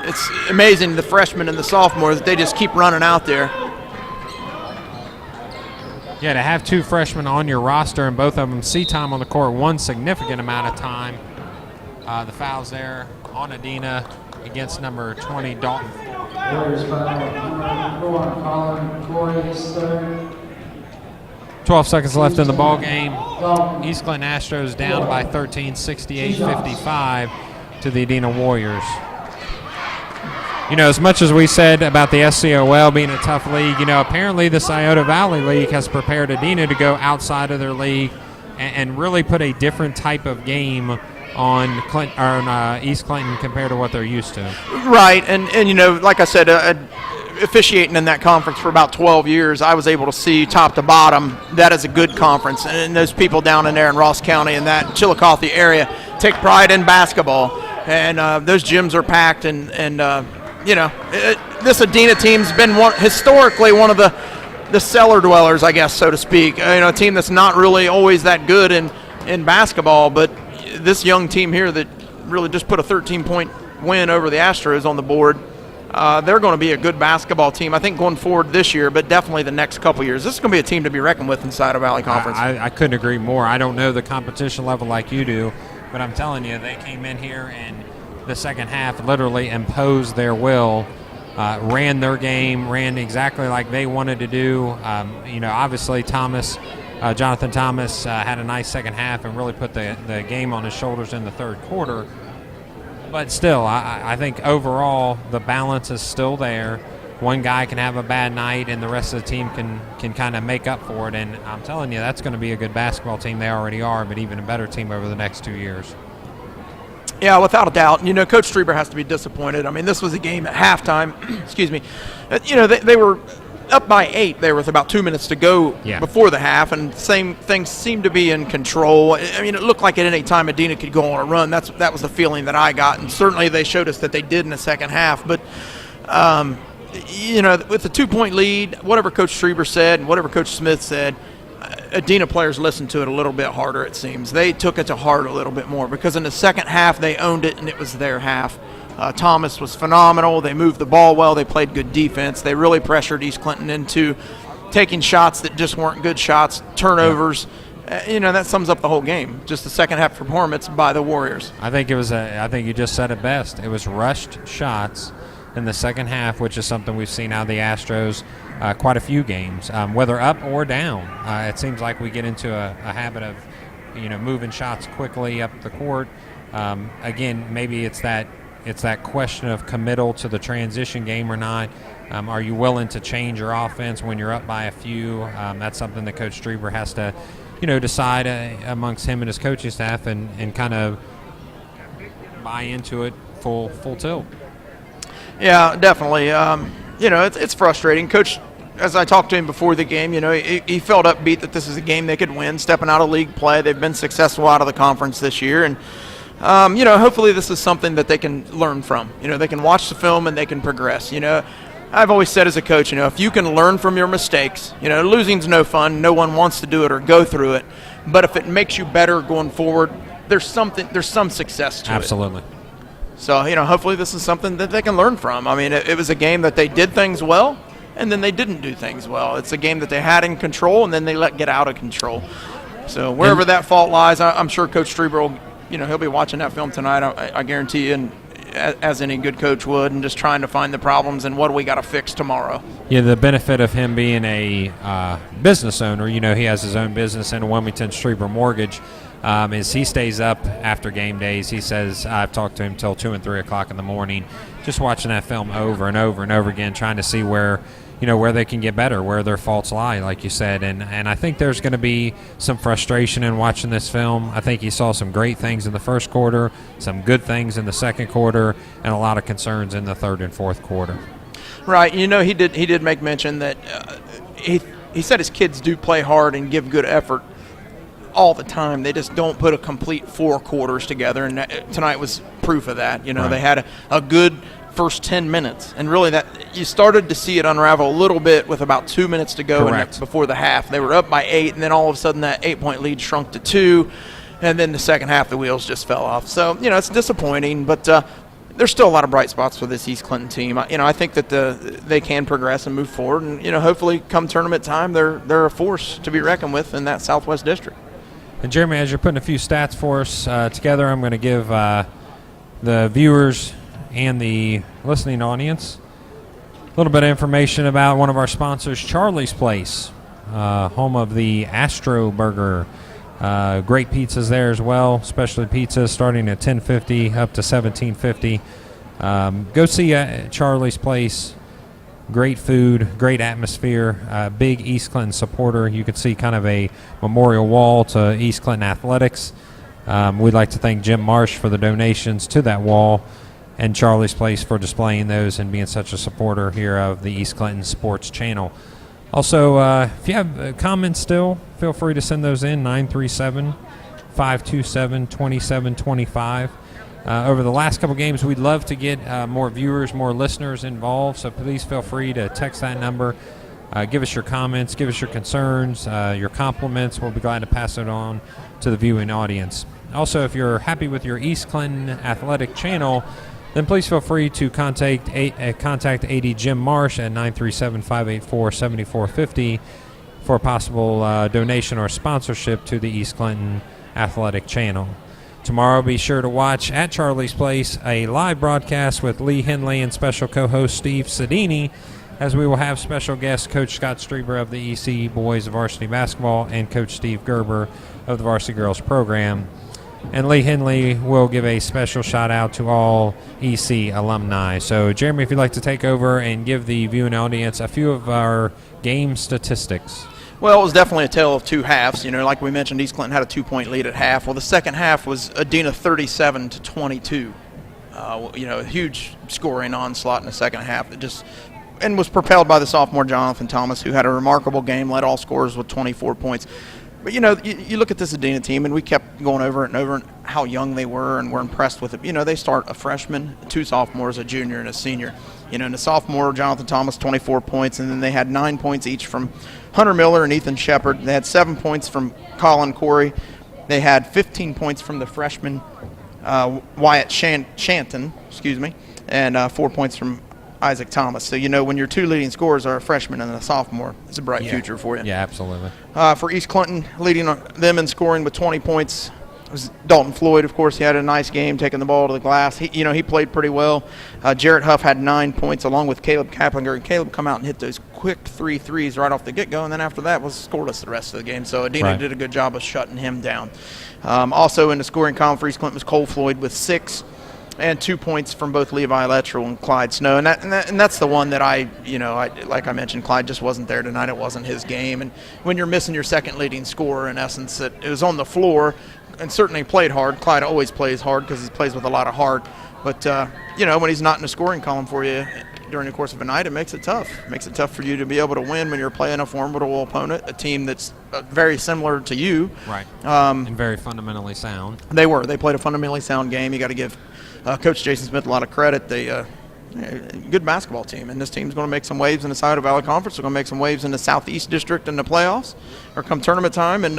it's amazing, the freshmen and the sophomores, they just keep running out there. Yeah, to have 2 freshmen on your roster and both of them see time on the court one significant amount of time. The foul's there on Adena against number 20, Dalton. Warriors foul, number 4, Colin Corey is third. 12 seconds left in the ball game. East Clinton Astros down by 13, 68-55 to the Adena Warriors. As much as we said about the SCOL being a tough league, apparently the Scioto Valley League has prepared Adena to go outside of their league and really put a different type of game on East Clinton compared to what they're used to. Right, and like I said, officiating in that conference for about 12 years, I was able to see top to bottom that is a good conference, and those people down in there in Ross County and that Chillicothe area take pride in basketball, and those gyms are packed, and this Adena team's been historically one of the cellar dwellers, I guess, so to speak. A team that's not really always that good in basketball, but this young team here that really just put a 13-point win over the Astros on the board, they're going to be a good basketball team, I think, going forward this year, but definitely the next couple years. This is going to be a team to be reckoned with inside of Valley Conference. I couldn't agree more. I don't know the competition level like you do, but I'm telling you, they came in here and the second half literally imposed their will, ran their game, ran exactly like they wanted to do. Obviously Jonathan Thomas had a nice second half and really put the game on his shoulders in the third quarter. But still, I think overall the balance is still there. One guy can have a bad night and the rest of the team can kind of make up for it. And I'm telling you, that's going to be a good basketball team. They already are, but even a better team over the next 2 years. Yeah, without a doubt. Coach Strieber has to be disappointed. I mean, this was a game at halftime. Excuse me. They were up by 8 there with about 2 minutes to go before the half, and same things seemed to be in control. I mean, it looked like at any time Adena could go on a run. That was the feeling that I got, and certainly they showed us that they did in the second half. But, with the 2-point lead, whatever Coach Strieber said and whatever Coach Smith said, Adena players listened to it a little bit harder, it seems. They took it to heart a little bit more because in the second half they owned it and it was their half. Thomas was phenomenal. They moved the ball well. They played good defense. They really pressured East Clinton into taking shots that just weren't good shots, turnovers. That sums up the whole game. Just the second half performance by the Warriors. I think you just said it best. It was rushed shots in the second half, which is something we've seen out of the Astros quite a few games, whether up or down. It seems like we get into a habit of, moving shots quickly up the court. Again, maybe it's that question of committal to the transition game or not. Are you willing to change your offense when you're up by a few? That's something that Coach Strieber has to, decide amongst him and his coaching staff and kind of buy into it full tilt. Yeah, definitely. It's frustrating. Coach, as I talked to him before the game, he felt upbeat that this is a game they could win, stepping out of league play. They've been successful out of the conference this year, and hopefully this is something that they can learn from. They can watch the film and they can progress. I've always said as a coach, if you can learn from your mistakes, losing's no fun. No one wants to do it or go through it. But if it makes you better going forward, there's some success to it. Absolutely. So, hopefully this is something that they can learn from. I mean, it was a game that they did things well, and then they didn't do things well. It's a game that they had in control, and then they let get out of control. So wherever that fault lies, I'm sure Coach Strieber will, he'll be watching that film tonight, I guarantee you, and as any good coach would, and just trying to find the problems and what do we got to fix tomorrow. Yeah, the benefit of him being a business owner, he has his own business in Wilmington, Strieber Mortgage. is he stays up after game days. He says I've talked to him till 2 and 3 o'clock in the morning, just watching that film over and over and over again, trying to see where they can get better, where their faults lie, like you said. And I think there's going to be some frustration in watching this film. I think he saw some great things in the first quarter, some good things in the second quarter, and a lot of concerns in the third and fourth quarter. Right. He did make mention that he said his kids do play hard and give good effort all the time. They just don't put a complete 4 quarters together, and tonight was proof of that. Right. They had a good first 10 minutes, and really that you started to see it unravel a little bit with about 2 minutes to go before the half. They were up by 8, and then all of a sudden that 8-point lead shrunk to 2, and then the second half the wheels just fell off. So it's disappointing, but there's still a lot of bright spots for this East Clinton team. I think that they can progress and move forward, and hopefully come tournament time they're a force to be reckoned with in that Southwest District. And Jeremy, as you're putting a few stats for us together, I'm going to give the viewers and the listening audience a little bit of information about one of our sponsors, Charlie's Place, home of the Astro Burger. Great pizzas there as well, specialty pizzas starting at $10.50 up to $17.50. Go see Charlie's Place. Great food, great atmosphere, big East Clinton supporter. You can see kind of a memorial wall to East Clinton Athletics. We'd like to thank Jim Marsh for the donations to that wall, and Charlie's Place for displaying those and being such a supporter here of the East Clinton Sports Channel. Also, if you have comments still, feel free to send those in, 937-527-2725. Over the last couple games, we'd love to get more viewers, more listeners involved, so please feel free to text that number. Give us your comments, give us your concerns, your compliments. We'll be glad to pass it on to the viewing audience. Also, if you're happy with your East Clinton Athletic channel, then please feel free to contact AD Jim Marsh at 937-584-7450 for a possible donation or sponsorship to the East Clinton Athletic channel. Tomorrow, be sure to watch at Charlie's Place a live broadcast with Lee Henley and special co-host Steve Sedini, as we will have special guest Coach Scott Strieber of the EC Boys Varsity Basketball and Coach Steve Gerber of the Varsity Girls program. And Lee Henley will give a special shout-out to all EC alumni. So, Jeremy, if you'd like to take over and give the viewing audience a few of our game statistics. Well, it was definitely a tale of two halves. Like we mentioned, East Clinton had a 2-point lead at half. Well, the second half was Adena 37-22. A huge scoring onslaught in the second half that and was propelled by the sophomore Jonathan Thomas, who had a remarkable game, led all scorers with 24 points. But, you look at this Adena team, and we kept going over it and over how young they were, and we're impressed with it. They start a freshman, 2 sophomores, a junior, and a senior. And the sophomore, Jonathan Thomas, 24 points, and then they had 9 points each from Hunter Miller and Ethan Shepard. They had 7 points from Colin Corey. They had 15 points from the freshman Wyatt Shanton, and 4 points from Isaac Thomas. So, when your 2 leading scorers are a freshman and a sophomore, it's a bright future for you. Yeah, absolutely. For East Clinton, leading them in scoring with 20 points was Dalton Floyd. Of course, he had a nice game taking the ball to the glass. He played pretty well. Jarrett Huff had 9 points along with Caleb Kaplinger. And Caleb come out and hit those quick 3 threes right off the get-go, and then after that was scoreless the rest of the game. So Adena did a good job of shutting him down. Also in the scoring column for East Clinton was Cole Floyd with 6. And 2 points from both Levi Lettrell and Clyde Snow. And that's the one that like I mentioned, Clyde just wasn't there tonight. It wasn't his game. And when you're missing your second leading scorer, in essence, it was on the floor and certainly played hard. Clyde always plays hard because he plays with a lot of heart. But, when he's not in the scoring column for you during the course of a night, it makes it tough. It makes it tough for you to be able to win when you're playing a formidable opponent, a team that's very similar to you. Right. And very fundamentally sound. They played a fundamentally sound game. You got to give Coach Jason Smith a lot of credit. They good basketball team, and this team's going to make some waves in the Scioto Valley Conference. They're going to make some waves in the Southeast District in the playoffs, or come tournament time. And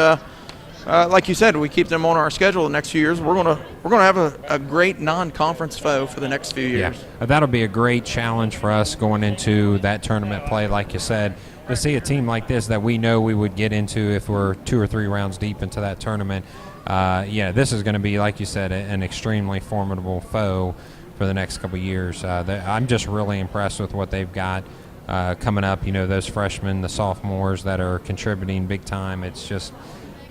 like you said, we keep them on our schedule the next few years. We're going to have a great non-conference foe for the next few years. Yeah, that'll be a great challenge for us going into that tournament play. Like you said, to see a team like this that we know we would get into if we're 2 or 3 rounds deep into that tournament. This is going to be, like you said, an extremely formidable foe for the next couple of years. I'm just really impressed with what they've got coming up. Those freshmen, the sophomores that are contributing big time. It's just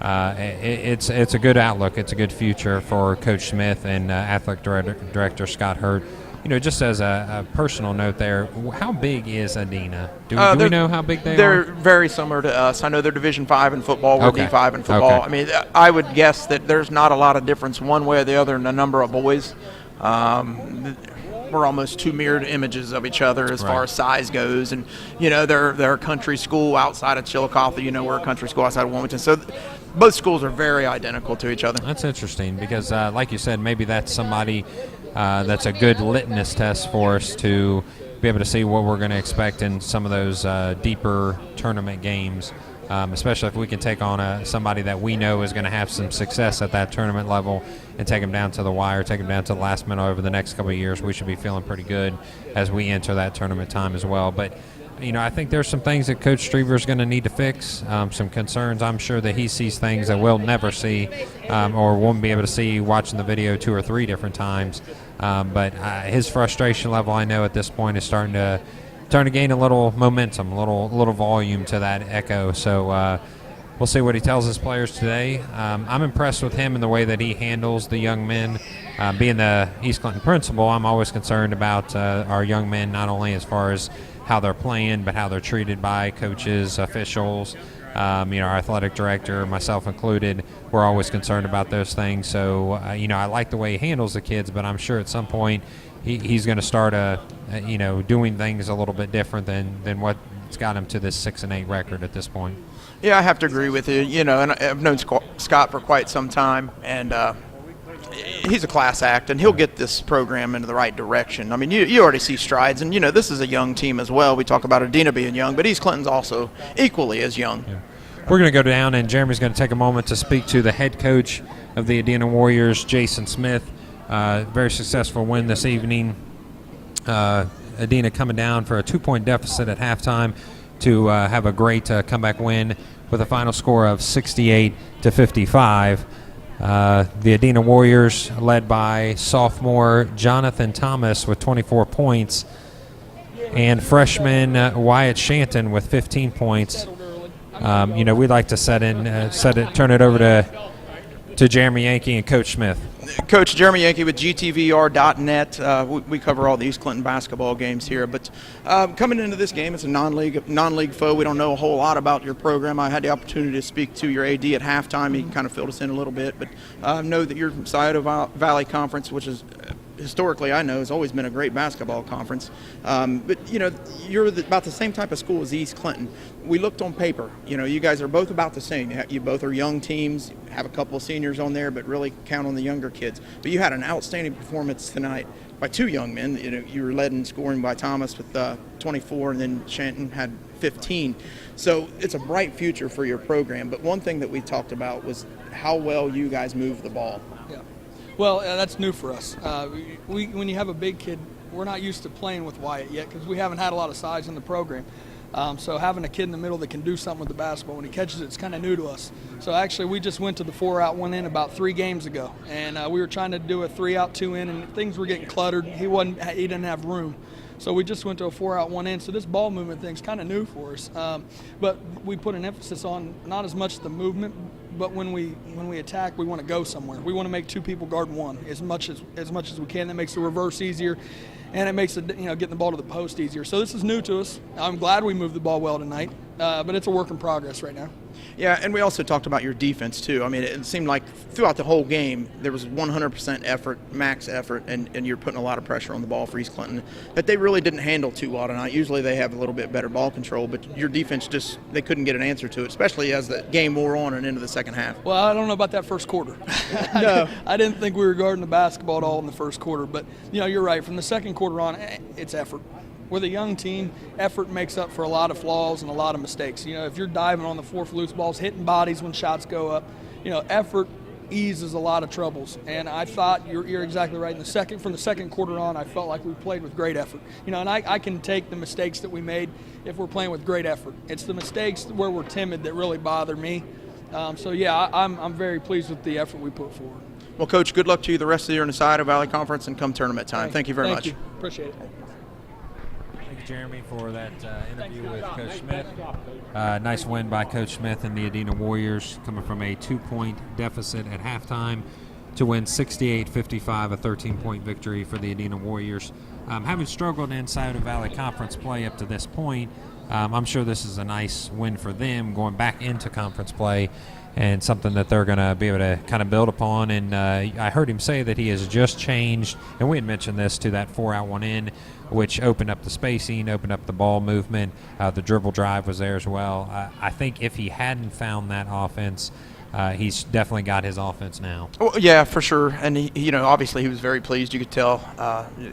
it's a good outlook. It's a good future for Coach Smith and athletic director Scott Hurt. Just as a personal note there, how big is Adena? Do we know how big they are? They're very similar to us. I know they're Division 5 in football. We're Okay. D5 in football. Okay. I mean, I would guess that there's not a lot of difference one way or the other in the number of boys. We're almost two mirrored images of each other as far as size goes. And, they're a country school outside of Chillicothe. We're a country school outside of Wilmington. So both schools are very identical to each other. That's interesting because, like you said, maybe that's somebody that's a good litmus test for us to be able to see what we're going to expect in some of those deeper tournament games, especially if we can take on somebody that we know is going to have some success at that tournament level and take them down to the wire, take them down to the last minute over the next couple of years. We should be feeling pretty good as we enter that tournament time as well. But I think there's some things that Coach Strieber is going to need to fix, some concerns. I'm sure that he sees things that we'll never see or won't be able to see watching the video 2 or 3 different times. But his frustration level, I know at this point, is starting to gain a little momentum, a little volume to that echo. So we'll see what he tells his players today. I'm impressed with him in the way that he handles the young men. Being the East Clinton principal, I'm always concerned about our young men, not only as far as how they're playing, but how they're treated by coaches, officials, our athletic director, myself included. We're always concerned about those things. So, I like the way he handles the kids, but I'm sure at some point he's going to start, doing things a little bit different than what's got him to this 6-8 record at this point. Yeah, I have to agree with you. And I've known Scott for quite some time, and he's a class act, and he'll get this program into the right direction. I mean, you already see strides, and this is a young team as well. We talk about Adena being young, but East Clinton's also equally as young. Yeah. We're going to go down, and Jeremy's going to take a moment to speak to the head coach of the Adena Warriors, Jason Smith. Very successful win this evening. Adena coming down for a 2-point deficit at halftime to have a great comeback win with a final score of 68-55. The Adena Warriors, led by sophomore Jonathan Thomas with 24 points, and freshman Wyatt Shanton with 15 points. We'd like to turn it over to Jeremy Yankee and Coach Smith. Coach Jeremy Yankee with GTVR.net. We cover all the East Clinton basketball games here. But coming into this game, it's a non-league foe. We don't know a whole lot about your program. I had the opportunity to speak to your AD at halftime. He kind of filled us in a little bit. But know that you're from Scioto Valley Conference, which is historically, I know, has always been a great basketball conference. But, you're about the same type of school as East Clinton. We looked on paper. You guys are both about the same. You both are young teams, have a couple of seniors on there, but really count on the younger kids. But you had an outstanding performance tonight by 2 young men. You were led in scoring by Thomas with 24, and then Shanton had 15. So it's a bright future for your program. But one thing that we talked about was how well you guys move the ball. Yeah. Well, that's new for us. When you have a big kid, we're not used to playing with Wyatt yet because we haven't had a lot of size in the program. So having a kid in the middle that can do something with the basketball when he catches it, it's kind of new to us. So actually, we just went to the 4-out, 1-in about 3 games ago, and we were trying to do a 3-out, 2-in, and things were getting cluttered. He didn't have room. So we just went to a 4-out, 1-in. So this ball movement thing's kind of new for us. But we put an emphasis on not as much the movement, but when we attack, we want to go somewhere. We want to make 2 people guard 1 as much as we can. That makes the reverse easier, and it makes getting the ball to the post easier. So this is new to us. I'm glad we moved the ball well tonight, but it's a work in progress right now. Yeah, and we also talked about your defense, too. I mean, it seemed like throughout the whole game, there was 100% effort, max effort, and you're putting a lot of pressure on the ball for East Clinton that they really didn't handle too well tonight. Usually they have a little bit better ball control, but your defense they couldn't get an answer to it, especially as the game wore on and into the second half. Well, I don't know about that first quarter. No. I didn't think we were guarding the basketball at all in the first quarter, but, you're right. From the second quarter on, it's effort. With a young team, effort makes up for a lot of flaws and a lot of mistakes. If you're diving on the floor for loose balls, hitting bodies when shots go up, effort eases a lot of troubles. And I thought you're exactly right. From the second quarter on, I felt like we played with great effort. And I can take the mistakes that we made if we're playing with great effort. It's the mistakes where we're timid that really bother me. I'm very pleased with the effort we put forward. Well, Coach, good luck to you the rest of the year in the Scioto Valley Conference and come tournament time. Thank you very much. Thank you. Appreciate it. Jeremy, for that interview with Coach Smith. Nice win by Coach Smith and the Adena Warriors, coming from a 2-point deficit at halftime to win 68-55, a 13-point victory for the Adena Warriors. Having struggled in Scioto Valley Conference play up to this point, I'm sure this is a nice win for them going back into conference play, and something that they're going to be able to kind of build upon. And I heard him say that he has just changed, and we had mentioned this, to that 4-out 1-in, which opened up the spacing, opened up the ball movement. The dribble drive was there as well. I think if he hadn't found that offense, he's definitely got his offense now. Well, yeah, for sure. And he, obviously he was very pleased. You could tell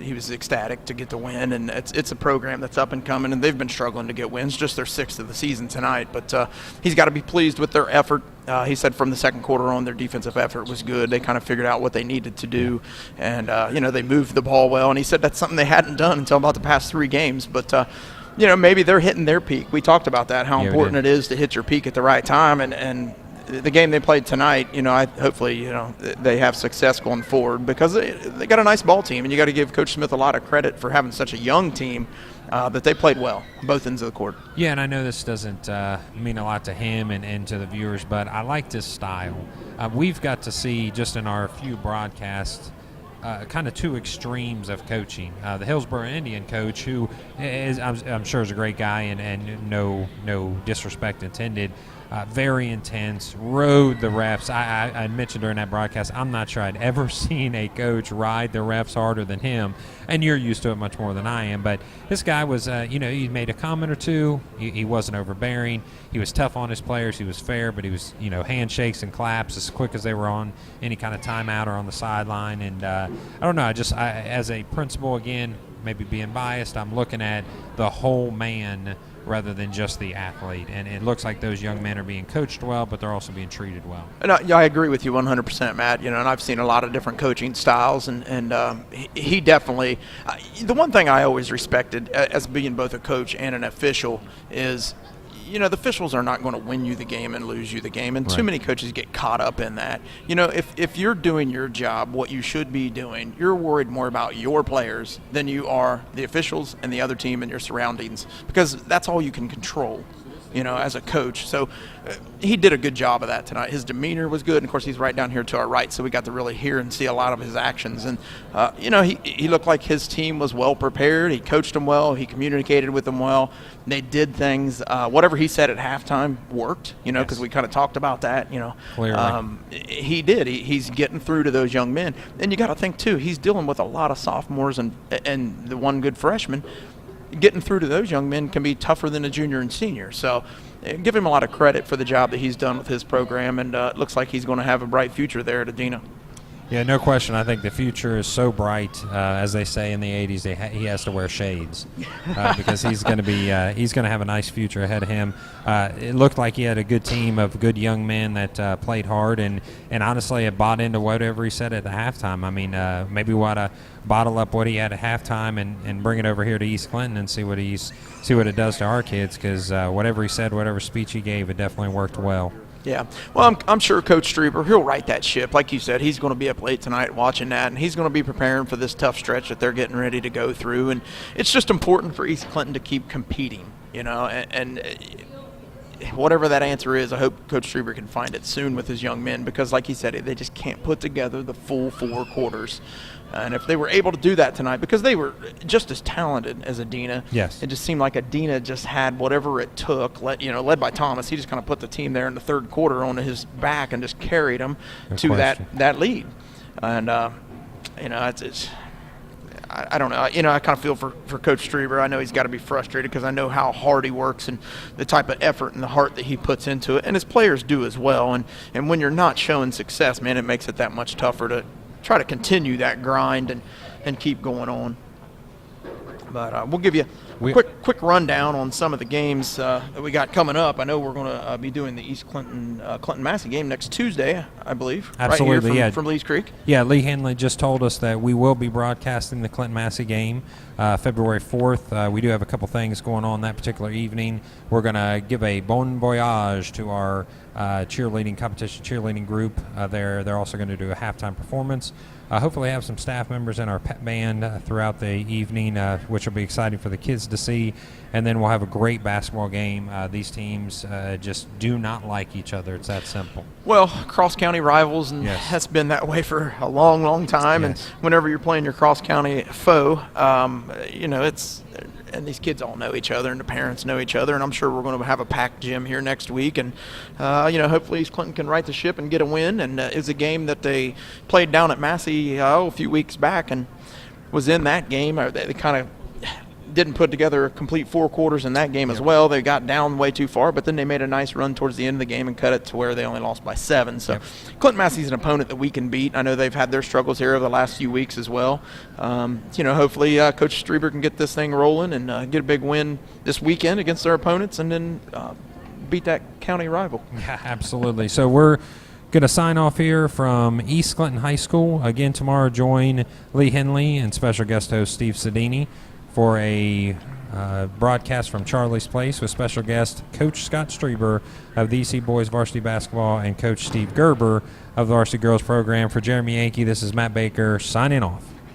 he was ecstatic to get the win. And it's a program that's up and coming, and they've been struggling to get wins. Just their 6th of the season tonight. But he's got to be pleased with their effort. He said from the second quarter on, their defensive effort was good. They kind of figured out what they needed to do, and they moved the ball well. And he said that's something they hadn't done until about the past 3 games. But maybe they're hitting their peak. We talked about that, how important it is to hit your peak at the right time, and the game they played tonight, hopefully, they have success going forward, because they got a nice ball team, and you got to give Coach Smith a lot of credit for having such a young team, that they played well, both ends of the court. Yeah, and I know this doesn't mean a lot to him and to the viewers, but I like this style. We've got to see, just in our few broadcasts, kind of 2 extremes of coaching. The Hillsborough Indian coach, who is, I'm sure is a great guy, and no disrespect intended, very intense, rode the refs. I mentioned during that broadcast, I'm not sure I'd ever seen a coach ride the refs harder than him, and you're used to it much more than I am. But this guy was, he made a comment or two. He wasn't overbearing. He was tough on his players. He was fair, but he was, handshakes and claps as quick as they were on any kind of timeout or on the sideline. And I don't know, as a principal, again, maybe being biased, I'm looking at the whole man rather than just the athlete. And it looks like those young men are being coached well, but they're also being treated well. And I agree with you 100%, Matt. And I've seen a lot of different coaching styles, and he definitely the one thing I always respected as being both a coach and an official is, the officials are not going to win you the game and lose you the game, and too many coaches get caught up in that. If you're doing your job, what you should be doing, you're worried more about your players than you are the officials and the other team and your surroundings, because that's all you can control, as a coach. So he did a good job of that tonight. His demeanor was good, and of course he's right down here to our right, so we got to really hear and see a lot of his actions. And he looked like his team was well prepared. He coached them well. He communicated with them well. They did things. Whatever he said at halftime worked, because we kind of talked about that. Clearly. He did. He's getting through to those young men. And you got to think too, he's dealing with a lot of sophomores and the one good freshman. Getting through to those young men can be tougher than a junior and senior. So give him a lot of credit for the job that he's done with his program, and it looks like he's going to have a bright future there at Adena. Yeah, no question. I think the future is so bright, as they say in the 80s, he has to wear shades because he's going to have a nice future ahead of him. It looked like he had a good team of good young men that played hard, and honestly, it bought into whatever he said at the halftime. I mean, maybe we ought to bottle up what he had at halftime and bring it over here to East Clinton and see what it does to our kids, because whatever he said, whatever speech he gave, it definitely worked well. Yeah, well, I'm sure Coach Strieber, he'll right that ship. Like you said, he's going to be up late tonight watching that, and he's going to be preparing for this tough stretch that they're getting ready to go through. And it's just important for East Clinton to keep competing, and whatever that answer is, I hope Coach Strieber can find it soon with his young men, because like he said, they just can't put together the full 4 quarters. And if they were able to do that tonight, because they were just as talented as Adena, yes, it just seemed like Adena just had whatever it took. Led by Thomas, he just kind of put the team there in the third quarter on his back and just carried them to that lead. And it's I don't know. I kind of feel for Coach Strieber. I know he's got to be frustrated, because I know how hard he works and the type of effort and the heart that he puts into it, and his players do as well. And when you're not showing success, man, it makes it that much tougher to try to continue that grind and keep going on. But we'll give you a quick rundown on some of the games that we got coming up. I know we're going to be doing the East Clinton Massey game next Tuesday, I believe. Absolutely, right here from Lee's Creek. Yeah, Lee Henley just told us that we will be broadcasting the Clinton Massey game February 4th. We do have a couple things going on that particular evening. We're going to give a bon voyage to our cheerleading group. They're also going to do a halftime performance. Hopefully have some staff members in our pep band throughout the evening, which will be exciting for the kids to see. And then we'll have a great basketball game. These teams just do not like each other. It's that simple. Well, cross-county rivals, and Yes. that's been that way for a long, long time. Yes. And whenever you're playing your cross-county foe, and these kids all know each other, and the parents know each other. And I'm sure we're going to have a packed gym here next week. And, hopefully East Clinton can right the ship and get a win. And it's a game that they played down at Massey a few weeks back and was in that game. They kind of didn't put together a complete 4 quarters in that game as well. They got down way too far, but then they made a nice run towards the end of the game and cut it to where they only lost by 7. So Clinton Massey's an opponent that we can beat. I know they've had their struggles here over the last few weeks as well. Hopefully Coach Strieber can get this thing rolling and get a big win this weekend against their opponents and then beat that county rival. Yeah, absolutely. So we're going to sign off here from East Clinton High School. Again, tomorrow join Lee Henley and special guest host Steve Sedini for a broadcast from Charlie's Place with special guest Coach Scott Strieber of the EC Boys Varsity Basketball and Coach Steve Gerber of the Varsity Girls Program. For Jeremy Yankee, this is Matt Baker signing off.